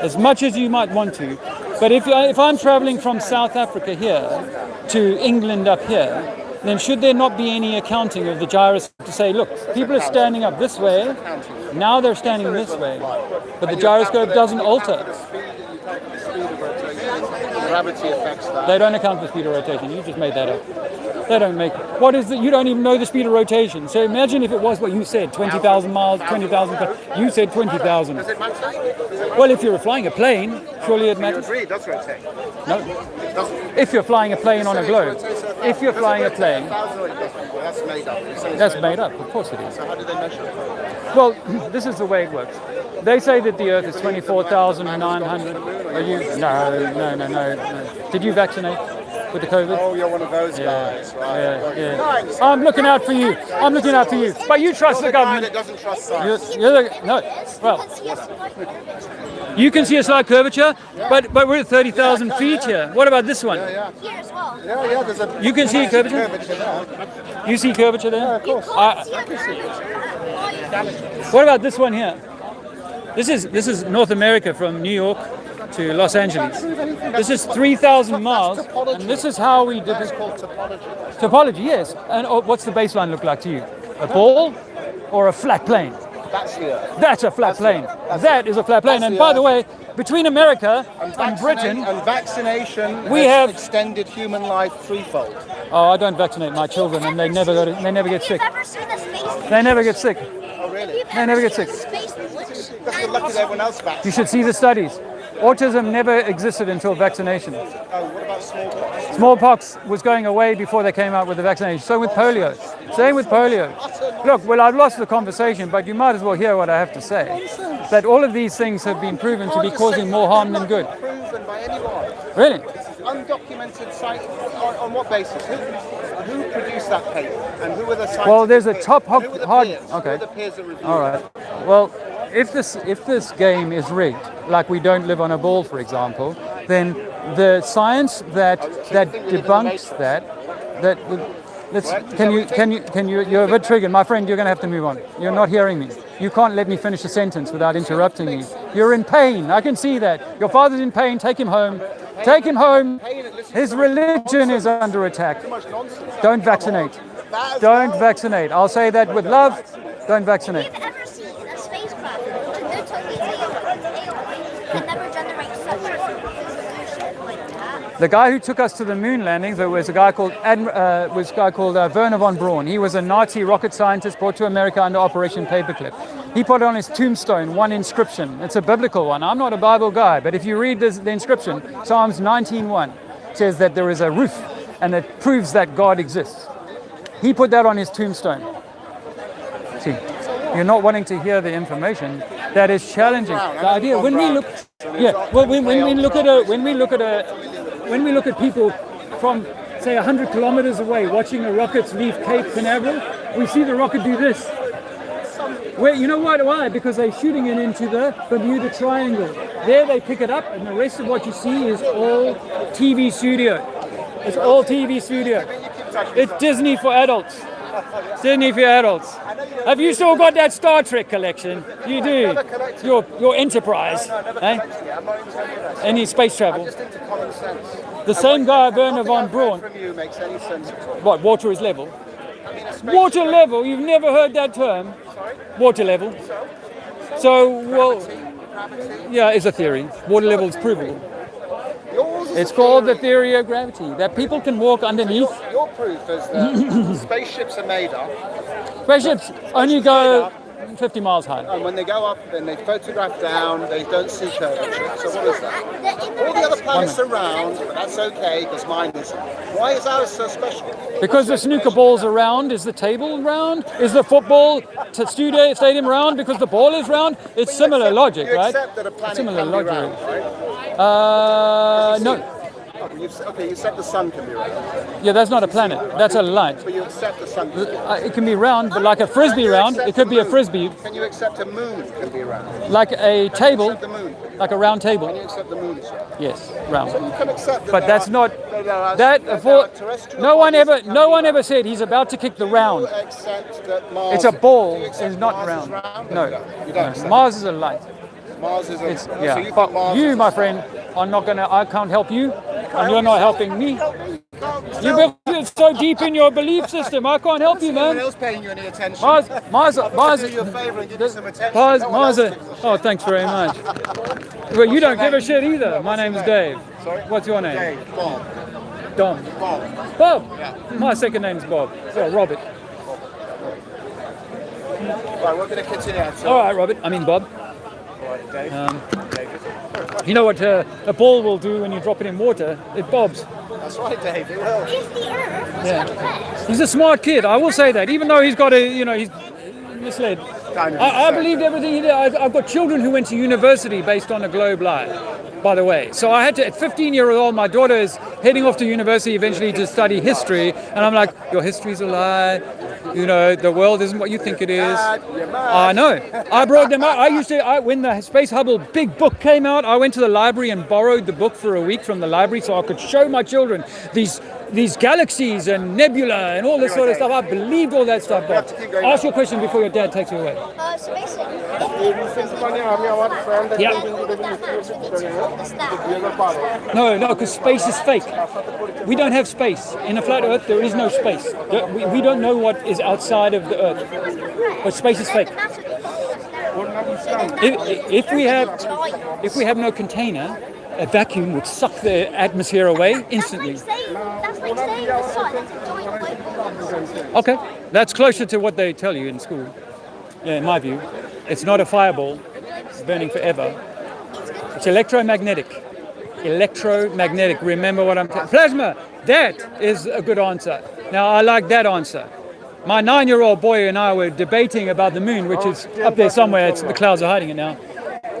as much as you might want to. But if I'm traveling from South Africa here to England up here, then should there not be any accounting of the gyroscope to say, look, people are standing up this way, now they're standing this way, but the gyroscope doesn't alter. Gravity affects that. They don't account for speed of rotation. You just made that up. They don't make. What is it? You don't even know the speed of rotation. So imagine if it was what you said, 20,000 miles, 20,000. You said 20,000. Does it matter? Well, if you're flying a plane, surely it matters. You agree, it does rotate. No. If you're flying a plane on a globe. If you're flying a plane. That's made up. That's made up. Of course it is. So how do they measure it? Well, this is the way it works. They say that the Earth is 24,900. Are you? No. Did you vaccinate with the COVID? Oh, you're one of those guys, right? Yeah. I'm looking out for you. But you trust the government. That doesn't trust science. Well, you can see a slight curvature, but we're at 30,000 feet here. What about this one? Yeah. Here as well. Yeah, there's a... You can see curvature? there. You see curvature there? Yeah, of course. What about this one here? This is North America from New York to Los Angeles. This is 3,000 miles, and this is how we did this. It's called topology. Topology, yes. And what's the baseline look like to you? A ball or a flat plane? That's the Earth. That's a flat plane. That is a flat plane. And by the way, between America and Britain, and vaccination we has have extended human life threefold. Oh, I don't vaccinate my children, and they never get sick. They never get sick. Oh, really? They never get sick. That's good luck to everyone else vaccinated. You should see the studies. Autism never existed until vaccination. Oh, what about smallpox? Smallpox was going away before they came out with the vaccination. So with polio. Same with polio. Look, well, I've lost the conversation, but you might as well hear what I have to say. That all of these things have been proven to be causing more harm than good. Proven by anyone. Really? Undocumented site. On what basis? Who produced that paper? And who were the scientists? Well, there's a top hard. Okay. Who are the peers that reviewed All right. Well, if this game is rigged, like we don't live on a ball, for example, then the science that debunks you're a bit triggered, my friend. You're going to have to move on. You're not hearing me. You can't let me finish a sentence without interrupting me. You're in pain. I can see that. Your father's in pain. Take him home. Take him home. His religion is under attack. Don't vaccinate. Don't vaccinate. I'll say that with love. Don't vaccinate. Have you ever seen a spacecraft which literally can never generate such resolution like that? The guy who took us to the moon landing, there was a guy called Wernher von Braun. He was a Nazi rocket scientist brought to America under Operation Paperclip. He put on his tombstone one inscription. It's a biblical one. I'm not a Bible guy, but if you read the inscription, Psalms 19:1 says that there is a roof, and it proves that God exists. He put that on his tombstone. See, you're not wanting to hear the information that is challenging. The idea when we look, when we look at people from say 100 kilometers away watching the rockets leave Cape Canaveral, we see the rocket do this. Where, you know what? Why? Because they're shooting it into the Bermuda Triangle. There they pick it up, and the rest of what you see is all TV studio. It's all TV studio. It's Disney for adults. Disney for adults. Have you still got that Star Trek collection? You do. Your Enterprise. Eh? Any space travel? The same guy, Wernher von Braun. What? Water is level. Water level. You've never heard that term. Water level. So, well, yeah, it's a theory. Water level is provable. It's called the theory of gravity, that people can walk underneath. Your proof is that spaceships are made up. Spaceships only go 50 miles high. And when they go up and they photograph down, they don't see curvature. So what is that? All the other planets are round, but that's okay because mine isn't. Why is ours so special? Because the snooker ball's are round. Is the table round? Is the football stadium round because the ball is round? It's similar logic, right? You accept that a planet Similar can logic. be round, right? No. You accept the sun can be round. Yeah, that's not a planet. That's a light. But you accept the sun can be round. It can be round, but like a frisbee round. It could be a frisbee. Can you accept a moon can be round? Like a table. Accept the moon. Like a round table. Can you accept the moon? Yes, round. So you can accept that But that's not that. No one ever said he's about to kick the round. Accept that Mars. It's a ball. Do you accept It's not Mars round. is round? No, You don't accept Mars is a light. Mars is a. It's, So yeah, you think but Mars you, is my friend, are not gonna. I can't help you, and you're not helping me. You're so deep in your belief system. I can't help you, No one man. else paying you any attention. Mars. Do you a favour and give you some attention. Mars. No one else gives a Oh, thanks very much. Well, you don't give a shit either. My name's Dave. Sorry? What's your name? Dave, Bob. Dom. Bob. Bob. Yeah. My second name's Bob. Oh, Robert. Right, we're going to continue. All right, Robert. I mean Bob. Right, Dave. David. You know what a ball will do when you drop it in water? It bobs. That's right, Dave. It will. If the Earth was Yeah. compressed, He's a smart kid. I will say that, even though he's got he's misled. I believed everything he did. I've got children who went to university based on a globe lie, by the way. So I had to, at 15-year-old, my daughter is heading off to university eventually to study history, and I'm like, your history's a lie. You know, the world isn't what you think it is. I know. I brought them out. When the Space Hubble big book came out, I went to the library and borrowed the book for a week from the library so I could show my children these galaxies and nebula and all this sort of stuff. I believed all that stuff, Bob. Ask your question before your dad takes you away. so basically, Yeah. No, because space is fake. We don't have space. In a flat Earth, there is no space. We don't know what is outside of the Earth. But space is fake. If we have no container, a vacuum would suck the atmosphere away instantly. that's like saying the sun is a giant white ball. Okay, that's closer to what they tell you in school. Yeah, in my view, it's not a fireball. It's burning forever. It's electromagnetic. Electromagnetic. Remember what I'm saying? Plasma. That is a good answer. Now, I like that answer. My 9-year-old boy and I were debating about the moon, which is up there somewhere. The clouds are hiding it now.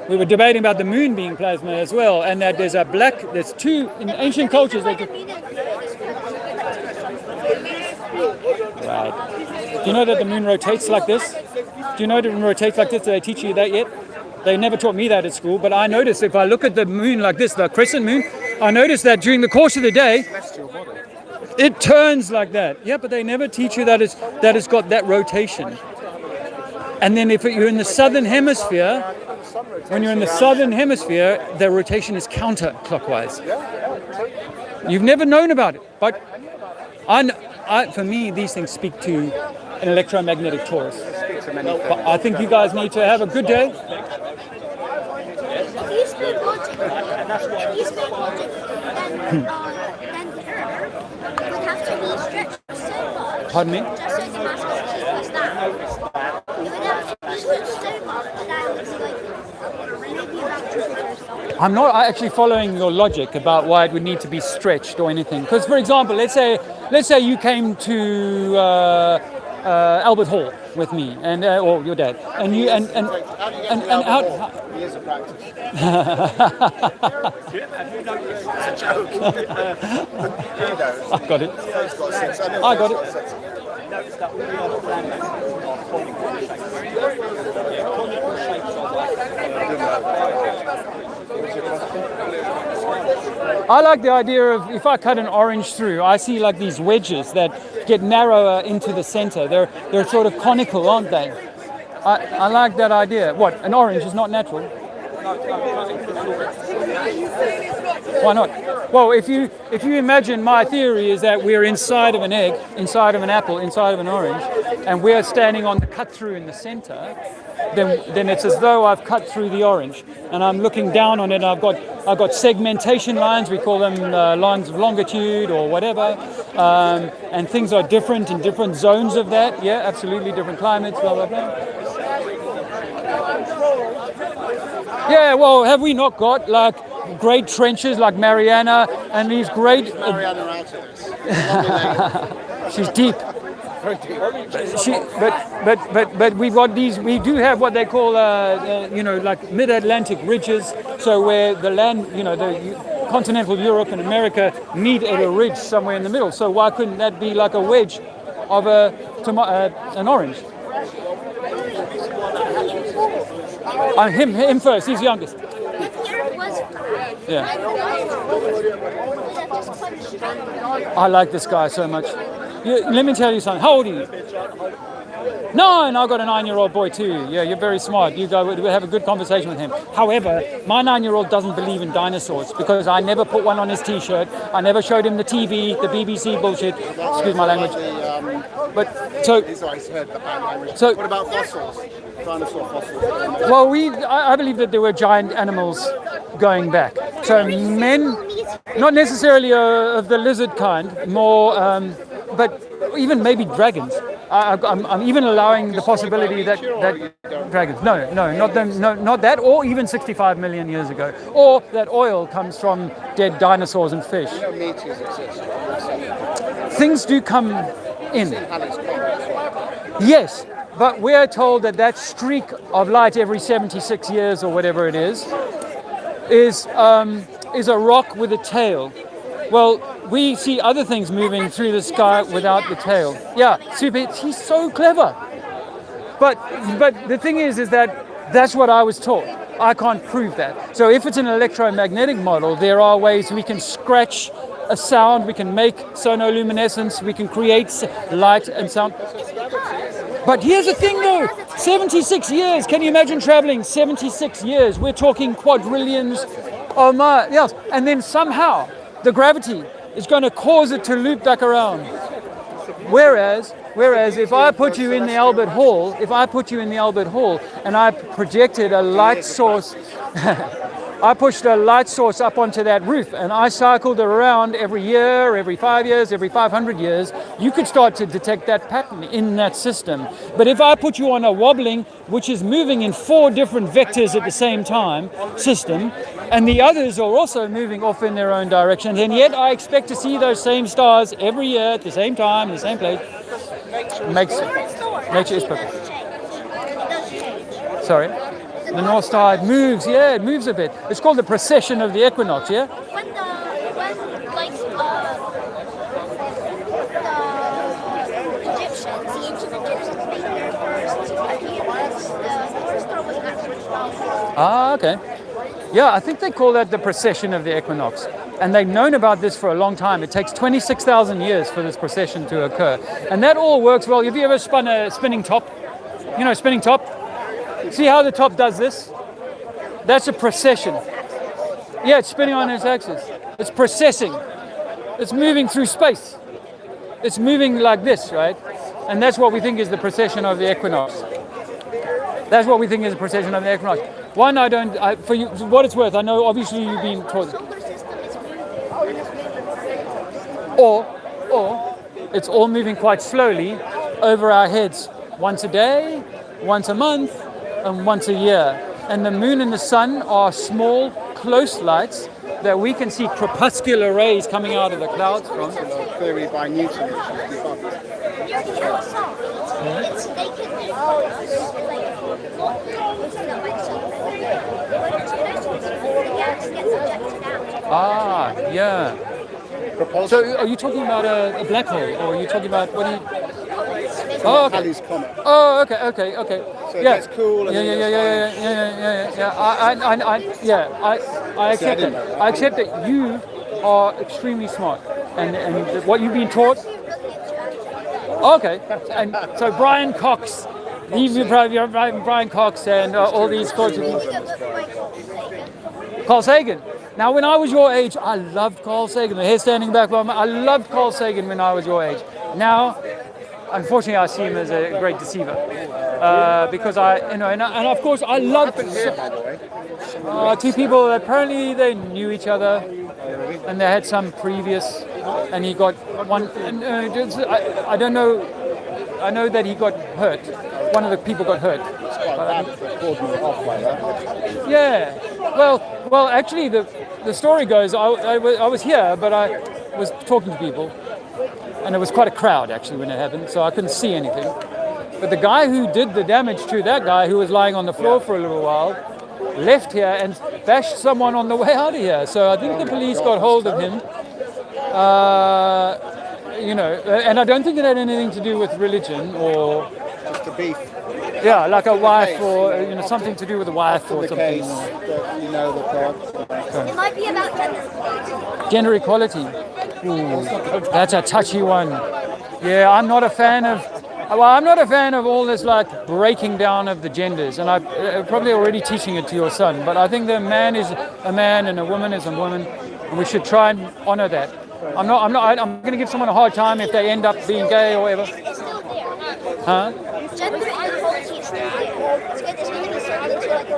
We were debating about the moon being plasma as well, and that there's two, in ancient cultures, Right. Do you know that the moon rotates like this? Do you know that it rotates like this? Did they teach you that yet? They never taught me that at school, but I notice if I look at the moon like this, the crescent moon, I notice that during the course of the day, it turns like that. Yeah, but they never teach you that it's got that rotation. And then if you're in the southern hemisphere, when you're in the southern hemisphere, the rotation is counterclockwise. You've never known about it, but for me, these things speak to an electromagnetic torus. But I think you guys need to have a good day. If you speak logic, then the Earth would have to be stretched so much. Pardon me? Just so the mass of the Earth was that. It would have to be stretched so much that it's like maybe about Jupiter or something. I'm not actually following your logic about why it would need to be stretched or anything. Because, for example, let's say you came to Albert Hall with me and or your dad, and you and out. Years of practice. I got it. I got it. I like the idea of if I cut an orange through, I see like these wedges that get narrower into the center. They're sort of conical, aren't they? I like that idea. What? An orange is not natural? Why not? Well, if you imagine, my theory is that we're inside of an egg, inside of an apple, inside of an orange, and we're standing on the cut through in the center. Then it's as though I've cut through the orange, and I'm looking down on it. And I've got segmentation lines. We call them lines of longitude or whatever, and things are different in different zones of that. Yeah, absolutely different climates. Blah blah blah. Yeah, well, have we not got like great trenches like Mariana and these great? Mariana out of this. She's deep. But we've got these. We do have what they call, like mid-Atlantic ridges. So where the land, the continental Europe and America meet at a ridge somewhere in the middle. So why couldn't that be like a wedge of an orange? Him first. He's youngest. If the Earth was flat, Yeah. would have just punched straight. I like this guy so much. Let me tell you something. How old are you? 9. I've got a 9-year-old boy too. Yeah, you're very smart. You go. We'll have a good conversation with him. However, my 9-year-old doesn't believe in dinosaurs because I never put one on his T-shirt. I never showed him the TV, the BBC bullshit. Excuse my language. But so. So what about fossils? Dinosaur fossils. Well, I believe that there were giant animals going back. So men, not necessarily of the lizard kind, more, but even maybe dragons. I'm even allowing the possibility that dragons. No, not them. No, not that. Or even 65 million years ago. Or that oil comes from dead dinosaurs and fish. Meteors exist. Things do come in. Yes. But we're told that streak of light every 76 years or whatever it is a rock with a tail. Well, we see other things moving through the sky without the tail. Yeah, super. He's so clever. But the thing is that's what I was taught. I can't prove that. So if it's an electromagnetic model, there are ways we can scratch a sound, we can make sonoluminescence, we can create light and sound. But here's the thing though, 76 years, can you imagine traveling 76 years? We're talking quadrillions of miles, yes. And then somehow the gravity is going to cause it to loop back around. Whereas if I put you in the Albert Hall, and I projected a light source, I pushed a light source up onto that roof and I cycled around every year, every 5 years, every 500 years, you could start to detect that pattern in that system. But if I put you on a wobbling, which is moving in 4 different vectors at the same time, system, and the others are also moving off in their own directions, and yet I expect to see those same stars every year at the same time, in the same place, nature is perfect. Sorry? The North Star, it moves a bit. It's called the precession of the equinox, yeah? When the Egyptians, the ancient Egyptians made their first pyramids, the North Star was actually 12. Ah, okay. Yeah, I think they call that the precession of the equinox. And they've known about this for a long time. It takes 26,000 years for this precession to occur. And that all works well. Have you ever spun a spinning top? You know, spinning top? See how the top does this? That's a precession. Yeah, it's spinning on its axis. It's precessing. It's moving through space. it's moving like this, right? And that's what we think is the precession of the equinox. That's what we think is the precession of the equinox. One, for you, for what it's worth, I know obviously you've been taught, or it's all moving quite slowly over our heads, once a day, once a month, and once a year. And the moon and the sun are small, close lights that we can see crepuscular rays coming out of the clouds from. Theory by Newton, which is debunked. Ah, yeah. So are you talking about a black hole, or are you talking about, what do you... Oh, okay. Halley's Comet. Oh, okay. So that's cool. Yeah. I accept it. I accept that you are extremely smart, and what you've been taught. Okay, and so Brian Cox, Brian Cox, and all these sorts of people. Carl Sagan. Now, when I was your age, I loved Carl Sagan. The hair standing back, I loved Carl Sagan when I was your age. Now, unfortunately, I see him as a great deceiver because and of course, I loved two people. Apparently, they knew each other, and they had some previous. And he got one. I don't know. I know that he got hurt. One of the people got hurt. Yeah. Well, actually, the story goes, I was here, but I was talking to people, and it was quite a crowd actually when it happened, so I couldn't see anything. But the guy who did the damage to that guy, who was lying on the floor for a little while, left here and bashed someone on the way out of here. So I think the police got hold of him. And I don't think it had anything to do with religion or just a beef. Yeah, like a wife or something to do with a wife or something. It might be about gender equality. Ooh, that's a touchy one. Yeah, I'm not a fan of all this like breaking down of the genders, and I'm probably already teaching it to your son. But I think that a man is a man and a woman is a woman, and we should try and honor that. I'm going to give someone a hard time if they end up being gay or whatever. Huh? Gender equality is still there. It's going to be started to like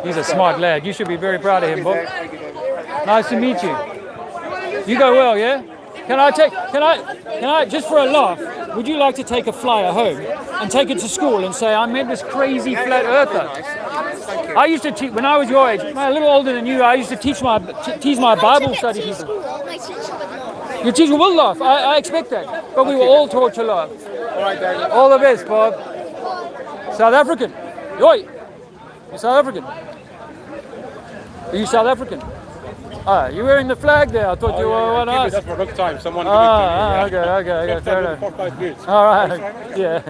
He's a smart lad. You should be very proud of him, Bob. Nice to meet you. You go well, yeah? Can I just for a laugh, would you like to take a flyer home and take it to school and say, I met this crazy flat earther? I used to teach, when I was your age, a little older than you, I used to tease my Bible study people. Your teacher will laugh, I expect that. But we were all taught to laugh. All the best, Bob. South African. Oi! You're South African. Are you South African? You're wearing the flag there. I thought you were one of us. That's for a long time. Someone Okay, fair enough. 4 or 5 years. All right. Yeah.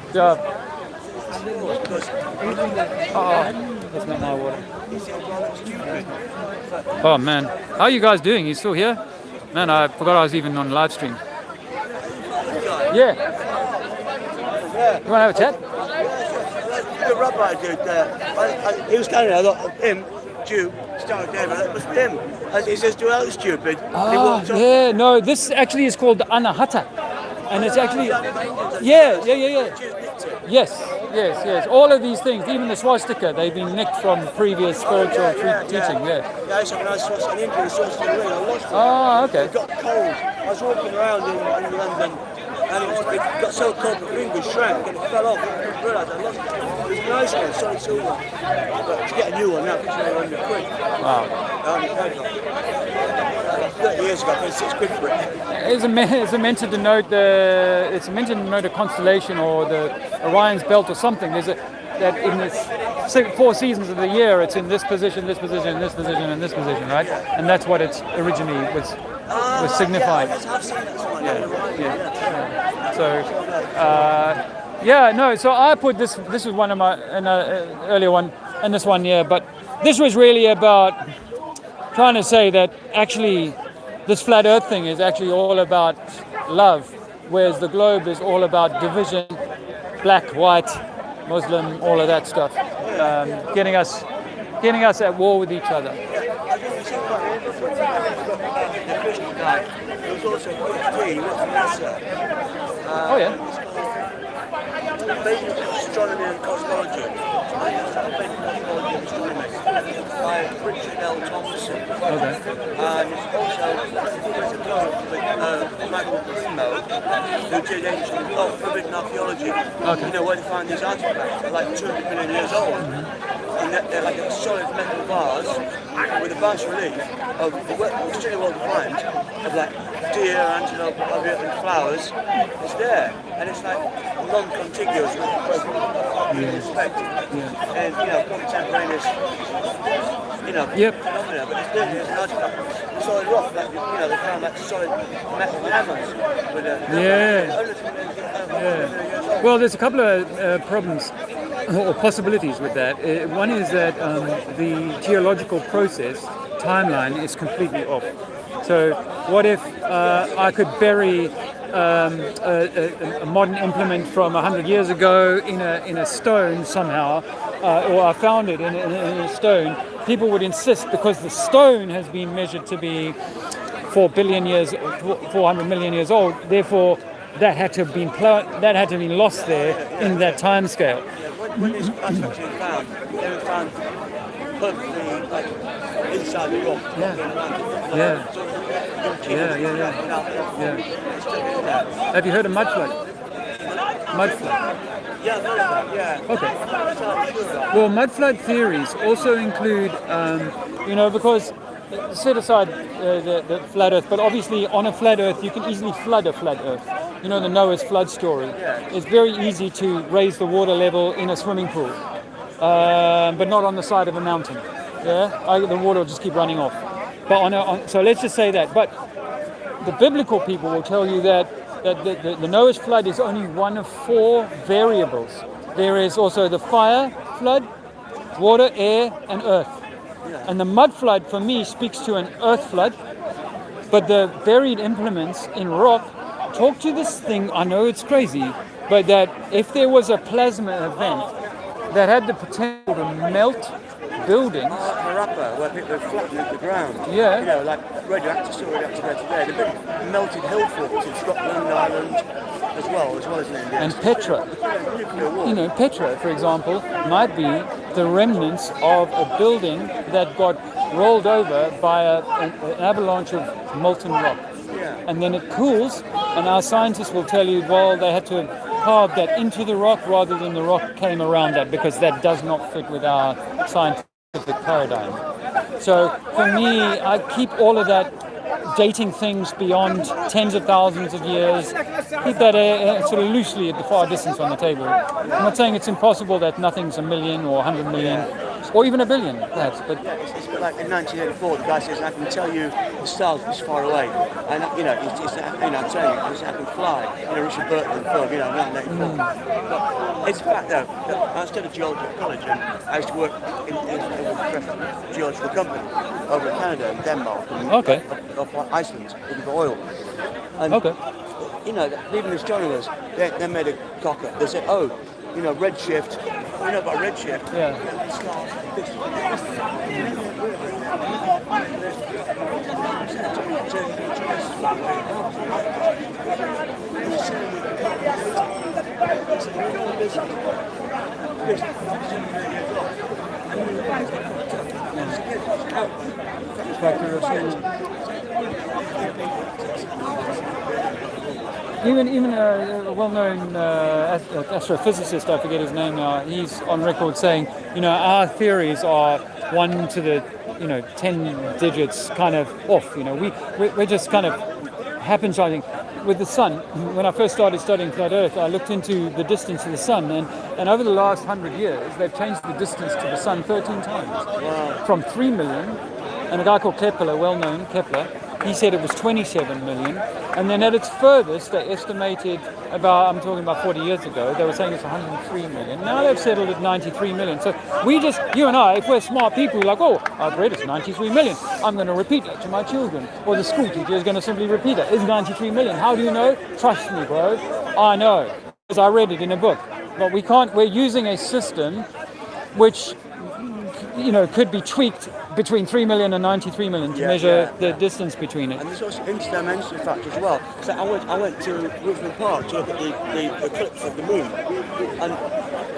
Good job. That's not my water. Oh man, how are you guys doing? You still here? Man, I forgot I was even on live stream. Yeah. You want to have a chat? The rabbi dude there, he was carrying a lot of him, Jew, started there, but it was him. As he says, do out stupid. Yeah, no, this actually is called the Anahata. And it's actually, yeah. Yes. All of these things, even the swastika, they've been nicked from previous spiritual teaching, yeah. Yeah, so when I saw an Indian swastika ring, I lost it. Oh, okay. It got cold. I was walking around in London, and it got so cold, the fingers shrank, and it fell off. I didn't realise I lost it. It was a nice one, solid silver. But to get a new one now, it's only £100. Wow. 30 years ago, I paid £6 for it. It's meant to denote a constellation or the Orion's belt or something. That in this 4 seasons of the year, it's in this position, this position, this position, and this position, right? And that's what it originally was signifying. So I put this. This was one of my earlier one, and this one, yeah. But this was really about trying to say that actually this flat Earth thing is actually all about love, whereas the globe is all about division, black, white, Muslim, all of that stuff, getting us at war with each other. guy. He was also a PhD, he worked for NASA. Oh yeah. Basic astronomy and cosmology. Basic cosmology and astronomy by Richard L. Thompson. Okay. And it's also with Michael Primo, who did ancient forbidden archaeology. Okay. You know, where they find these artifacts, they're like 200 million years old. And they're like a solid metal vase with a bas relief of extremely well defined of like deer, antelope, oviates and flowers. It's there, and it's like non-contiguous with respect. And you know, contemporaneous, you know, phenomena. But it's literally an artifact, solid rock. Like you know, they found like solid metal hammers with a Well, there's a couple of problems or possibilities with that. One is that the geological process timeline is completely off. So what if I could bury a modern implement from 100 years ago in a stone somehow, or I found it in a stone? People would insist, because the stone has been measured to be 400 million years old, therefore that had to have been lost there in that time scale. When these artifacts were found, they were found perfectly like inside the rock. Have you heard of mud flood? Mud flood. Yeah, I've heard of that, yeah. Okay. Well, mud flood theories also include, because set aside the flat Earth, but obviously on a flat Earth you can easily flood a flat Earth. You know the Noah's flood story. It's very easy to raise the water level in a swimming pool, but not on the side of a mountain. The water will just keep running off. But so let's just say that. But the biblical people will tell you that the Noah's flood is only one of 4 variables. There is also the fire flood, water, air, and earth. And the mud flood, for me, speaks to an earth flood. But the buried implements in rock talk to this thing. I know it's crazy, but that if there was a plasma event that had the potential to melt buildings. Harappa, where people have flattened the ground. Yeah. You know, like radioactive, still radioactive there today. The big melted hill forts in Scotland, Ireland, as well as in India. And Petra. Petra, for example, might be the remnants of a building that got rolled over by an avalanche of molten rock. And then it cools, and our scientists will tell you, well, they had to carve that into the rock rather than the rock came around that, because that does not fit with our scientific paradigm. So for me, I keep all of that dating things beyond tens of thousands of years, keep that sort of loosely at the far distance on the table. I'm not saying it's impossible that nothing's a million or 100 million. Or even a billion, perhaps. But it's like in 1984, the guy says, "I can tell you the stars this far away," and I'm telling you, I can fly. Richard Burton film, 1984. But it's a fact, though. I studied geology at college, and I used to work in a geological company over in Canada and Denmark and off Iceland looking for oil. And, even astronomers, they made a cock up. They said, redshift. You know about redshift? Yeah. Even a well-known astrophysicist, I forget his name now, he's on record saying, our theories are 1 to the 10 digits kind of off. We're just kind of haphazarding. With the sun, when I first started studying flat Earth, I looked into the distance to the sun, and over the last 100 years, they've changed the distance to the sun 13 times. Wow. From 3 million, and a guy called Kepler, well-known, Kepler, he said it was 27 million. And then at its furthest, they estimated I'm talking about 40 years ago, they were saying it's 103 million. Now they've settled at 93 million. So you and I, if we're smart people, we're like, I've read it's 93 million. I'm going to repeat that to my children. Or the school teacher is going to simply repeat it. It's 93 million. How do you know? Trust me, bro. I know. Because I read it in a book. But we're using a system which, could be tweaked between 3 million and 93 million to measure the distance between it. And there's also interdimensional factor as well. So I went to Ruthven Park to look at the eclipse of the moon, and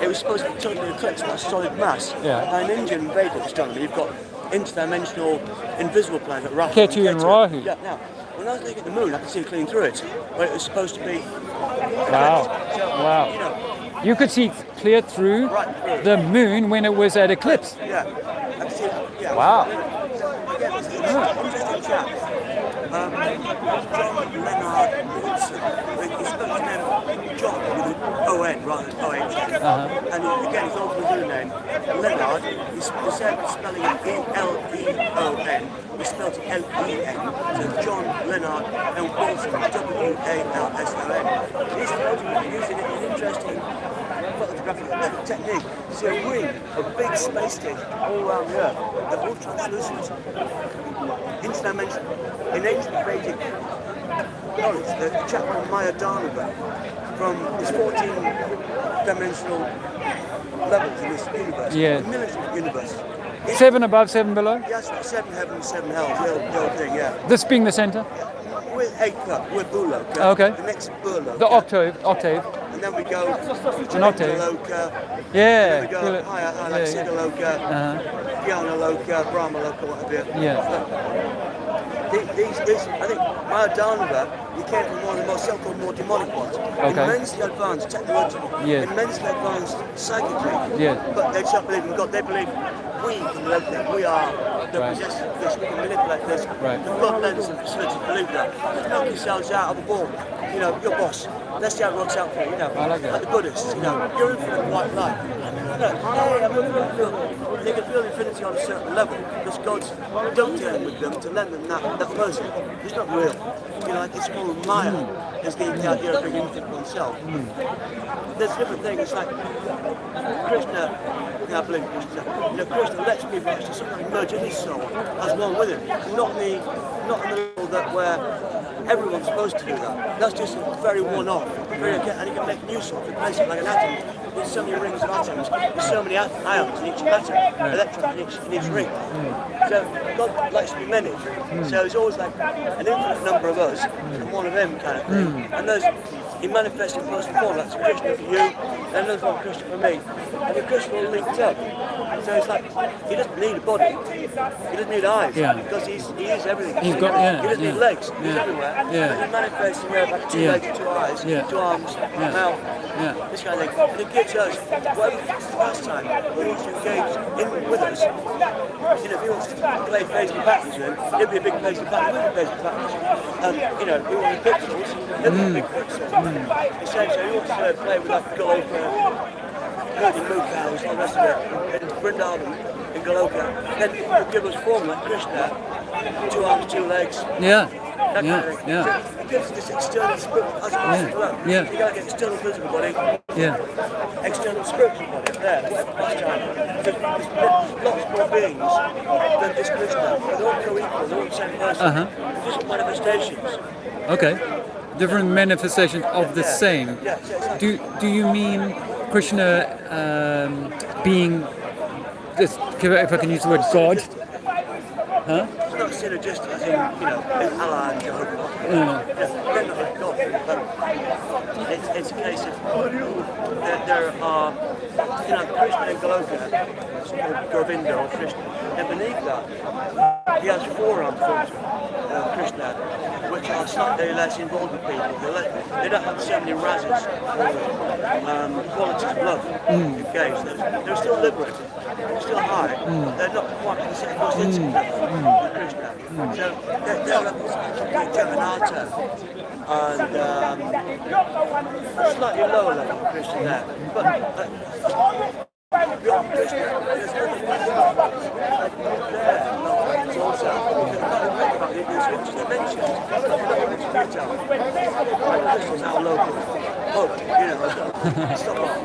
it was supposed to be totally eclipsed by a solid mass. Yeah. Now in Indian Vedic astronomy, you've got interdimensional invisible planets like Rahu Ketu and Rahu. Yeah. Now, when I was looking at the moon, I could see clean through it, where it was supposed to be. Wow. So, Wow. You know, You could see clear through the moon when it was at eclipse. yeah. I could see. Yeah. Wow. So again, it's an interesting chap. John Leonard Woodson. He spelled his name John with an O-N rather than O-H. And again, his old Mizzou name, Leonard, instead of spelling it E-L-E-O-N, he spelled it L-E-N. So John Leonard and Wilson, W-A-L-S-O-N. He's using an interesting photographic technique to see a ring of big space stations all around the Earth. They're all translucent. Interdimensional. In ancient Vedic knowledge, the chap called Maya Dharma from his 14-dimensional levels in this universe, Yeah. the military universe. 7 above, 7 below? Yeah, that's right, 7 heavens, 7 hells, the old thing, yeah. This being the center? We're 8th up, we're Buloka. Okay. The next Buloka. The octave. And then we go An octave. Buloka. Yeah. Then we go higher, like Siddhaloka, Gyanaloka, Brahmaloka, whatever. Yeah. These, I think Mayadharma, he came from one of the most so-called more demonic ones. Okay. Immensely advanced technologically, Yeah. immensely advanced psychically. Yeah. But they don't believe in God, they believe we can love them. We are the Right. possessors of this, we can manipulate this. Right. The bloodlines and facilities believe that. Just knock yourselves out of the ball. You know, your boss. Let's see how it works out for you, you know. I like that. Like the Buddhists, you know, you're infinite white light. Hey, I'm infinite. They can feel infinity on a certain level because God's dovetailing with them to lend them that person. It's not real. You know, like it's called Maya, is the idea of being infinite oneself. There's different things like Krishna, I believe Krishna. You know, Krishna lets people actually somehow merge in his soul as one with him. Not in the level that where everyone's supposed to do that. That's just a very one-off. And you can make new sort, replace it like an atom. There's so many rings of atoms. There's so many ions in each atom, electrons in each ring. So God likes to be many. So there's always like an infinite number of us and one of them kind of thing. And those he manifests in person form. That's Krishna for you, and another one Krishna for me. And the Krishna all linked up. So it's like he doesn't need a body. He doesn't need eyes. Yeah. Because he is everything. He's got, yeah, He doesn't need legs. He's everywhere. Yeah. But he manifests in there like 2 legs, 2 eyes, 2 arms, mouth, this kind of thing. And it gives us whatever pastime he wants to engage in with us. You know, if he wants to play Paisley Patterns with him, it'd be a big Paisley Pattern with Paisley Patterns. You know, if he wants pixels, it'd be a big pixel. So he wants to play with like Goloka, herding moo cows, all the rest of it, in Vrindavan, in Goloka. Then he'll give us form like Krishna, 2 arms, 2 legs. Yeah. That Yeah. kind of thing. Yeah. So it gives this external spiritual as well. Yeah. You got to get external physical body, Yeah. external spiritual body there. Whatever pastime. There's lots more beings than this Krishna. They're all co-equal, they're all the same person. Different manifestations. Okay. Different manifestations of the same. Yeah, so it's like, Do you mean Krishna being this? If I can use the word God? Huh? it's not synergistic as in, you know, in Allah and Jehovah. They're not like God, but it's a case of there are, you know, Krishna and Goloka, Govinda or Krishna, and beneath that, he has 4 arm forms, Krishna, which are slightly less involved with people. They don't have so many razzes or qualities of love engaged. They're still liberated, they're still high, but they're not quite the same most intimate with Krishna. So they're like Jagannatha and slightly lower level of Krishna there. But beyond Krishna, there's nothing there. It's also Krishna's our local hope, you know. It's not like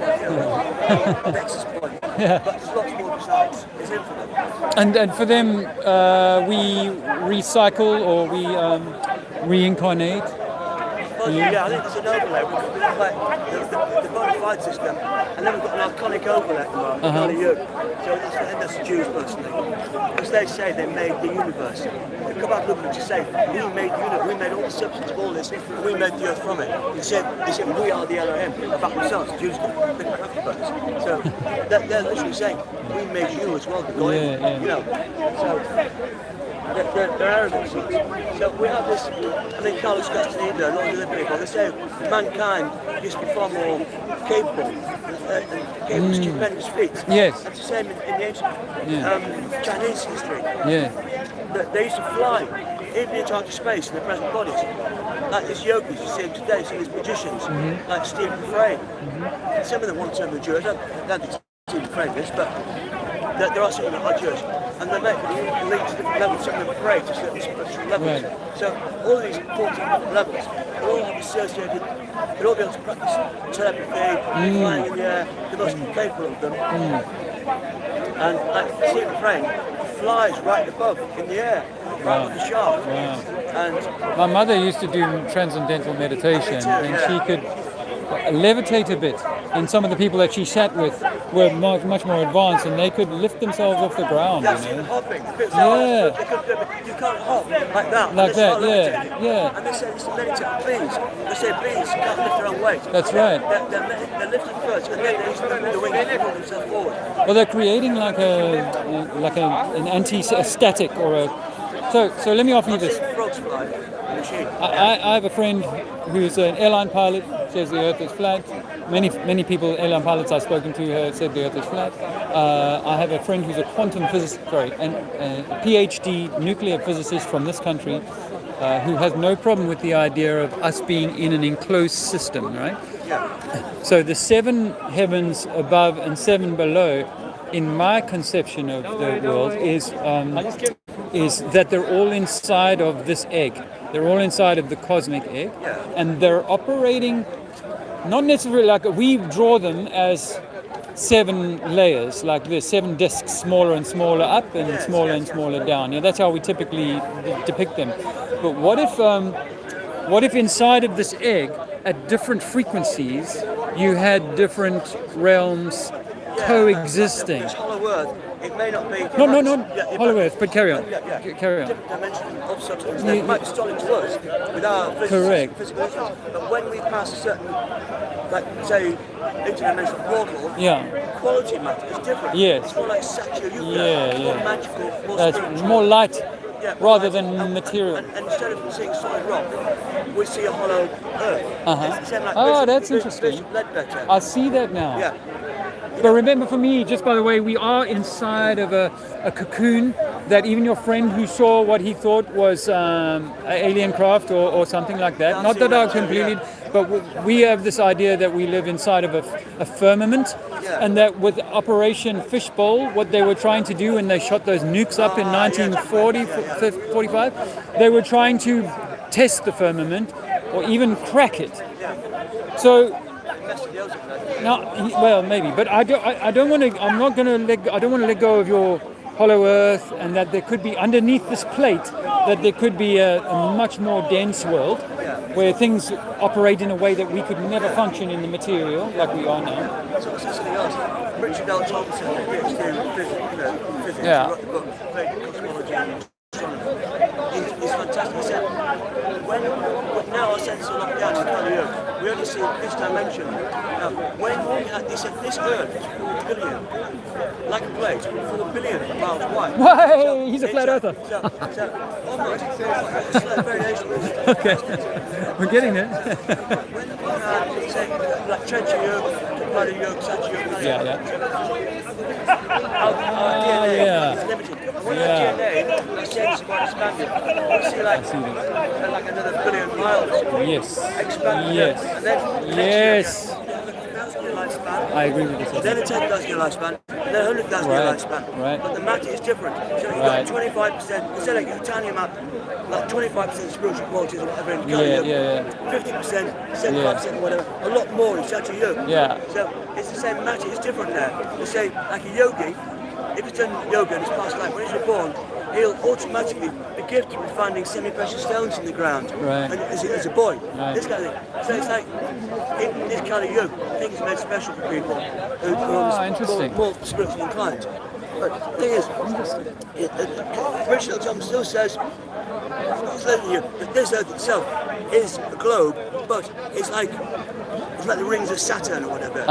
Nexus point. But there's lots more besides. It's infinite. And for them, we recycle or we reincarnate. Well, Yeah, I think there's an overlay. We've got like the bona fide system, and then we've got an iconic overlay from kind of Europe. So that's the Jews personally, because they say they made the universe. They come back looking to say we made the universe, we made all the substance of all this, we made the earth from it. They said we are the Elohim about themselves. The Jews got big crafty birds. So they're literally saying we made you as well, the Goyim. You know, so. They're arrogant sons. So we have this, I think Carlos Castaneda, a lot of the other people, they say mankind used to be far more capable and gave stupendous feats. Yes. That's the same in the ancient Chinese history. Yeah. They used to fly, even into outer space in their present bodies. Like these yogis you see them today, some of these magicians, like Stephen Frey. Some of them want to turn the Jewish. I don't think Stephen Frey this, but there are some that are Jewish. And they make links to different levels, some of them pray to certain spiritual levels. Right. So all of these 14 different levels, they all have associated, they'll all be able to practice telepathy, flying in the air, the most capable of them. And like Stephen Frey flies right above in the air, right above the shaft. And my mother used to do transcendental meditation, and she could levitate a bit. And some of the people that she sat with were much more advanced, and they could lift themselves off the ground. That's You know? hopping. Yeah. You can't hop like that. Like that, yeah. yeah. And they say it's to meditate bees. They say bees can't lift their own weight. That's right. They're lifting first, and then they use the wings to pull themselves forward. Well, they're creating like an anti-static or a. So let me offer you this. Frogs fly machine. I have a friend who's an airline pilot. Says the Earth is flat. Many people, airline pilots I've spoken to, have said the Earth is flat. I have a friend who's a quantum physicist, a PhD nuclear physicist from this country, who has no problem with the idea of us being in an enclosed system, right? Yeah. So the 7 heavens above and 7 below, in my conception of the world, is that they're all inside of this egg. They're all inside of the cosmic egg, and they're operating not necessarily like we draw them as 7 layers, like this, 7 discs, smaller and smaller up and smaller and smaller down. Yeah, that's how we typically depict them. But what if inside of this egg, at different frequencies, you had different realms coexisting? This hollow earth, it may not be. No, hollow earth, but carry on. Carry on. Different dimension of substance. They might be solid to us with our physical vision, but when we pass a certain, like say, interdimensional portal, quality of matter is different. Yes. It's more like Satyayuga, more magical, more spiritual. More light, rather than material. And instead of seeing solid rock, we see a hollow earth. It's the same like that's interesting. Bishop Ledbetter. I see that now. Yeah. But remember, for me, just by the way, we are inside of a cocoon that even your friend who saw what he thought was alien craft or something like that. Not that I completely, but we have this idea that we live inside of a firmament, and that with Operation Fishbowl, what they were trying to do when they shot those nukes up in 1940, 45, they were trying to test the firmament or even crack it. So. No, well, maybe, but I don't want to. I'm not going to let. I don't want to let go of your hollow earth, and that there could be underneath this plate, that there could be a much more dense world, where things operate in a way that we could never function in the material like we are now. So something else. Richard L. Thompson, PhD in physics, wrote the book Cosmology and Astronomy. He's fantastic. He said, when now our senses are locked down to the Earth, we only see this dimension. Now, when he said this Earth is 4 billion, like a plate, 4 billion miles wide. Why? He's a flat earther. Almost. It's like variation. Okay, we're getting there. When say like Trencher Yoke, Bloody Yoke, Sachi Yoke. Our DNA is limited. When our DNA, our sense is quite expanded. We see like another 1 billion miles. Yes. Expanded. Yes. And then yes. 1,000-year lifespan. I agree with this. Then a 10,000-year lifespan. And then 100,000-year lifespan. Right. But the matter is different. So you've got 25%, instead of a tiny amount, like 25% spiritual qualities or whatever in Kali, 50%, 75% or whatever, a lot more in Sachi Yoga. Yeah. So it's the same matter, it's different there. They say, like a yogi, if he's done yoga in his past life, when he's reborn, he'll automatically be gifted with finding semi-precious stones in the ground. Right. And as a boy, Right. this kind of thing. So it's like this kind of yoke, things made special for people who are interesting. more spiritually inclined. But the thing is, Richard Thompson still says that this Earth itself is a globe, but it's like the rings of Saturn or whatever,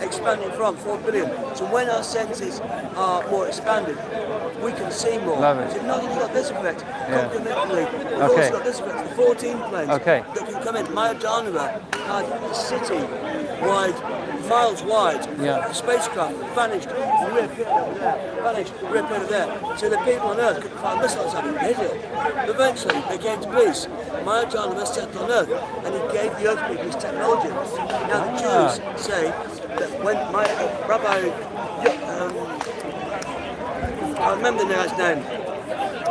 expanding from 4 billion. So when our senses are more expanded, we can see more. Love it. So nothing's got this effect. Concomitantly, we've Okay. also got this effect. The 14 planes Okay. that can come in. Maya Janova had a city wide, miles wide, Yeah. spacecraft vanished, reappeared over there, vanished, reappeared over there. So the people on Earth couldn't find missiles out of it. Eventually, they came to peace. Maya Janova settled on Earth, and he gave the Earth people his technology. Now the Jews say that when Rabbi, I remember the guy's name.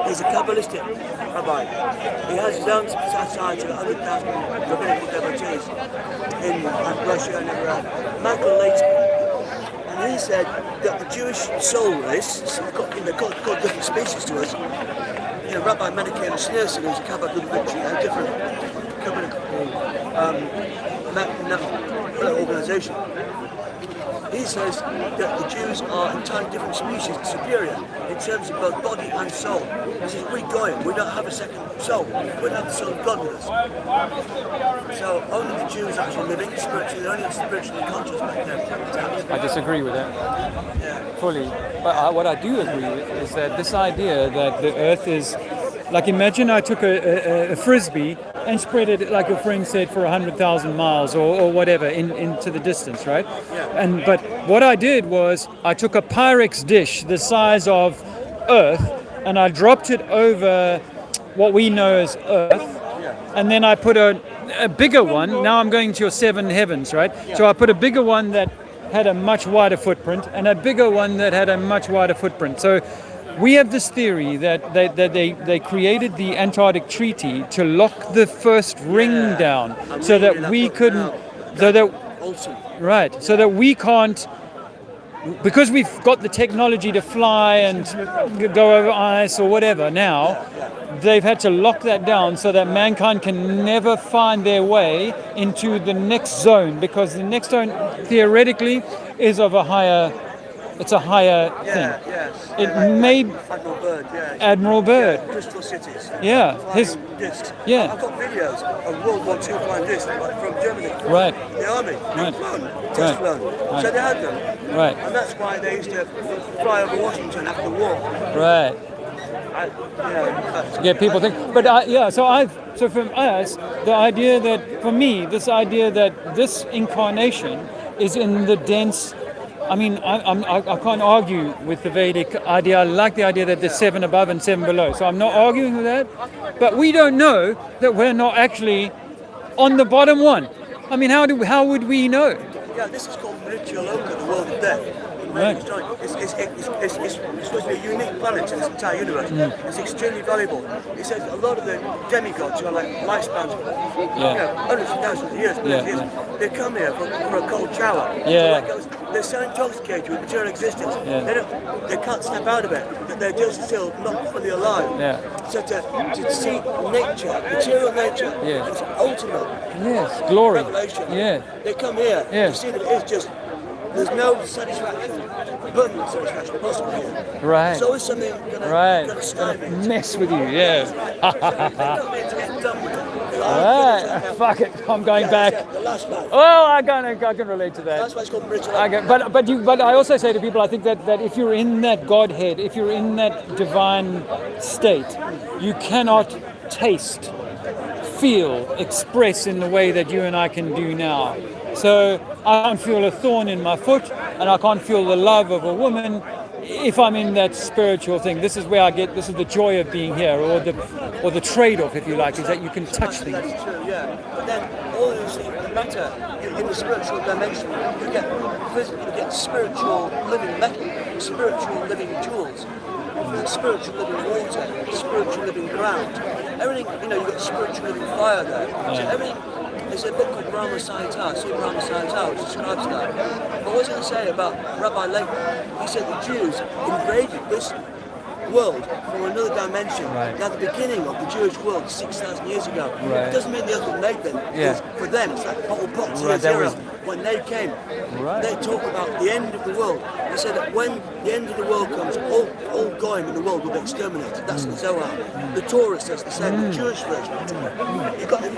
He's a Kabbalistic rabbi. He has his own society of 100,000 rabbinical devotees in Russia and everywhere. Michael Leighton. And he said that the Jewish soul race, they're called different species to us. You know, Rabbi Menachem Schneerson, who's a Kabbalistic a different Kabbalistic organisation. He says that the Jews are entirely different species, superior in terms of both body and soul. He says, we Goyim, we don't have a second soul. We don't have the soul of God with us. So only the Jews actually living spiritually, they're only spiritually conscious back then. I disagree with that fully. But what I do agree with is that this idea that the Earth is, like, imagine I took a frisbee and spread it, like your friend said, for 100,000 miles or whatever into the distance, right? Yeah. But what I did was I took a Pyrex dish the size of Earth and I dropped it over what we know as Earth, and then I put a bigger one. Now I'm going to your seven heavens, right? So I put a bigger one that had a much wider footprint and a bigger one that had a much wider footprint. So we have this theory that they created the Antarctic Treaty to lock the first ring down, so that we couldn't, so that we can't, because we've got the technology to fly and go over ice or whatever now. They've had to lock that down so that mankind can never find their way into the next zone, because the next zone theoretically is of a higher. It's a higher thing. Yes. It may Admiral Byrd, Admiral Byrd. Crystal cities. Yeah. His discs. Yeah. I've got videos of World War II flying discs from Germany. Right. The army. Right. Test flown. Right. So they had them. Right. And that's why they used to fly over Washington after the war. Right. Yeah, people think, but so from us, the idea that, for me, this idea that this incarnation is in the dense. I mean, I can't argue with the Vedic idea. I like the idea that there's 7 above and 7 below. So I'm not arguing with that. But we don't know that we're not actually on the bottom one. I mean, how would we know? Yeah, this is called Mrityaloka, the world of death. Right. It's supposed to be a unique planet in this entire universe. It's extremely valuable. He says a lot of the demigods who are like lifespans, hundreds of thousands of years, they come here for a cold shower. Yeah. They're so intoxicated with material existence, they can't snap out of it. They're just still not fully alive. Yeah. So to see nature, material nature, is ultimate. Yes, glory. Revelation. Yeah. They come here to see that it's just. There's no satisfaction, abundant satisfaction possible here. Right. There's always something gonna stymie. Mess with you, yeah. Right. Fuck it, I'm going back. The last man. Oh, I can relate to that. That's why it's called Mrityaloka. But I also say to people, I think that if you're in that Godhead, if you're in that divine state, you cannot taste, feel, express in the way that you and I can do now. So I can't feel a thorn in my foot, and I can't feel the love of a woman if I'm in that spiritual thing. This is where I get, this is the joy of being here, or the trade-off, if you like, is that you can touch things. That's true, yeah. But then all these things matter in the spiritual dimension. You get spiritual living metal, spiritual living jewels, spiritual living water, spiritual living ground. Everything, you've got spiritual living fire there. So everything. There's a book called Brahma Samhita, Brahma Samhita, which describes that. But what was I going to say about Rabbi Leighton? He said the Jews invaded this world from another dimension. Right. Now, the beginning of the Jewish world 6,000 years ago. Right. It doesn't mean the earth was made then. Yeah. It's for them, it's like Pol Pot's Right, that era. was- When they came, Right. they talk about the end of the world. They say that when the end of the world comes, all goyim in the world will be exterminated. That's the Zohar. The Torah says the same, the Jewish version of the Torah. You've got the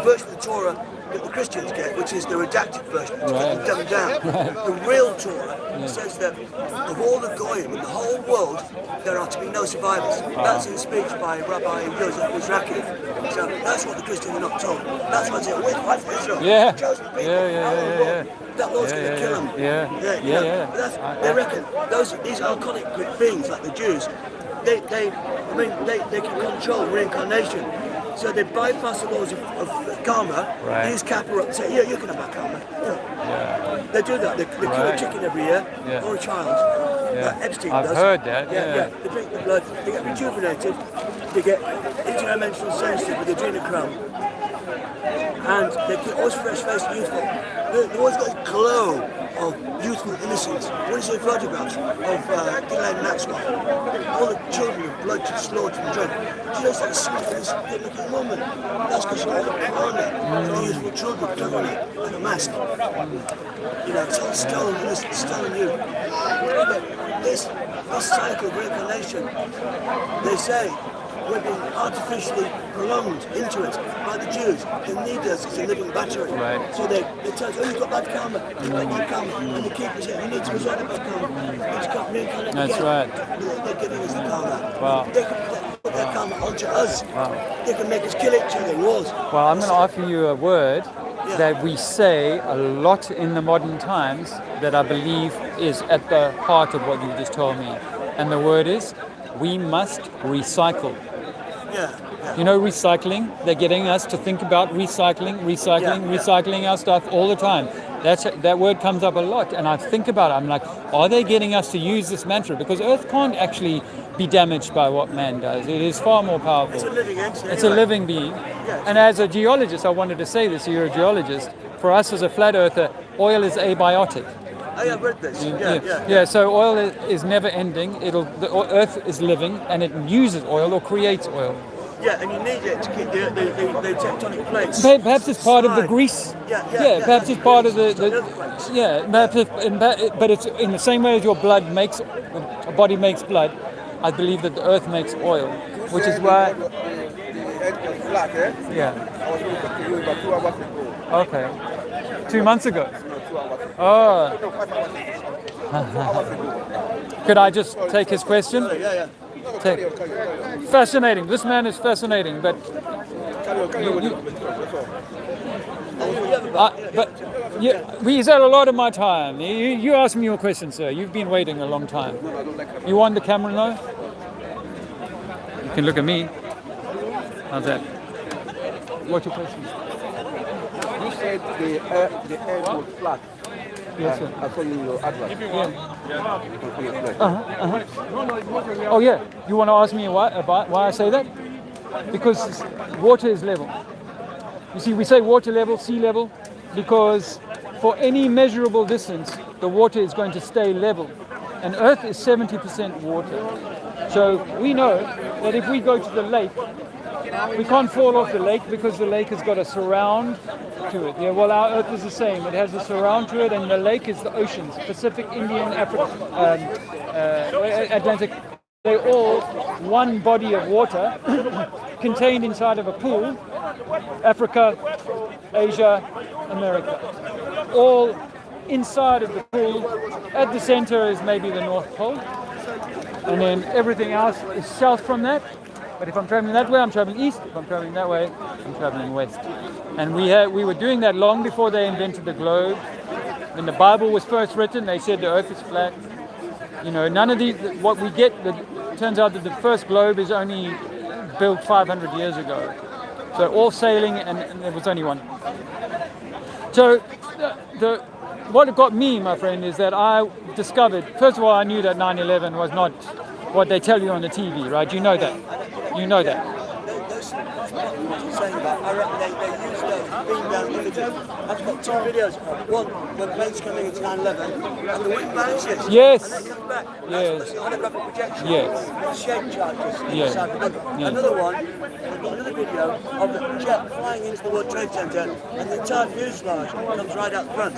version of the Torah that the Christians get, which is the redacted version, which Right. is dumbed down. Right. The real Torah says that of all the goyim in the whole world, there are to be no survivors. That's in a speech by Rabbi Yosef Mizrahi. So that's what the Christians are not told. That's why they say, we're fight for Israel. Yeah. Chosen people. Yeah. That Lord's going to kill them. Yeah. But that's, they reckon these iconic beings like the Jews, they can control reincarnation. So they bypass the laws of karma, Right. use kappa up and say, yeah, you can have that karma. They do that. They kill a Right. chicken every year, Yeah. or a child. Yeah. Like Epstein I've does. heard that, yeah. They drink the blood, they get rejuvenated, they get interdimensional sensitive with adrenochrome, and they keep always fresh-faced and youthful. They've always got a glow of youthful innocence. When you see photographs of Ghislaine Maxwell, all the children of blood slaughtered and drugged, she looks like a sweet, good-looking woman. That's because she's got all the corona, the youthful children put on it, and a mask. It's all stolen innocence, stolen youth. But this cycle of reincarnation, they say, we're being artificially prolonged into it by the Jews. They need us as a living battery. Right. So they tell us, oh, you've got bad karma, you've got good karma, and they keep us here. You need to resolve the bad karma. You need to come reincarnate That's again. right. They're giving us the karma. Wow. They can put their karma onto us. Wow. They can make us kill each other in wars. Well, I'm going to offer you a word that we say a lot in the modern times that I believe is at the heart of what you just told me. And the word is, we must recycle. Yeah. You know, recycling, they're getting us to think about recycling our stuff all the time. That word comes up a lot, and I think about it. I'm like, are they getting us to use this mantra? Because Earth can't actually be damaged by what man does. It is far more powerful. It's a living entity. It's a living being. And as a geologist, I wanted to say this, you're a geologist. For us as a flat earther, oil is abiotic. I have read this. Yeah, so oil is never ending. The Earth is living, and it uses oil or creates oil. Yeah, and you need it to keep the tectonic plates. Perhaps it's part of the grease. Perhaps it's part of the but it's in the same way as your blood makes, a body makes blood. I believe that the Earth makes oil, which is why. The edge was flat, eh? Yeah. I was looking for you about 2 hours ago. Okay. 2 months ago. No, 2 hours ago. Oh. No, 5 hours ago. 2 hours ago. Could I just take his question? Yeah. Carry on. Fascinating. This man is fascinating, but Carry on with it. That's all. but he's had a lot of my time. You ask me your question, sir. You've been waiting a long time. You want the camera now? You can look at me. How's that? What's your question? You said the edge was flat. Yes, sir. I saw you in your advert. Oh yeah. You want to ask me why I say that? Because water is level. You see, we say water level, sea level, because for any measurable distance, the water is going to stay level. And Earth is 70% water. So we know that if we go to the lake, we can't fall off the lake because the lake has got a surround to it. Yeah, well, our Earth is the same. It has a surround to it, and the lake is the oceans: Pacific, Indian, Atlantic. They're all one body of water contained inside of a pool. Africa, Asia, America, all inside of the pool. At the center is maybe the North Pole, and then everything else is south from that. But if I'm traveling that way, I'm traveling east. If I'm traveling that way, I'm traveling west. And we were doing that long before they invented the globe. When the Bible was first written, they said the Earth is flat. You know, none of these. What we get, turns out that the first globe is only built 500 years ago. So all sailing, and there was only one. So what got me, my friend, is that I discovered. First of all, I knew that 9/11 was not what they tell you on the TV, right? You know that. You know that. saying that. I reckon they use those beam-down images. I've got 2 videos. One when planes coming into 9/11 and the wind vanishes. Yes. And they come back. Yes. That's the holographic projection. Yes. The shape chart just Yeah. inside the building. Yeah. Another one, I've got another video of the jet flying into the World Trade Center and the entire fuselage comes right out front.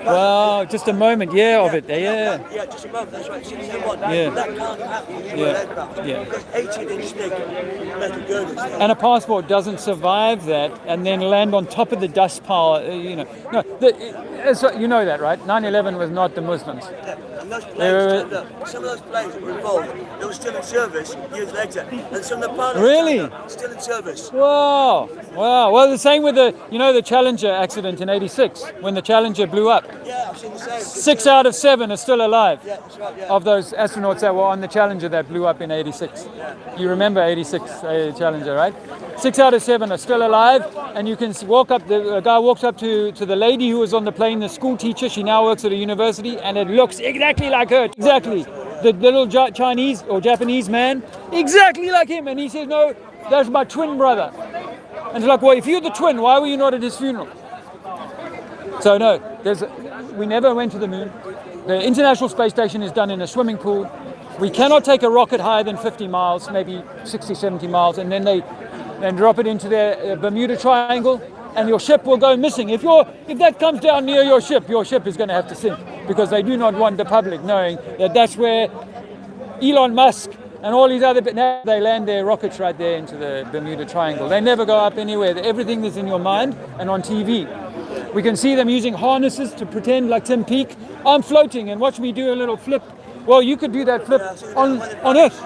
Wow, just a moment, of it. Yeah. Yeah, just a moment, that's right, 601. Yeah. That can't happen in Yeah. an aircraft. Yeah. Because 18-inch thick metal girders. And a passport doesn't survive that and then land on top of the dust pile, No, you know that, right? 9/11 was not the Muslims. And those planes turned up. Some of those planes that were involved, they were still in service years later. And some of the pilots Really? turned up, still in service. Wow. Well, the same with the Challenger accident in '86 when the Challenger blew up. Yeah, I've seen the same. 6 out of 7 are still alive. Yeah, that's right, yeah. Of those astronauts that were on the Challenger that blew up in '86. You remember '86 Challenger, right? 6 out of 7 are still alive, and you can walk up. The guy walks up to the lady who was on the plane, the school teacher. She now works at a university, and it looks exactly like her. Exactly, the little Chinese or Japanese man, exactly like him. And he says, "No, that's my twin brother." And it's like, well, if you're the twin, why were you not at his funeral? So no, we never went to the moon. The International Space Station is done in a swimming pool. We cannot take a rocket higher than 50 miles, maybe 60, 70 miles, and then they drop it into the Bermuda Triangle, and your ship will go missing. If that comes down near your ship is going to have to sink, because they do not want the public knowing that that's where Elon Musk and all these other, now they land their rockets right there into the Bermuda Triangle. They never go up anywhere. Everything is in your mind and on TV. We can see them using harnesses to pretend like Tim Peake, I'm floating and watch me do a little flip. Well, you could do that flip on Earth.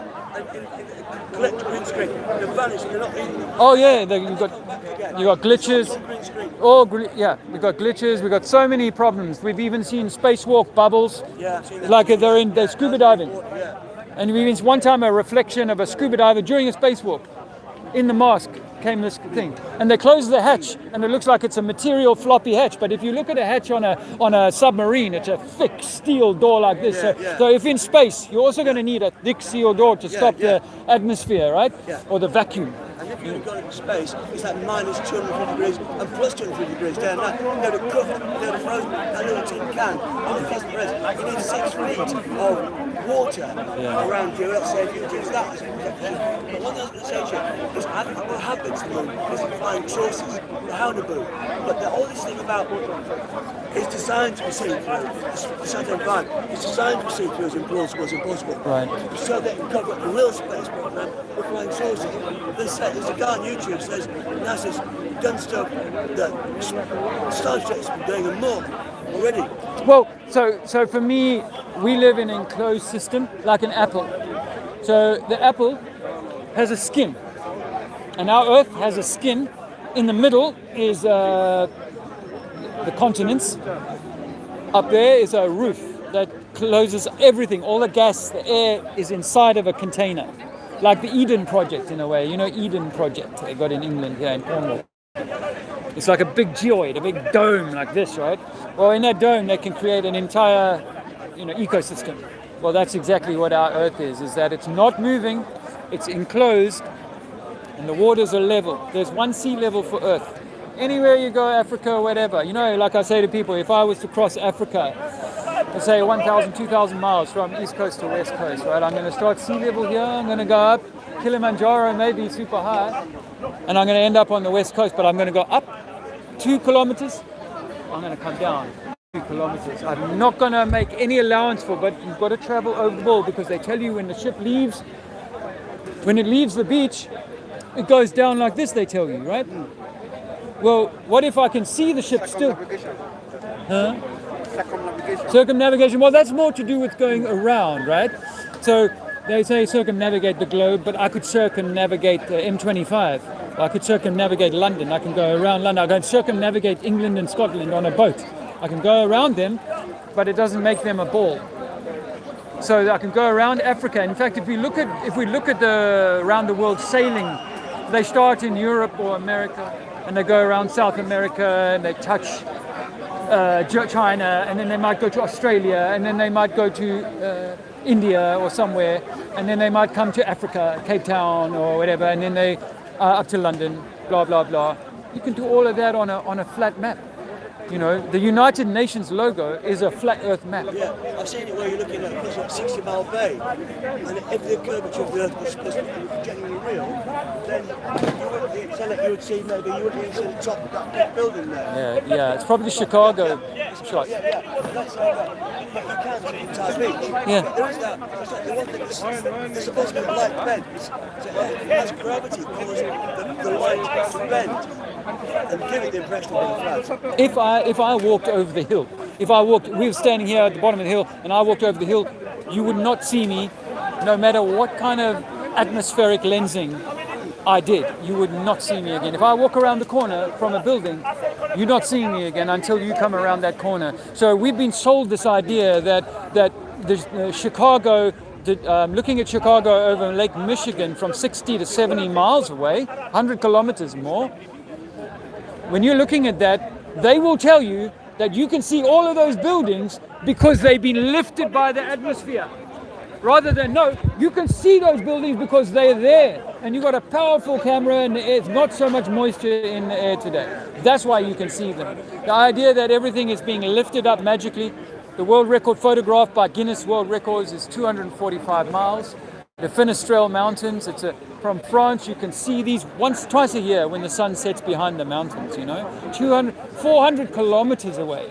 Collect green screen. They vanish, they're not in. Oh yeah, you got glitches. We got glitches. We got so many problems. We've even seen spacewalk bubbles. Yeah, I've seen that. Like they're scuba diving. And we've seen one time a reflection of a scuba diver during a spacewalk. In the mask came this thing, and they close the hatch, and it looks like it's a material floppy hatch. But if you look at a hatch on a submarine, it's a thick steel door like this. So if in space, you're also going to need a thick steel door to stop the atmosphere, right? Yeah. Or the vacuum. And if you've got it in space, it's like minus 250 degrees and plus 250 degrees down there. They'd have cooked, they'd have frozen a little tin can on the plastic bread. You need 6 feet of water around you. Let's say if you use that as a protection. But one thing I was going to say to you is what happens to them is the flying saucers, the Hownaboot. But all this thing about it's designed to be seen through. The Saturn V is designed to be seen through as impossible. Right. So they can cover up the real space program with flying saucers. There's a guy on YouTube says NASA's done stuff that Star Trek's been doing and more already. Well, so for me, we live in an enclosed system like an apple. So the apple has a skin, and our Earth has a skin. In the middle is the continents. Up there is a roof that closes everything. All the gas, the air is inside of a container. Like the Eden Project in a way. You know Eden Project they got in England here in Cornwall. It's like a big geoid, a big dome like this, right? Well, in that dome they can create an entire ecosystem. Well, that's exactly what our Earth is that it's not moving, it's enclosed, and the waters are level. There's one sea level for Earth. Anywhere you go, Africa or whatever, like I say to people, if I was to cross Africa, let's say 1,000, 2,000 miles from east coast to west coast, right? I'm going to start sea level here, I'm going to go up Kilimanjaro, maybe super high, and I'm going to end up on the west coast, but I'm going to go up 2 kilometers, I'm going to come down 2 kilometers. I'm not going to make any allowance for, but you've got to travel over the ball, because they tell you when the ship leaves, when it leaves the beach, it goes down like this, they tell you, right? Well, what if I can see the ship still? Huh? Circumnavigation. Well, that's more to do with going around, right? So they say circumnavigate the globe, but I could circumnavigate M25. I could circumnavigate London. I can go around London. I can circumnavigate England and Scotland on a boat. I can go around them, but it doesn't make them a ball. So I can go around Africa. In fact, if we look at the around the world sailing, they start in Europe or America, and they go around South America, and they touch China, and then they might go to Australia, and then they might go to India or somewhere, and then they might come to Africa, Cape Town or whatever, and then up to London, blah, blah, blah. You can do all of that on a flat map. You know, the United Nations logo is a flat Earth map. Yeah, I've seen it where you're looking at a 60 Mile Bay, and if the curvature of the Earth was supposed to be genuinely real, then you would see maybe you wouldn't even see the top of that big building there. Yeah, it's probably Chicago shot. Yeah, that's you can't see the entire beach. Yeah. There is that. It's like the one thing there's supposed to be a light bend. As gravity causes the light to bend and give it the impression of being flat. If I walked over the hill, we were standing here at the bottom of the hill, and I walked over the hill, you would not see me, no matter what kind of atmospheric lensing I did. You would not see me again. If I walk around the corner from a building, you're not seeing me again until you come around that corner. So we've been sold this idea that the Chicago. Looking at Chicago over Lake Michigan from 60 to 70 miles away, 100 kilometers more. When you're looking at that, they will tell you that you can see all of those buildings because they've been lifted by the atmosphere. Rather than, no, you can see those buildings because they're there. And you've got a powerful camera and it's not so much moisture in the air today. That's why you can see them. The idea that everything is being lifted up magically. The world record photograph by Guinness World Records is 245 miles. The Finistrel Mountains, from France, you can see these twice a year when the sun sets behind the mountains, 400 kilometers away.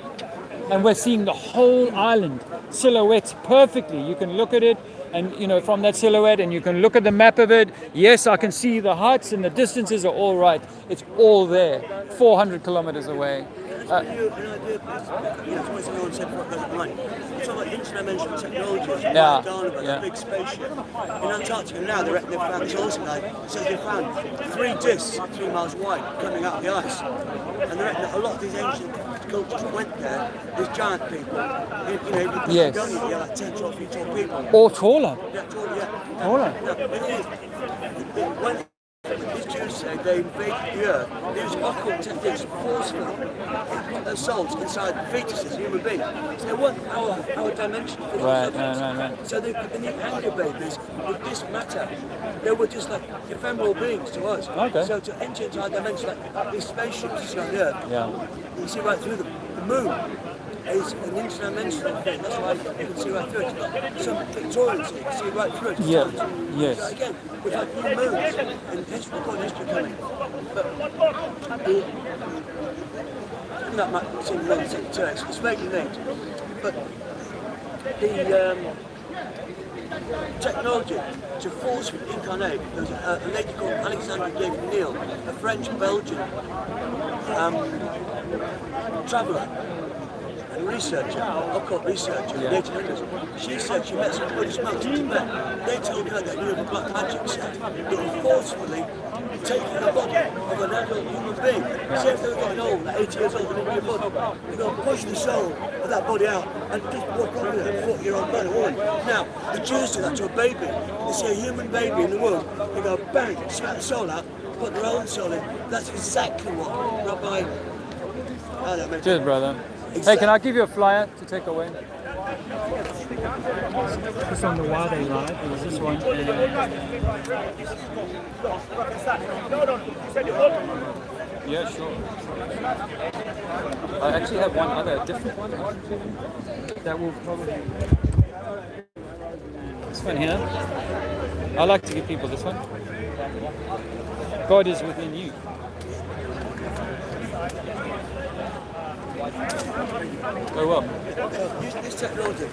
And we're seeing the whole island silhouettes perfectly. You can look at it and, from that silhouette, and you can look at the map of it. Yes, I can see the heights and the distances are all right. It's all there, 400 kilometers away. Interdimensional technologies, big spaceship. In Antarctica now, they've found this also says they found 3 discs 3 miles wide coming out of the ice. And they reckon that a lot of these ancient cultures went there, these giant people, yes. Like 10, 12 feet tall people. Or taller. Yeah, taller, yeah. Taller. When these Jews say they invaded the earth, they use occult techniques forcefully put their souls inside fetuses, human beings. So they weren't our dimension. Right. So they need anchor babies with this matter. They were just like ephemeral beings to us. Okay. So to enter into our dimension, like these spaceships you see on the earth, you see right through them. The moon is an interdimensional thing. That's why you can see right through it. Some Victorians, you can see right through it. Yes. So again, we've had new moons in history, recorded history coming. But that might seem a little bit too it's vaguely linked. But the technology to forcefully incarnate, there was a lady called Alexandra David Neal, a French-Belgian traveller and researcher, occult researcher in the 1800s. She said she met some Buddhist monks in Tibet. They told her that knew the black magic set. It was forcefully taking the body of an adult human being. See if they were getting old, like 80 years old, and in your body. They're going to push the soul of that body out and just walk on with it, 40-year-old man or woman. Now, the Jews do that to a baby. They see a human baby in the womb, they go bang, smack the soul out, put their own soul in. That's exactly what Rabbi... Cheers, brother. Hey, can I give you a flyer to take away? It's on the Wade ride. There's this one. Yeah, sure. I actually have one other, different one. That will probably... This one here. I like to give people this one. God is within you. Oh well. This technology,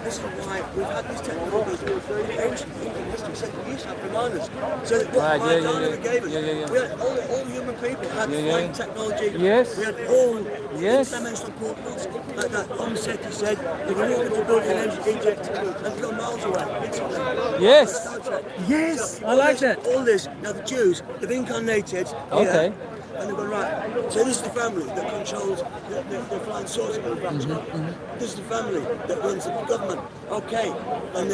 this is why we've had this technology in ancient Indian history. So we used to have Brahmanas. So that what Dharma gave us, we had all human people had flight technology. Yes. We had all interdimensional portals. Like that Seti said, you can walk into a building in ancient Egypt and go miles away instantly. Yes. Yes. So I like that. All this. Now the Jews, they've incarnated. Okay. Here, and they've gone, right, so this is the family that controls the flying saucer. This is the family that runs the government. Okay, and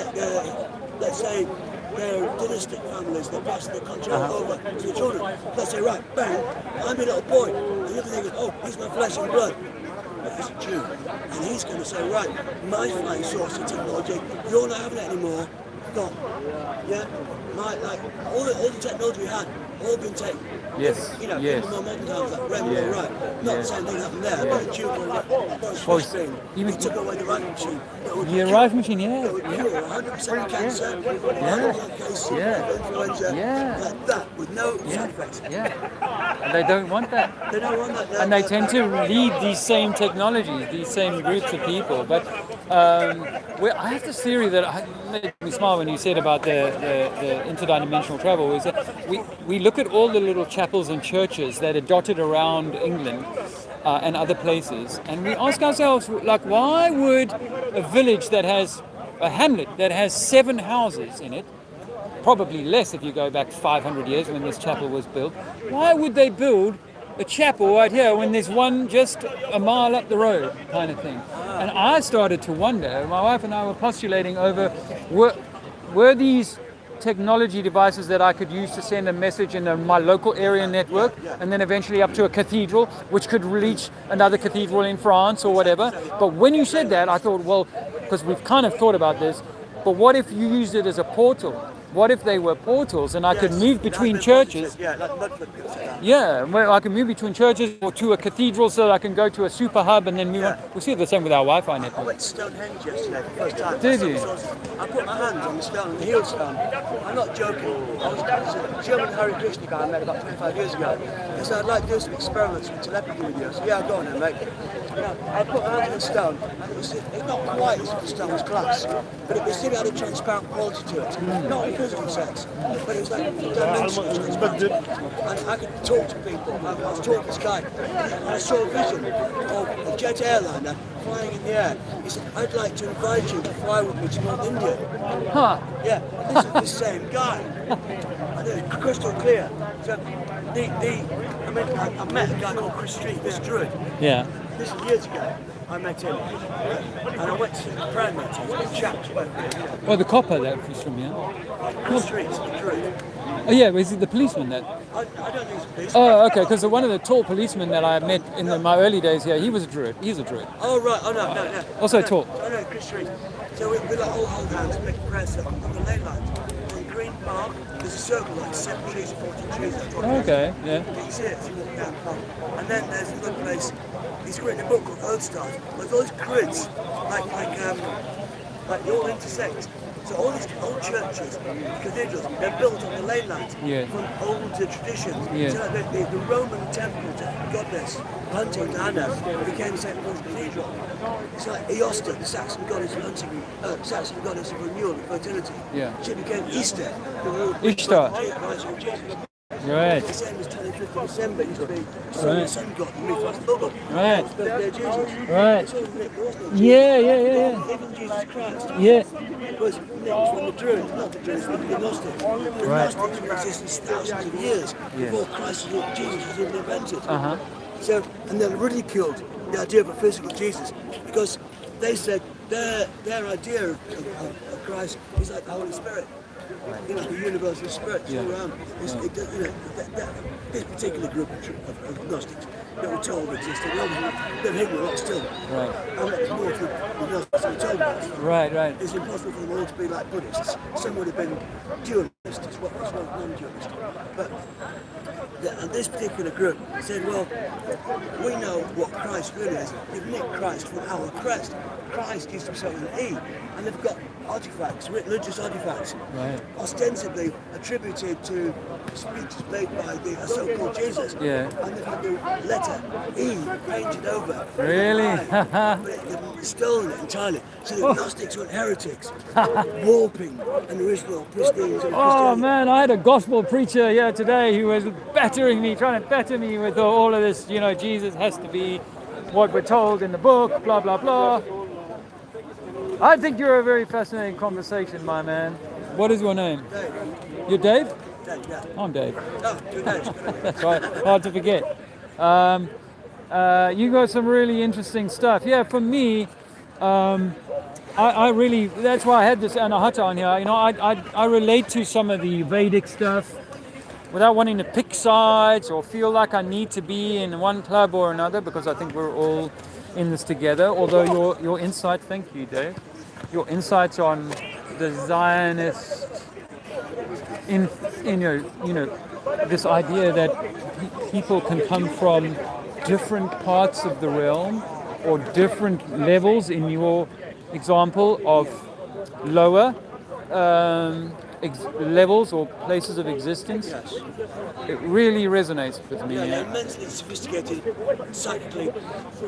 let's say they're dynastic families that pass the control over to the children. Let's say, right, bang, I'm a little boy. And you're thinking, oh, he's my flesh and blood. But he's a Jew. And he's going to say, right, my flying saucer technology, you're not having it anymore. Gone. Yeah? All the technology we had all been taken. Yes, You know, yes. in the modern times, like Rebel Yeah. right. Not Yeah. saying nothing happened there, but the children, Boris Well, Fishbein, even- he took away the rifle machine. That would The kill- rifle machine, yeah. That would cure 100% cancer, 100% cases of influenza, Yeah. like that, with no side effects. Yeah. And they don't want that. They don't want that. And they tend to lead these same technologies, these same groups of people. But I have this theory that made me smile when you said about the interdimensional travel, is that we look at all the little chapels and churches that are dotted around England and other places, and we ask ourselves, like, why would a village that has, a hamlet that has 7 houses in it, probably less if you go back 500 years when this chapel was built, why would they build a chapel right here when there's one just a mile up the road, kind of thing? And I started to wonder, my wife and I were postulating over, were these technology devices that I could use to send a message in my local area network, and then eventually up to a cathedral, which could reach another cathedral in France or whatever. But when you said that, I thought, well, because we've kind of thought about this, but what if you used it as a portal? What if they were portals and I could move between churches? Yeah, like Mudford people say that. Yeah, well, I can move between churches or to a cathedral so that I can go to a super hub and then move on. We'll see the same with our Wi-Fi I network. went to Stonehenge yesterday for the first time. Did you? I put my hands on the stone, the heel stone. I'm not joking. I was a German Hare Krishna guy I met about 25 years ago. He said, I'd like to do some experiments with telepathy with you. I said, yeah, go on then, mate. You know, I put my hands on the stone, and it's not quite as if the stone was glass, but it still had a transparent quality to it. Not in a physical sense, but it was like dimensional transparent. And I could talk to people. I was talking to this guy, and I saw a vision of a jet airliner flying in the air. He said, I'd like to invite you to fly with me to North India. Huh. Yeah, this is the same guy. And it's crystal clear. So I met a guy called Chris Street, this druid. Yeah. This is years ago. I met him. And I went to see the prayer meeting. It's been chapped. Well, the copper that was from here. Chris Street, the druid. Oh yeah, was it the policeman that? I don't think it's a police. Oh, okay, because one of the tall policemen that I met in my early days here, he was a druid. He's a druid. Oh, right. Oh, no. Also no, tall. Oh, no, Chris Street. So we like all hold hands and make a prayer circle on the lane lines. On Green Park, there's a circle like 7 trees, 14 trees. Okay, yeah. You can see it, so you walk down the park. And then there's another place, he's written a book called Earth Stars, with those grids, like they all intersect. So all these old churches, cathedrals, they're built on the ley lines from older traditions. Yeah. So like the Roman temple to goddess hunting Diana became St. Paul's Cathedral. It's like Eosta, the Saxon goddess of hunting, Saxon goddess of renewal and fertility. Yeah. She became Easter. Ishtar. Right. The same as 25th of December used to be Right. sun god, the Mithras Bubble. Right. It's birthday of Jesus. Right. It's all Nick, wasn't it? Yeah. Even Jesus Christ. Yeah. Was from the Druids, not the Druids, but the Gnostics. The Right. Gnostics have existed thousands of years before Jesus was even invented. Uh-huh. So, and then ridiculed the idea of a physical Jesus because they said their idea of Christ is like the Holy Spirit. You know, the universal spirit all around. This particular group of Gnostics that we're told existed, they're hidden a lot still. Right. And that's more to the Gnostics we're told about. Right. It's impossible for them all to be like Buddhists. Some would have been dualists as well as non-dualist. But and this particular group said, well, we know what Christ really is. They've nicked Christ from our crest. Christ used to be something with an E, and they've got artifacts, religious artifacts, ostensibly attributed to speeches made by the so-called Jesus. Yeah. And they've had the letter E painted over. Really? But they've stolen it entirely. So the Gnostics were heretics, warping an original pristine. Oh man, I had a gospel preacher here today who was battering me, trying to batter me with all of this, Jesus has to be what we're told in the book, blah, blah, blah. I think you're a very fascinating conversation, my man. What is your name? Dave. You're Dave? Dave, yeah. I'm Dave. Oh, 2 days. That's right, hard to forget. You got some really interesting stuff. Yeah, for me, I really, that's why I had this Anahata on here. I relate to some of the Vedic stuff without wanting to pick sides or feel like I need to be in one club or another, because I think we're all in this together. Although your insight, thank you, Dave, your insights on the Zionist this idea that people can come from different parts of the realm or different levels, in your example, of lower levels or places of existence. Yes. It really resonates with me. Yeah, they're immensely sophisticated, psychically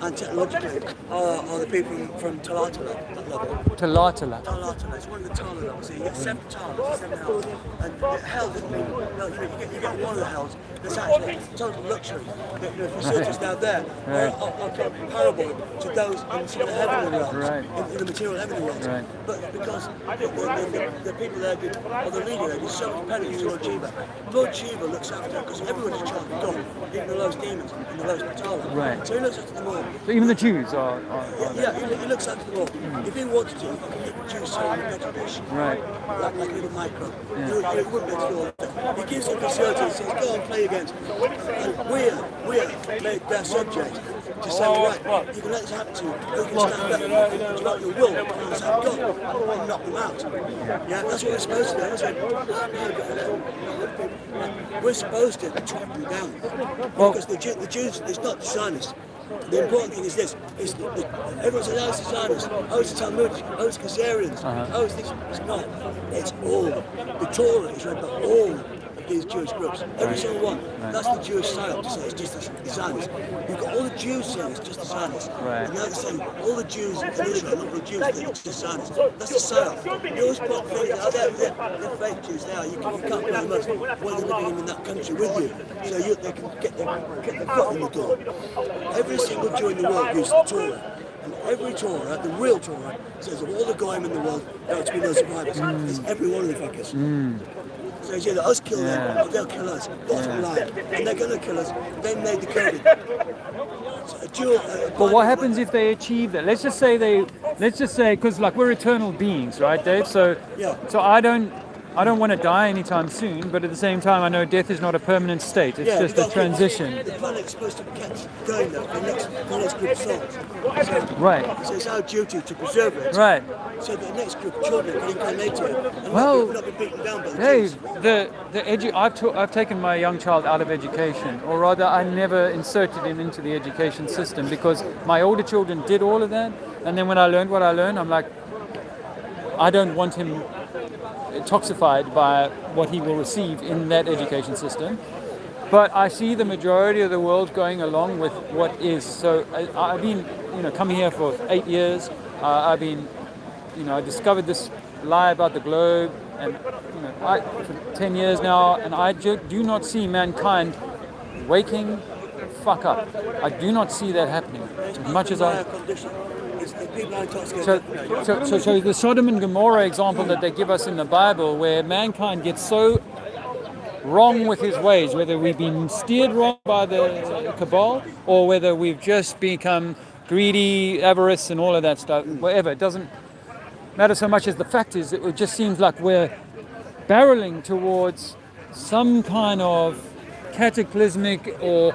and technologically, are the people from Talatala, that level. Talatala. Talatala, it's one of the Tala levels. So you get 7 Talas, 7 hells. And the hell doesn't mean, no, you get one of the hells that's actually total luxury. The facilities down there are comparable to those in some of the heavenly realms, in the material heavenly realms. Right. But because the people there or the leader there did so much penance to Lord Shiva. Lord Shiva looks after, because everyone is a child of God, even the lowest demons and the lowest Patala. Right. So he looks after them all. So even the Jews are Yeah, he looks after them all. If he wanted to, he could get the Jews selling a petri dish. Right. Like a little micro. He wouldn't be able to do all that. He gives them facilities, he says, go and play against. And we're made their subject to say, right, you can let this happen to you. You can stand up, do not your will, and say, God, and knock them out. Yeah, that's what we're supposed to do. We're supposed to track them down. Because the Jews, it's not the Zionists. The important thing is this, everyone says, oh, it's the Zionists, oh, it's the Talmudists, oh, it's Khazarians, oh, it's this. It's not. It's all. The Torah is read by all of these Jewish groups. Every single one. That's the Jewish style to say it's just the Zionists. You've got all the Jews saying it's just the Zionists. And now they're saying all the Jews in Israel, not the Jews think it's just Zionists. That's the style. You always put things, they're fake Jews now. You can't blame us when they're living in that country with you. So they can get their foot in the door. Every single Jew in the world uses the Torah. And every Torah, the real Torah, says of all the goyim in the world, there are to be no survivors. It's every one of the fuckers. So it's either us kill them or they'll kill us. Bottom line. And they're going to kill us. They made the code. But what happens if they achieve that? Let's just say, because like we're eternal beings, right, Dave? So I don't want to die anytime soon, but at the same time, I know death is not a permanent state. It's just a transition. The planet's supposed to be kept going though, the next group of souls. Right. So it's our duty to preserve it. Right. So the next group of children can incarnate it and not be beaten down by the Dave, I've taken my young child out of education, or rather, I never inserted him into the education system because my older children did all of that, and then when I learned what I learned, I'm like, I don't want him toxified by what he will receive in that education system. But I see the majority of the world going along with what is. So I've been, coming here for 8 years. I've been, I discovered this lie about the globe, and for 10 years now, and I do not see mankind waking fuck up. I do not see that happening as much as I. So the Sodom and Gomorrah example that they give us in the Bible, where mankind gets so wrong with his ways, whether we've been steered wrong by the cabal or whether we've just become greedy, avarice and all of that stuff, whatever, it doesn't matter so much as the fact is it just seems like we're barreling towards some kind of cataclysmic or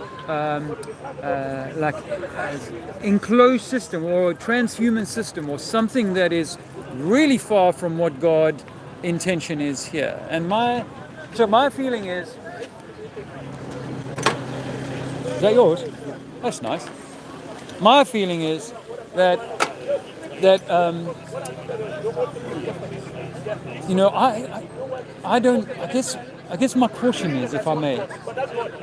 enclosed system or transhuman system or something that is really far from what God's intention is here. And my feeling is that yours? That's nice. My feeling is that I guess my caution is, if I may,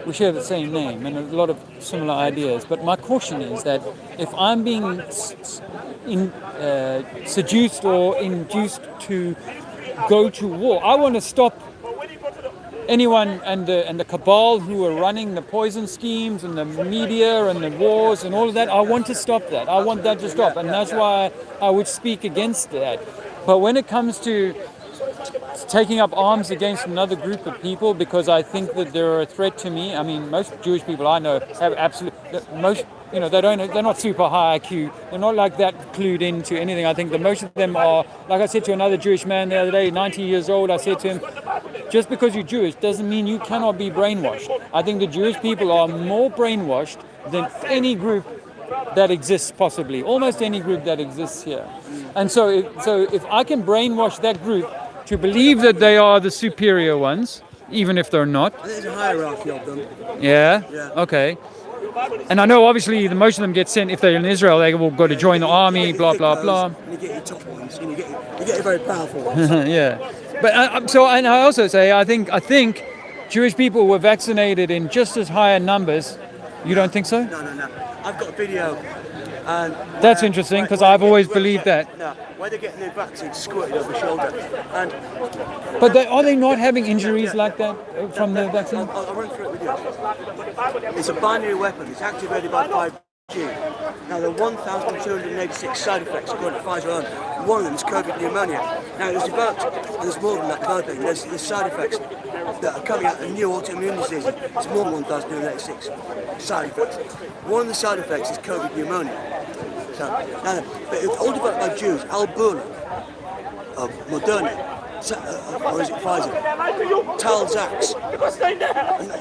we share the same name and a lot of similar ideas, but my caution is that if I'm being seduced or induced to go to war, I want to stop anyone and the cabal who are running the poison schemes and the media and the wars and all of that. I want to stop that. I want that to stop, and that's why I would speak against that. But when it comes to taking up arms against another group of people because I think that they're a threat to me. I mean, most Jewish people I know have they're not super high IQ. They're not like that clued into anything. I think that most of them are, like I said to another Jewish man the other day, 90 years old, I said to him, just because you're Jewish doesn't mean you cannot be brainwashed. I think the Jewish people are more brainwashed than any group that exists, possibly. Almost any group that exists here. And so if I can brainwash that group to believe that they are the superior ones, even if they're not. There's a hierarchy of them. Yeah? Yeah. Okay. And I know obviously the most of them get sent, if they're in Israel, they will go to join the army, blah, blah, blah. And you get your top ones, and you get your very powerful ones. Yeah. But and I also say, I think Jewish people were vaccinated in just as higher numbers. You don't think so? No. I've got a video. And That's interesting, because I've always believed that. No, where they're getting their vaccine squirted over the shoulder. And But are they not having injuries like that from the vaccine? I'll run through it with you. It's a binary weapon. It's activated by 5G. Now, there are 1,286 side effects according to Pfizer alone. One of them is COVID pneumonia. Now, it was developed, and there's more than that developing. There's side effects that are coming out of new autoimmune disease. It's more than 1,286 side effects. One of the side effects is COVID pneumonia. So, now, but it's all developed by Jews. Al Burla of Moderna, or is it Pfizer? Tal Zaks.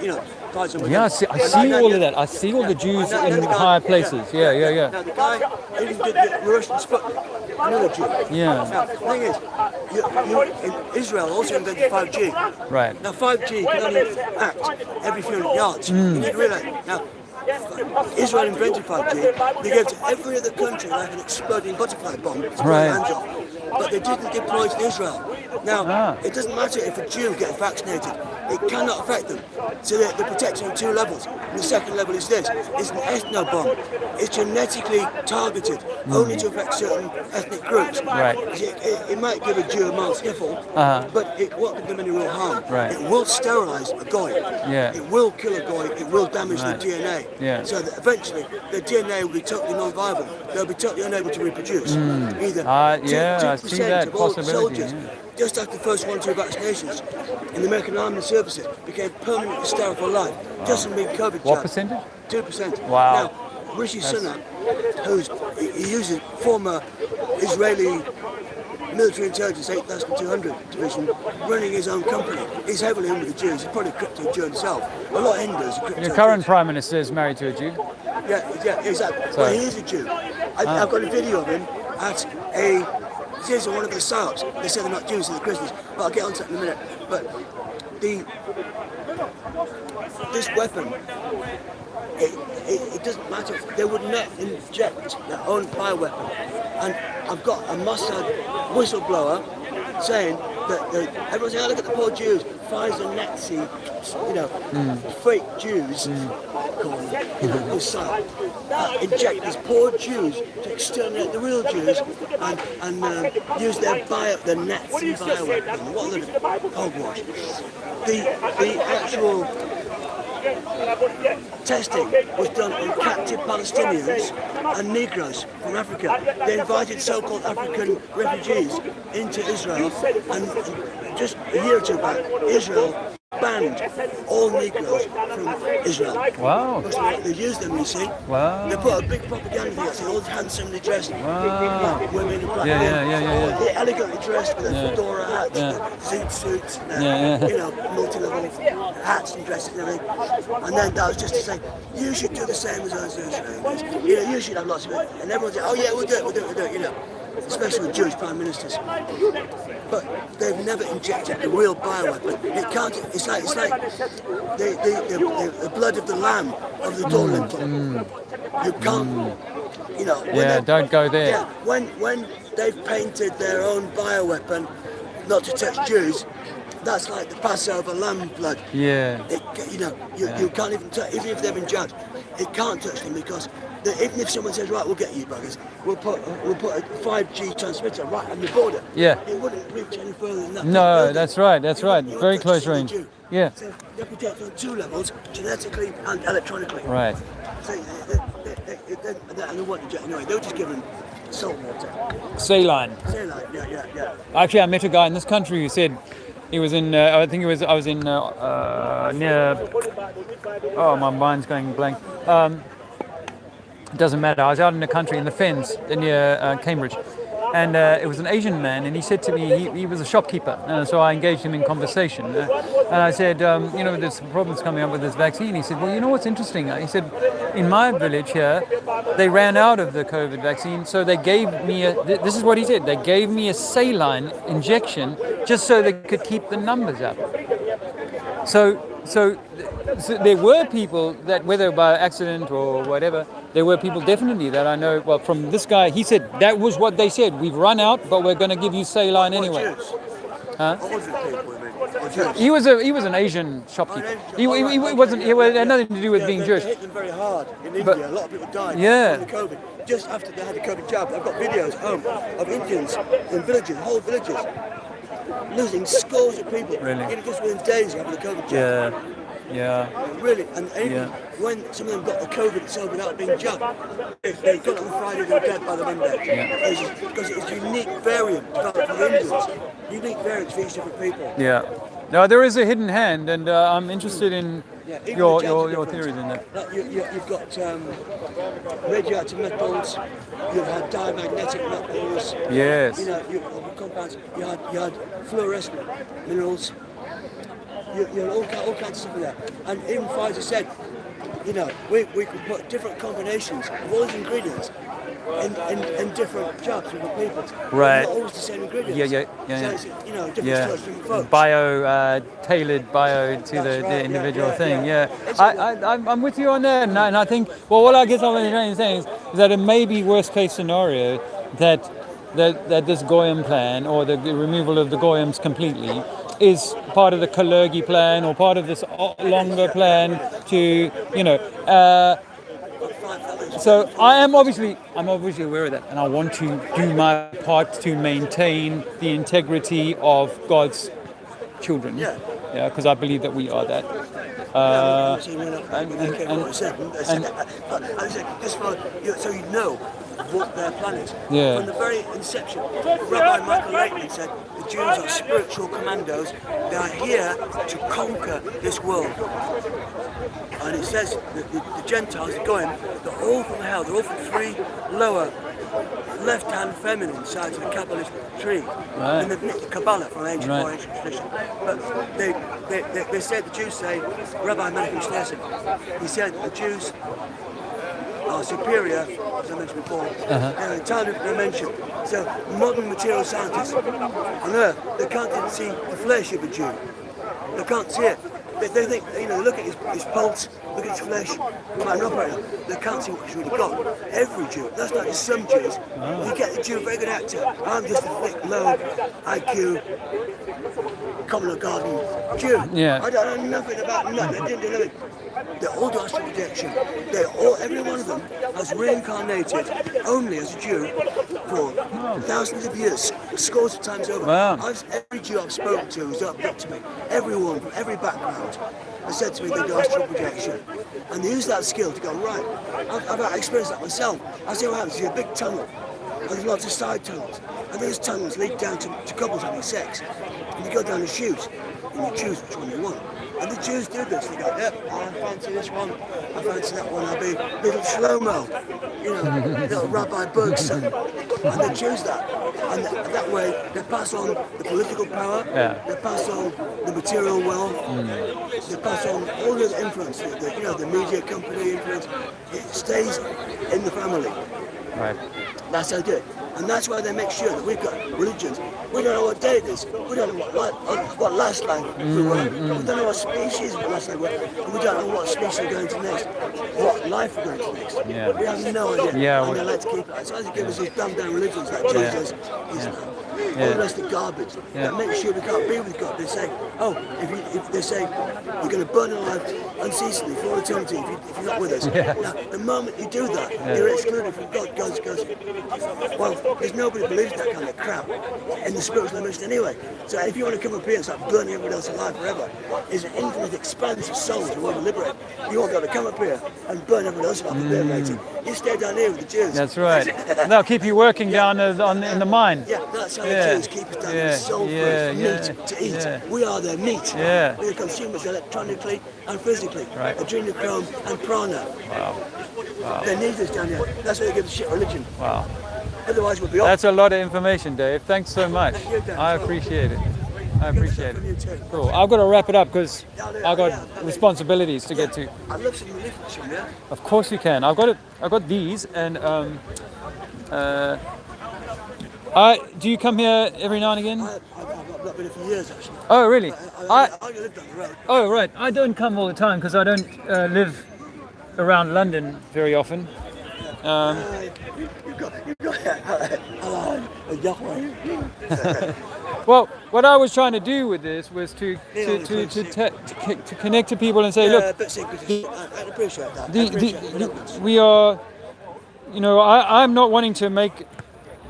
You know, Pfizer. Yeah, I see all of that. I see all the Jews in higher places. Yeah. Now, the guy who did the Russian Sputnik, another Jew. Yeah. Now, the thing is, in Israel also invented 5G. Right. Now, 5G can only act every few hundred yards. You need to realize. Now, Israel invented 5G. They gave it to every other country like an exploding butterfly bomb to blow Right. their hands off. But they didn't deploy it to Israel. Now, it doesn't matter if a Jew gets vaccinated. It cannot affect them. So they're protected on two levels. And the second level is this. It's an ethno-bomb. It's genetically targeted only to affect certain ethnic groups. Right. It might give a Jew a mild sniffle, but it won't give them any real harm. Right. It will sterilize a goy. Yeah. It will kill a goy. It will damage Right. the DNA. Yeah. So that eventually the DNA will be totally non-viable. They'll be totally unable to reproduce. Either Yeah, I 2% see that of all possibility. soldiers, Yeah. just after the first 1 or 2 vaccinations in the American Army Services, became permanently sterile for life, just from being COVID What jab. percentage? 2%. Wow. Now, Rishi Sunak, he uses former Israeli military intelligence 8,200 division, running his own company. He's heavily in with the Jews. He's probably a crypto Jew himself. A lot of Hindus are crypto Your current Prime Minister is married to a Jew. Yeah, exactly. So- Well, he is a Jew. I've got a video of him at here's one of the psyops. They say they're not Jews, they're Christians. But I'll get onto that in a minute. But this weapon, it doesn't matter. They would not inject their own bioweapon. And I've got a Mossad whistleblower saying that everyone's saying, oh, look at the poor Jews, Pfizer Nazi, fake Jews, inject these poor Jews to exterminate the real Jews and use their Nazi bioweapon. What a load of hogwash. The actual testing was done on captive Palestinians and Negroes from Africa. They invited so-called African refugees into Israel, and just a year or two back, Israel banned all Negroes from Israel. Wow. They used them, you see. Wow. They put a big propaganda thing, see all handsomely dressed black women and black Yeah, men, yeah. all elegantly dressed with their Yeah. fedora hats, Yeah. zoot suits, and Yeah. multi-level hats and dresses and everything. And then that was just to say, you should do the same as us Israelis. You should have lots of it. And everyone said, oh yeah, we'll do it, especially with Jewish prime ministers. But they've never injected the real bioweapon. It can't. It's like the blood of the lamb of the door lintel. You can't. Don't go there. Yeah, when they've painted their own bioweapon not to touch Jews, that's like the Passover lamb blood. Yeah. You can't even touch, even if they've been judged, it can't touch them because even if someone says, right, we'll get you buggers, we'll put a 5G transmitter right on the border. Yeah. It wouldn't reach any further than that. No, that's right. Very close range. Yeah. So they're protected on 2 levels, genetically and electronically. Right. So and they wouldn't inject anyway. They were just given salt water. Saline. Saline, yeah. Actually, I met a guy in this country who said he was in. I was in near. Oh, my mind's going blank. It doesn't matter. I was out in the country in the Fens near Cambridge, and it was an Asian man, and he said to me he was a shopkeeper, and so I engaged him in conversation, and I said, there's problems coming up with this vaccine. He said, well, you know what's interesting? He said, in my village here, they ran out of the COVID vaccine, so they gave me this is what he said, they gave me a saline injection just so they could keep the numbers up. So there were people that, whether by accident or whatever, there were people definitely that I know. Well, from this guy, he said that was what they said. We've run out, but we're going to give you saline anyway. Huh? He was an Asian shopkeeper. He wasn't. He had nothing to do with being Jewish. They hit them very hard in India. A lot of people died from the COVID. Just after they had the COVID jab, I've got videos home of Indians in villages, whole villages, losing scores of people. Really? Just within days of having the COVID jab. Yeah. Really, and even when some of them got the COVID itself without being jabbed, they got it on Friday, they were dead by the Monday. Because it's a unique variant developed for the Indians. Unique variants for each different people. Yeah. No, there is a hidden hand, and I'm interested in your theories in that. Like you've got radioactive metals, you've had diamagnetic metals. Yes. You know, compounds. You had fluorescent minerals. You know, all kinds of stuff like that. And even Pfizer said, you know, we could put different combinations of all these ingredients in different jobs for people. Right. Not always the same ingredients. Yeah. So it's, you know, different stuff from folks. Tailored bio to the individual thing. Yeah. I'm with you on that, and I think what I guess I'm trying to say is that it may be worst case scenario that this Goyim plan or the removal of the Goyims completely is part of the Kalergi plan or part of this longer plan to, you know. So I'm obviously aware of that, and I want to do my part to maintain the integrity of God's children. Yeah, because I believe that we are that. So you know what their plan is. Yeah. From the very inception, Rabbi Michael Laitman said the Jews are spiritual commandos. They are here to conquer this world. And it says that the Gentiles, the Goyim, they're all from hell. They're all from three lower left-hand feminine sides of the Kabbalist tree. Right. In the Kabbalah from ancient tradition. But they said, the Jews say, Rabbi Menachem Schneerson, he said the Jews are superior, as I mentioned before, in a time of dimension. So modern material scientists on Earth, they can't even see the flesh of a Jew. They can't see it. They think, you know, look at his pulse, look at his flesh, like an operator. They can't see what he's really got. Every Jew, that's not just some Jews. You get the Jew, very good actor. I'm just a thick, low IQ, common garden Jew. Yeah. I don't know nothing about nothing. They didn't do nothing. They all do astral projection. Every one of them has reincarnated only as a Jew for thousands of years, scores of times over. Wow. Every Jew I've spoken to who's up to me, everyone from every background, has said to me they do astral projection. And they use that skill to go, right, I've experienced that myself. I see what happens. You see a big tunnel, and there's lots of side tunnels. And those tunnels lead down to couples having sex. And you go down and shoot, and you choose which one you want. And the Jews do this. They go, yep, I fancy this one, I fancy that one. I'll be little Shlomo, you know, little Rabbi Berg's son. And they choose that. And that way, they pass on the political power, they pass on the material wealth, they pass on all the influence, the media company influence. It stays in the family. Right. That's how they do it. And that's why they make sure that we've got religions. We don't know what day it is. We don't know what last life we were. We don't know what species last life we were. And we don't know what species we're going to next. What life we're going to next. Yeah. We have no idea. Yeah, and they like to keep it. That's why they give us these dumbed down religions like Jesus, Islam. All the rest of garbage. That make sure we can't be with God. They say, if they say you're going to burn alive unceasingly for all eternity if you're not with us. Now, the moment you do that, you're excluded from God. God goes, well, there's nobody believes that kind of crap in the spiritual dimension anyway. So if you want to come up here and start burning everyone else alive forever, there's an infinite expanse of souls you want to liberate. You won't be able to come up here and burn everyone else alive and liberate it. You stay down here with the Jews. That's right. They'll keep you working down in the mine. Yeah, that's how the Jews keep us down in soul meat to eat. We are their meat. We're the consumers electronically and physically. Right. Adrenochrome and prana. Wow. They need us down here. That's why they give us shit religion. Wow. Otherwise we'll be off. That's a lot of information, Dave. Thanks so much. I appreciate it. Cool. I've got to wrap it up because I've got responsibilities to get to. I'd love some leaflets from there. Of course you can. I've got these, and do you come here every now and again? I've got I've not been here for years actually. Oh, really? I live down the road. Oh, right. I don't come all the time because I don't live around London very often. You've got Yahweh. Well, what I was trying to do with this was to connect to people and say, look, a bit secretive. I appreciate that. we are, you know, I'm not wanting to make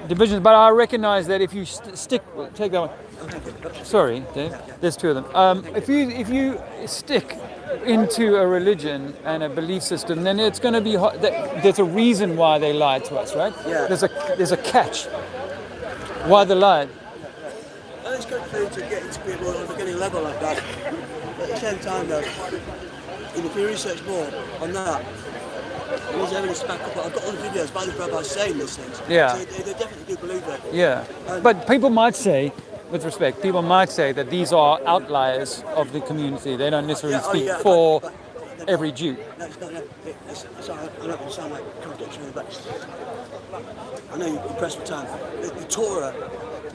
divisions, but I recognize that if you stick, take that one. Sorry, Dave. There's two of them. If you stick into a religion and a belief system, then it's going to be hard. There's a reason why they lied to us, right? Yeah. There's a catch. Why they lied. And it's good for you to get into people on a beginning level like that. But at the same time, though, if you research more on that, there's evidence to back up. I've got all the videos by the rabbis saying these things. Yeah. So they definitely do believe it. Yeah. But people might say, with respect, people might say that these are outliers of the community. They don't necessarily speak for every Jew. No, it's not. Sorry, I'm not going to sound like contradictory, but I know you're pressed for time. The Torah,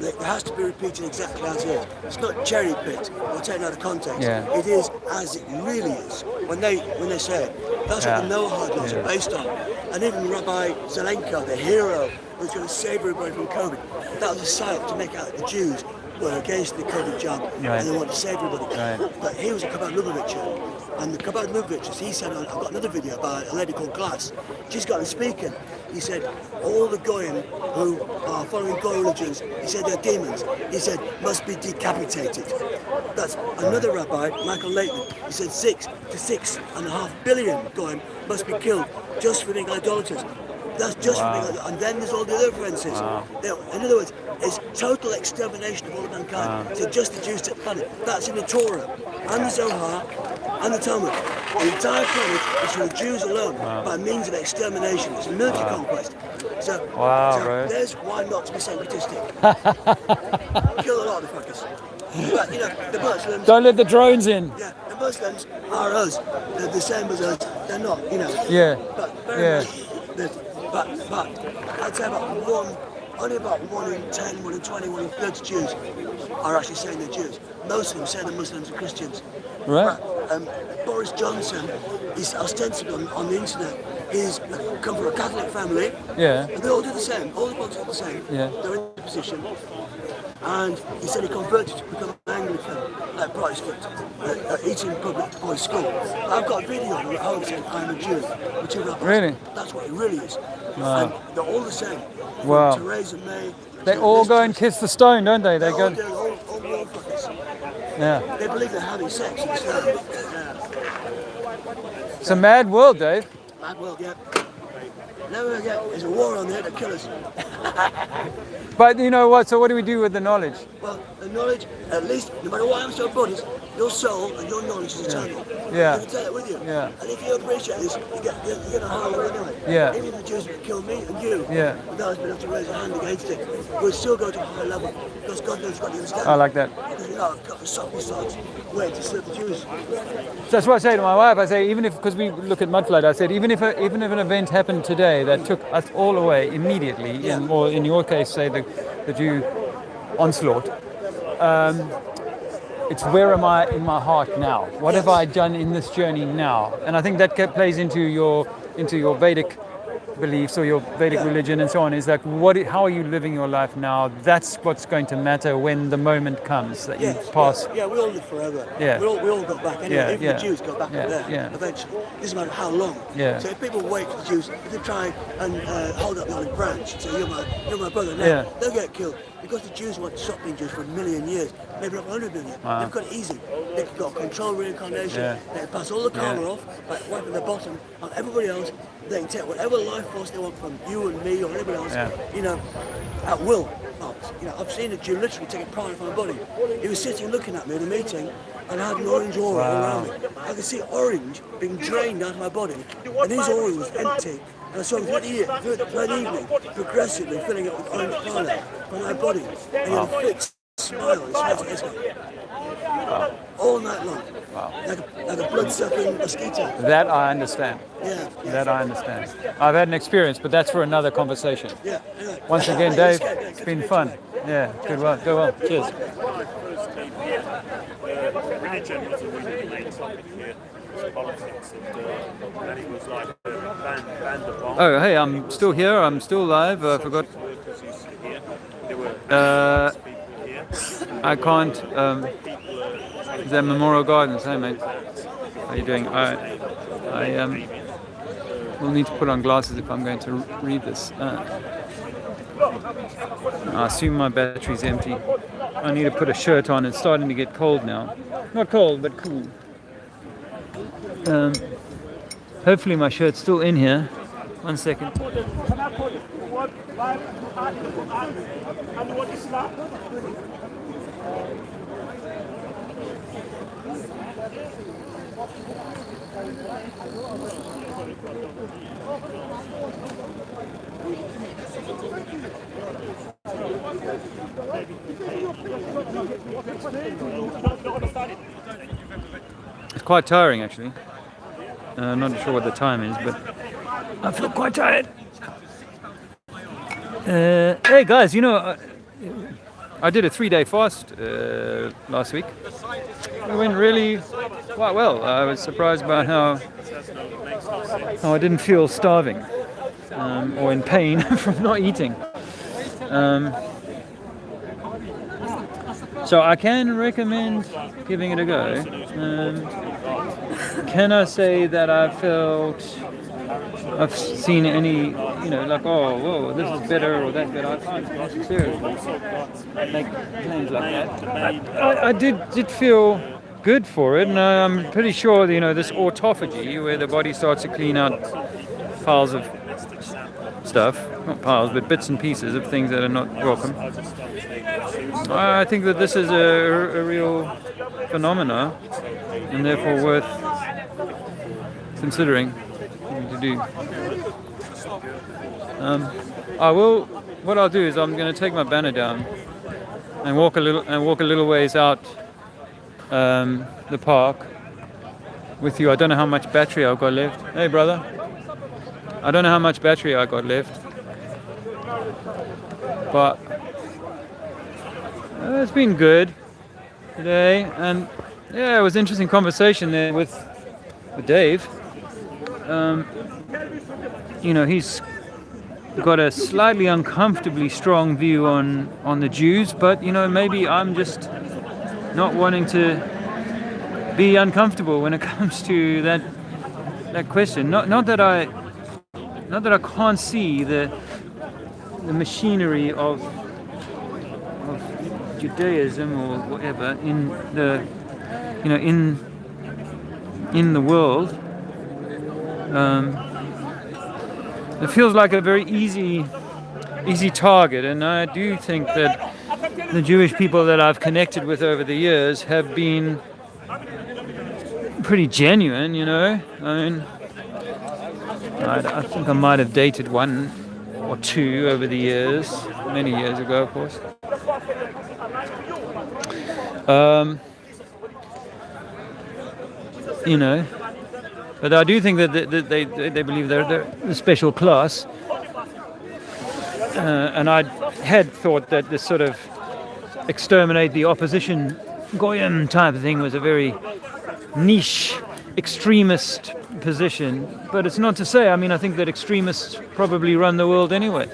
it has to be repeated exactly as it is. It's not cherry picked or taken out of context. Yeah. It is as it really is. When they say it, that's what the Noahide laws are based on. And even Rabbi Zelenko, the hero who's going to save everybody from COVID, that was a site to make out the Jews were against the COVID jab and they wanted to save everybody. Right. But he was a Chabad Lubavitcher, and the Chabad Lubavitchers, he said, I've got another video about a lady called Glass. She's got him speaking. He said, all the Goyim who are following Goy religions, he said they're demons. He said, must be decapitated. That's another rabbi, Michael Leighton. He said 6 to 6.5 billion Goyim must be killed just for being idolaters. That's just for being idolaters. And then there's all the other offences. In other words, it's total extermination of all of mankind. So just the Jews to the planet. That's in the Torah, and the Zohar, and the Talmud. The entire planet is for the Jews alone by means of extermination. It's a military conquest. So, there's why not to be syncretistic. Kill a lot of the fuckers. But, you know, the Muslims... Don't let the drones in. Yeah, the Muslims are us. They're the same as us. They're not, you know. Yeah. But very much, but I'd say only about 1 in 10, 1 in 20, 1 in 30 Jews are actually saying they're Jews. Most of them say they're Muslims and Christians. Right. Boris Johnson is ostensibly on the internet. He's come from a Catholic family. Yeah. And they all do the same. All the politics are the same. Yeah. They're in the position. And he said he converted to become an Anglican, like Protestant, eating public boys' school. I've got a video of him at home saying, I'm a Jew. With 2 rabbis. Really? That's what it really is. Wow. And they're all the same. Wow. Theresa May. They all go and kiss the stone, don't they? They go. All fuckers. Yeah. They believe they're having sex in Islam. It's a mad world, Dave. Mad world, yeah. Never forget, there's a war on there to kill us. But you know what? So what do we do with the knowledge? Well, the knowledge, at least, no matter what happens to our bodies, your soul and your knowledge is eternal. Yeah. You can take it with you. Yeah. And if you appreciate this, you get a higher level anyway. Yeah. Even if the Jews would kill me and you, Yeah. without us being able to raise a hand against it, we'll still go to a higher level because God knows what He understands. I like that. Because, you know, I've got the softest sides way to serve the Jews. That's what I say to my wife. I say, even if, because we look at Mudflood, I said, even if an event happened today that took us all away immediately, or in your case, say the Jew onslaught, it's where am I in my heart now? What have I done in this journey now? And I think that plays into your Vedic beliefs or your Vedic religion and so on. Is like, how are you living your life now? That's what's going to matter when the moment comes that you pass. Yeah, we all live forever. Yeah. We all go back anyway. Even the Jews go back there eventually. It doesn't matter how long. Yeah. So if people wait for the Jews, if they try and hold up the olive branch and say, you're my brother now, they'll get killed. Because the Jews want to stop being Jews for 1 million years, maybe not 100 million. Wow. They've got it easy. They can go control reincarnation. They can pass all the karma off, like wiping the bottom of everybody else. They can take whatever life force they want from you and me or anybody else, you know, at will. You know, I've seen a Jew literally take a pride from my body. He was sitting looking at me in a meeting and I had an orange aura all around me. I could see orange being drained out of my body, and his aura was empty. And I saw him through the evening, progressively filling up with orange colour from my body. And he had a fixed smile on his face, isn't it? All night long. Like a blood-sucking mosquito. That I understand. Yeah. That I understand. I've had an experience, but that's for another conversation. Yeah. Once again, Dave, it's been fun. Yeah, good one. Go well. Cheers. Religion was a really main topic here. Politics, and it was like ban the bomb. Oh, hey, I'm still here. I'm still live. I forgot. I can't. Is that Memorial Gardens? Hey, mate. How are you doing? I will need to put on glasses if I'm going to read this. I assume my battery's empty. I need to put a shirt on. It's starting to get cold now. Not cold, but cool. Hopefully my shirt's still in here. 1 second. Can I put what and what Islam? It's quite tiring, actually. I'm not sure what the time is, but I feel quite tired. Hey guys, you know, I did a 3-day fast last week. It went really quite well. I was surprised by how I didn't feel starving or in pain from not eating. So I can recommend giving it a go. Can I say that I've seen any, you know, like, oh, whoa, this is better or that's better? I can't necessarily make claims like that. I did feel good for it, and I'm pretty sure, you know, this autophagy, where the body starts to clean out piles of stuff, not piles, but bits and pieces of things that are not welcome. I think that this is a real phenomena, and therefore worth considering to do. What I'll do is I'm going to take my banner down and walk a little ways out the park with you. I don't know how much battery I've got left. Hey, brother. I don't know how much battery I got left, but it's been good today, and yeah, it was an interesting conversation there with Dave. You know, he's got a slightly uncomfortably strong view on the Jews, but you know, maybe I'm just not wanting to be uncomfortable when it comes to that question. Not that I can't see the machinery of Judaism or whatever in the, you know, in the world. It feels like a very easy target, and I do think that the Jewish people that I've connected with over the years have been pretty genuine, you know. I mean, I think I might have dated one or two over the years, many years ago, of course. You know, but I do think that they believe they're a special class, and I had thought that this sort of exterminate the opposition Goyim type of thing was a very niche, extremist position. But it's not to say, I mean, I think that extremists probably run the world anyway.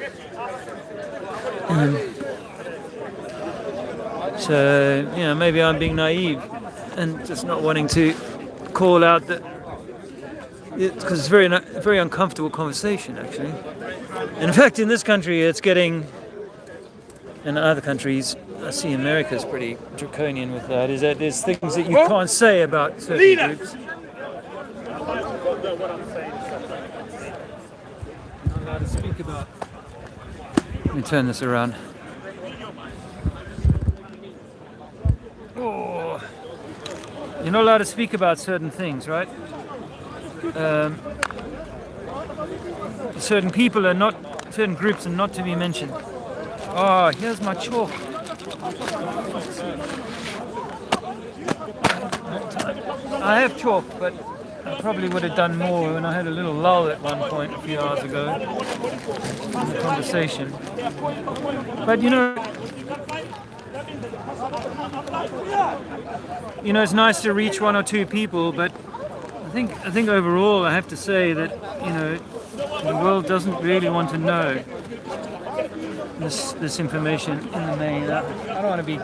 So, you know, maybe I'm being naive and just not wanting to call out that, because it's a very uncomfortable conversation, actually. And in fact, in this country, it's getting, in other countries, I see America's pretty draconian with that, is that there's things that you can't say about certain groups. I'm not allowed to speak about. Let me turn this around. Oh, you're not allowed to speak about certain things, right? Certain people are not, certain groups are not to be mentioned. Oh, here's my chalk. I have chalk, but I probably would have done more when I had a little lull at one point a few hours ago in the conversation. But you know, it's nice to reach one or two people, but I think overall I have to say that, the world doesn't really want to know this information in the main. I don't want to be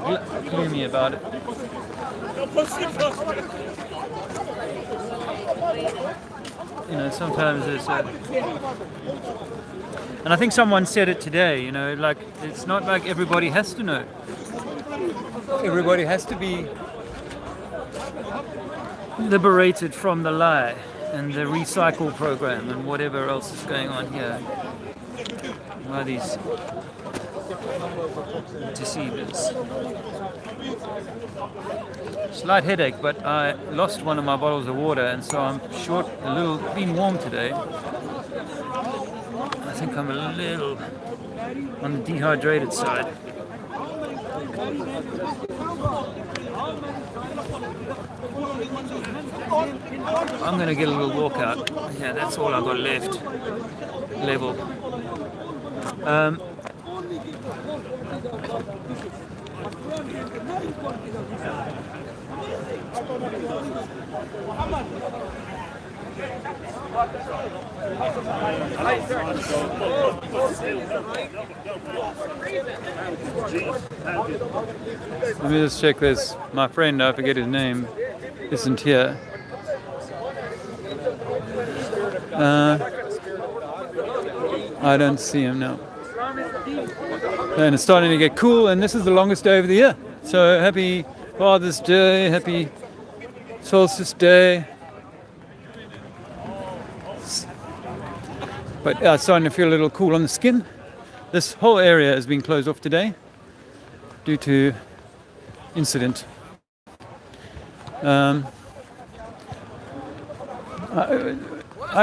gloomy about it. Sometimes there's and I think someone said it today, like it's not like everybody has to know. Everybody has to be liberated from the lie and the recycle program and whatever else is going on here. Why these deceivers? Slight headache, but I lost one of my bottles of water, and so I'm short a little. Been warm today. I think I'm a little on the dehydrated side. I'm gonna get a little walk out. Yeah, that's all I've got left. Level. Let me just check this. My friend, I forget his name, isn't here. I don't see him now. And it's starting to get cool, and this is the longest day of the year. So happy Father's Day, happy Solstice Day. But it's starting to feel a little cool on the skin. This whole area has been closed off today due to incident. I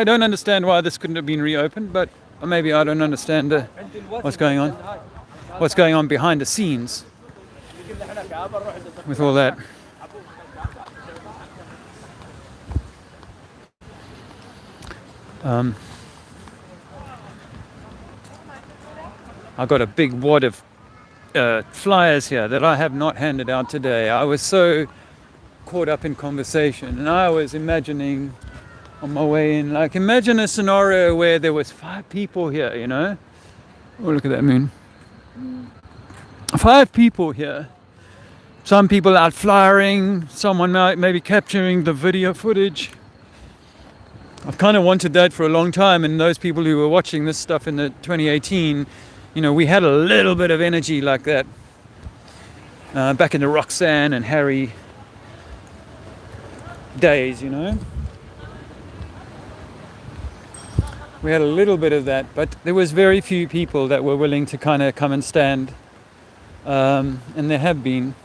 don't understand why this couldn't have been reopened, but maybe I don't understand what's going on. What's going on behind the scenes with all that. I've got a big wad of flyers here that I have not handed out today. I was so caught up in conversation, and I was imagining on my way in, like, imagine a scenario where there was 5 people here, Oh, look at that moon. 5 people here. Some people out flyering, someone maybe capturing the video footage. I've kind of wanted that for a long time, and those people who were watching this stuff in the 2018, we had a little bit of energy like that. Back in the Roxanne and Harry days, We had a little bit of that, but there was very few people that were willing to kind of come and stand. And there have been.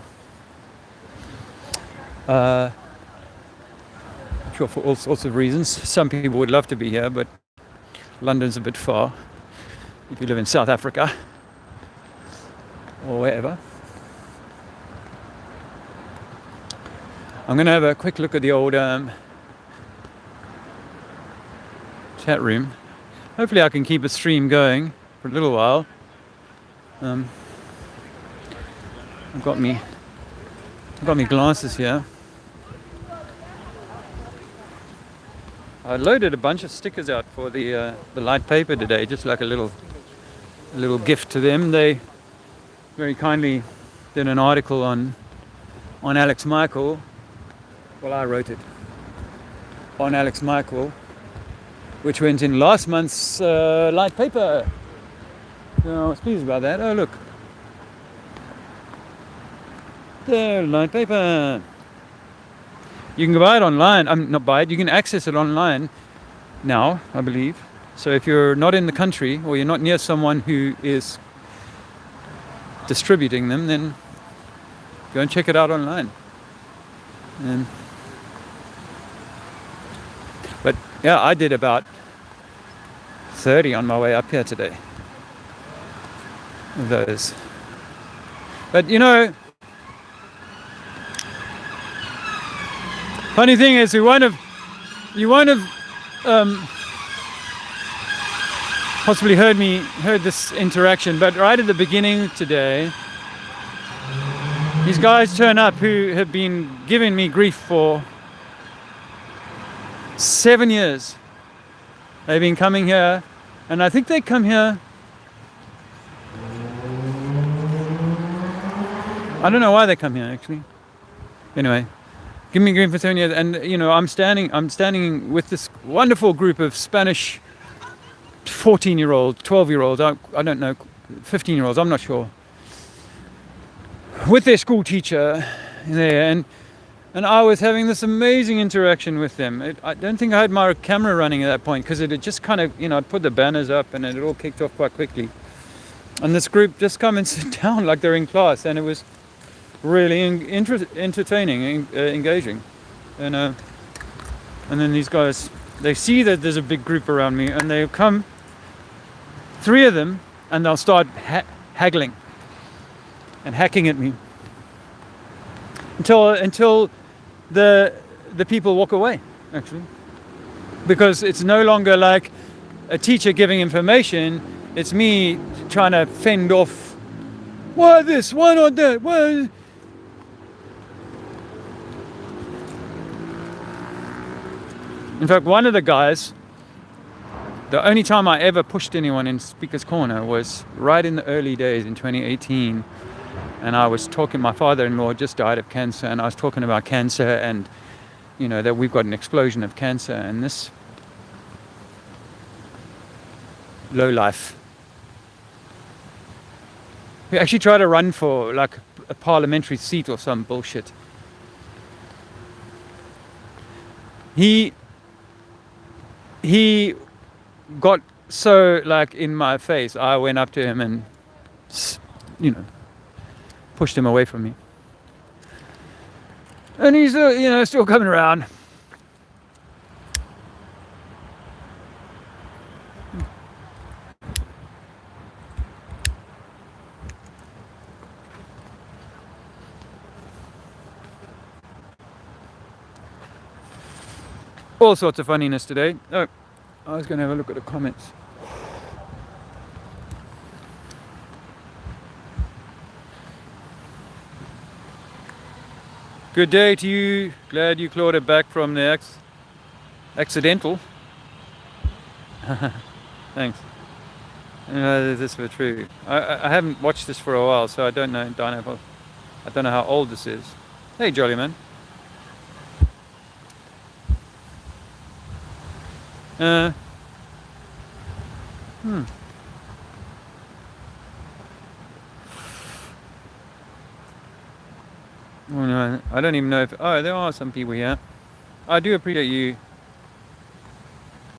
Sure, for all sorts of reasons. Some people would love to be here, but London's a bit far. If you live in South Africa or wherever. I'm going to have a quick look at the old chat room. Hopefully I can keep a stream going for a little while. I've got me glasses here. I loaded a bunch of stickers out for the light paper today, just like a little gift to them. They very kindly did an article on Alex Michael. Well, I wrote it on Alex Michael, which went in last month's light paper. So I was pleased about that. Oh, look. There, light paper. You can buy it online. Not buy it, you can access it online now, I believe. So if you're not in the country or you're not near someone who is distributing them, then go and check it out online. But yeah, I did about 30 on my way up here today. Of those. But you know, funny thing is, you won't have possibly heard this interaction, but right at the beginning today, these guys turn up who have been giving me grief for 7 years. They've been coming here, and I think they come here. I don't know why they come here actually. Anyway, give me grief for 7 years, and you know, I'm standing with this wonderful group of Spanish 14-year-old, 12-year-olds, I don't know, 15-year-olds, I'm not sure, with their school teacher there, and I was having this amazing interaction with them. I don't think I had my camera running at that point because it had just kind of, you know, I'd put the banners up and it all kicked off quite quickly. And this group just come and sit down like they're in class, and it was really entertaining, engaging. And then these guys, they see that there's a big group around me, and they come, 3 of them, and they'll start haggling and hacking at me until the people walk away, actually, because it's no longer like a teacher giving information. It's me trying to fend off, why this, why not that, why? In fact, one of the guys, the only time I ever pushed anyone in Speaker's Corner was right in the early days in 2018. And I was talking, my father-in-law just died of cancer, and I was talking about cancer and, you know, that we've got an explosion of cancer, and this low life. We actually tried to run for like a parliamentary seat or some bullshit. He got so like in my face, I went up to him and, you know, pushed him away from me. And he's, you know, still coming around. All sorts of funniness today. Oh, I was going to have a look at the comments. Good day to you. Glad you clawed it back from the accidental. Thanks. This was true. I haven't watched this for a while, so I don't know. I don't know how old this is. Hey, Jolly Man. Oh, no, I don't even know if... Oh, there are some people here. I do appreciate you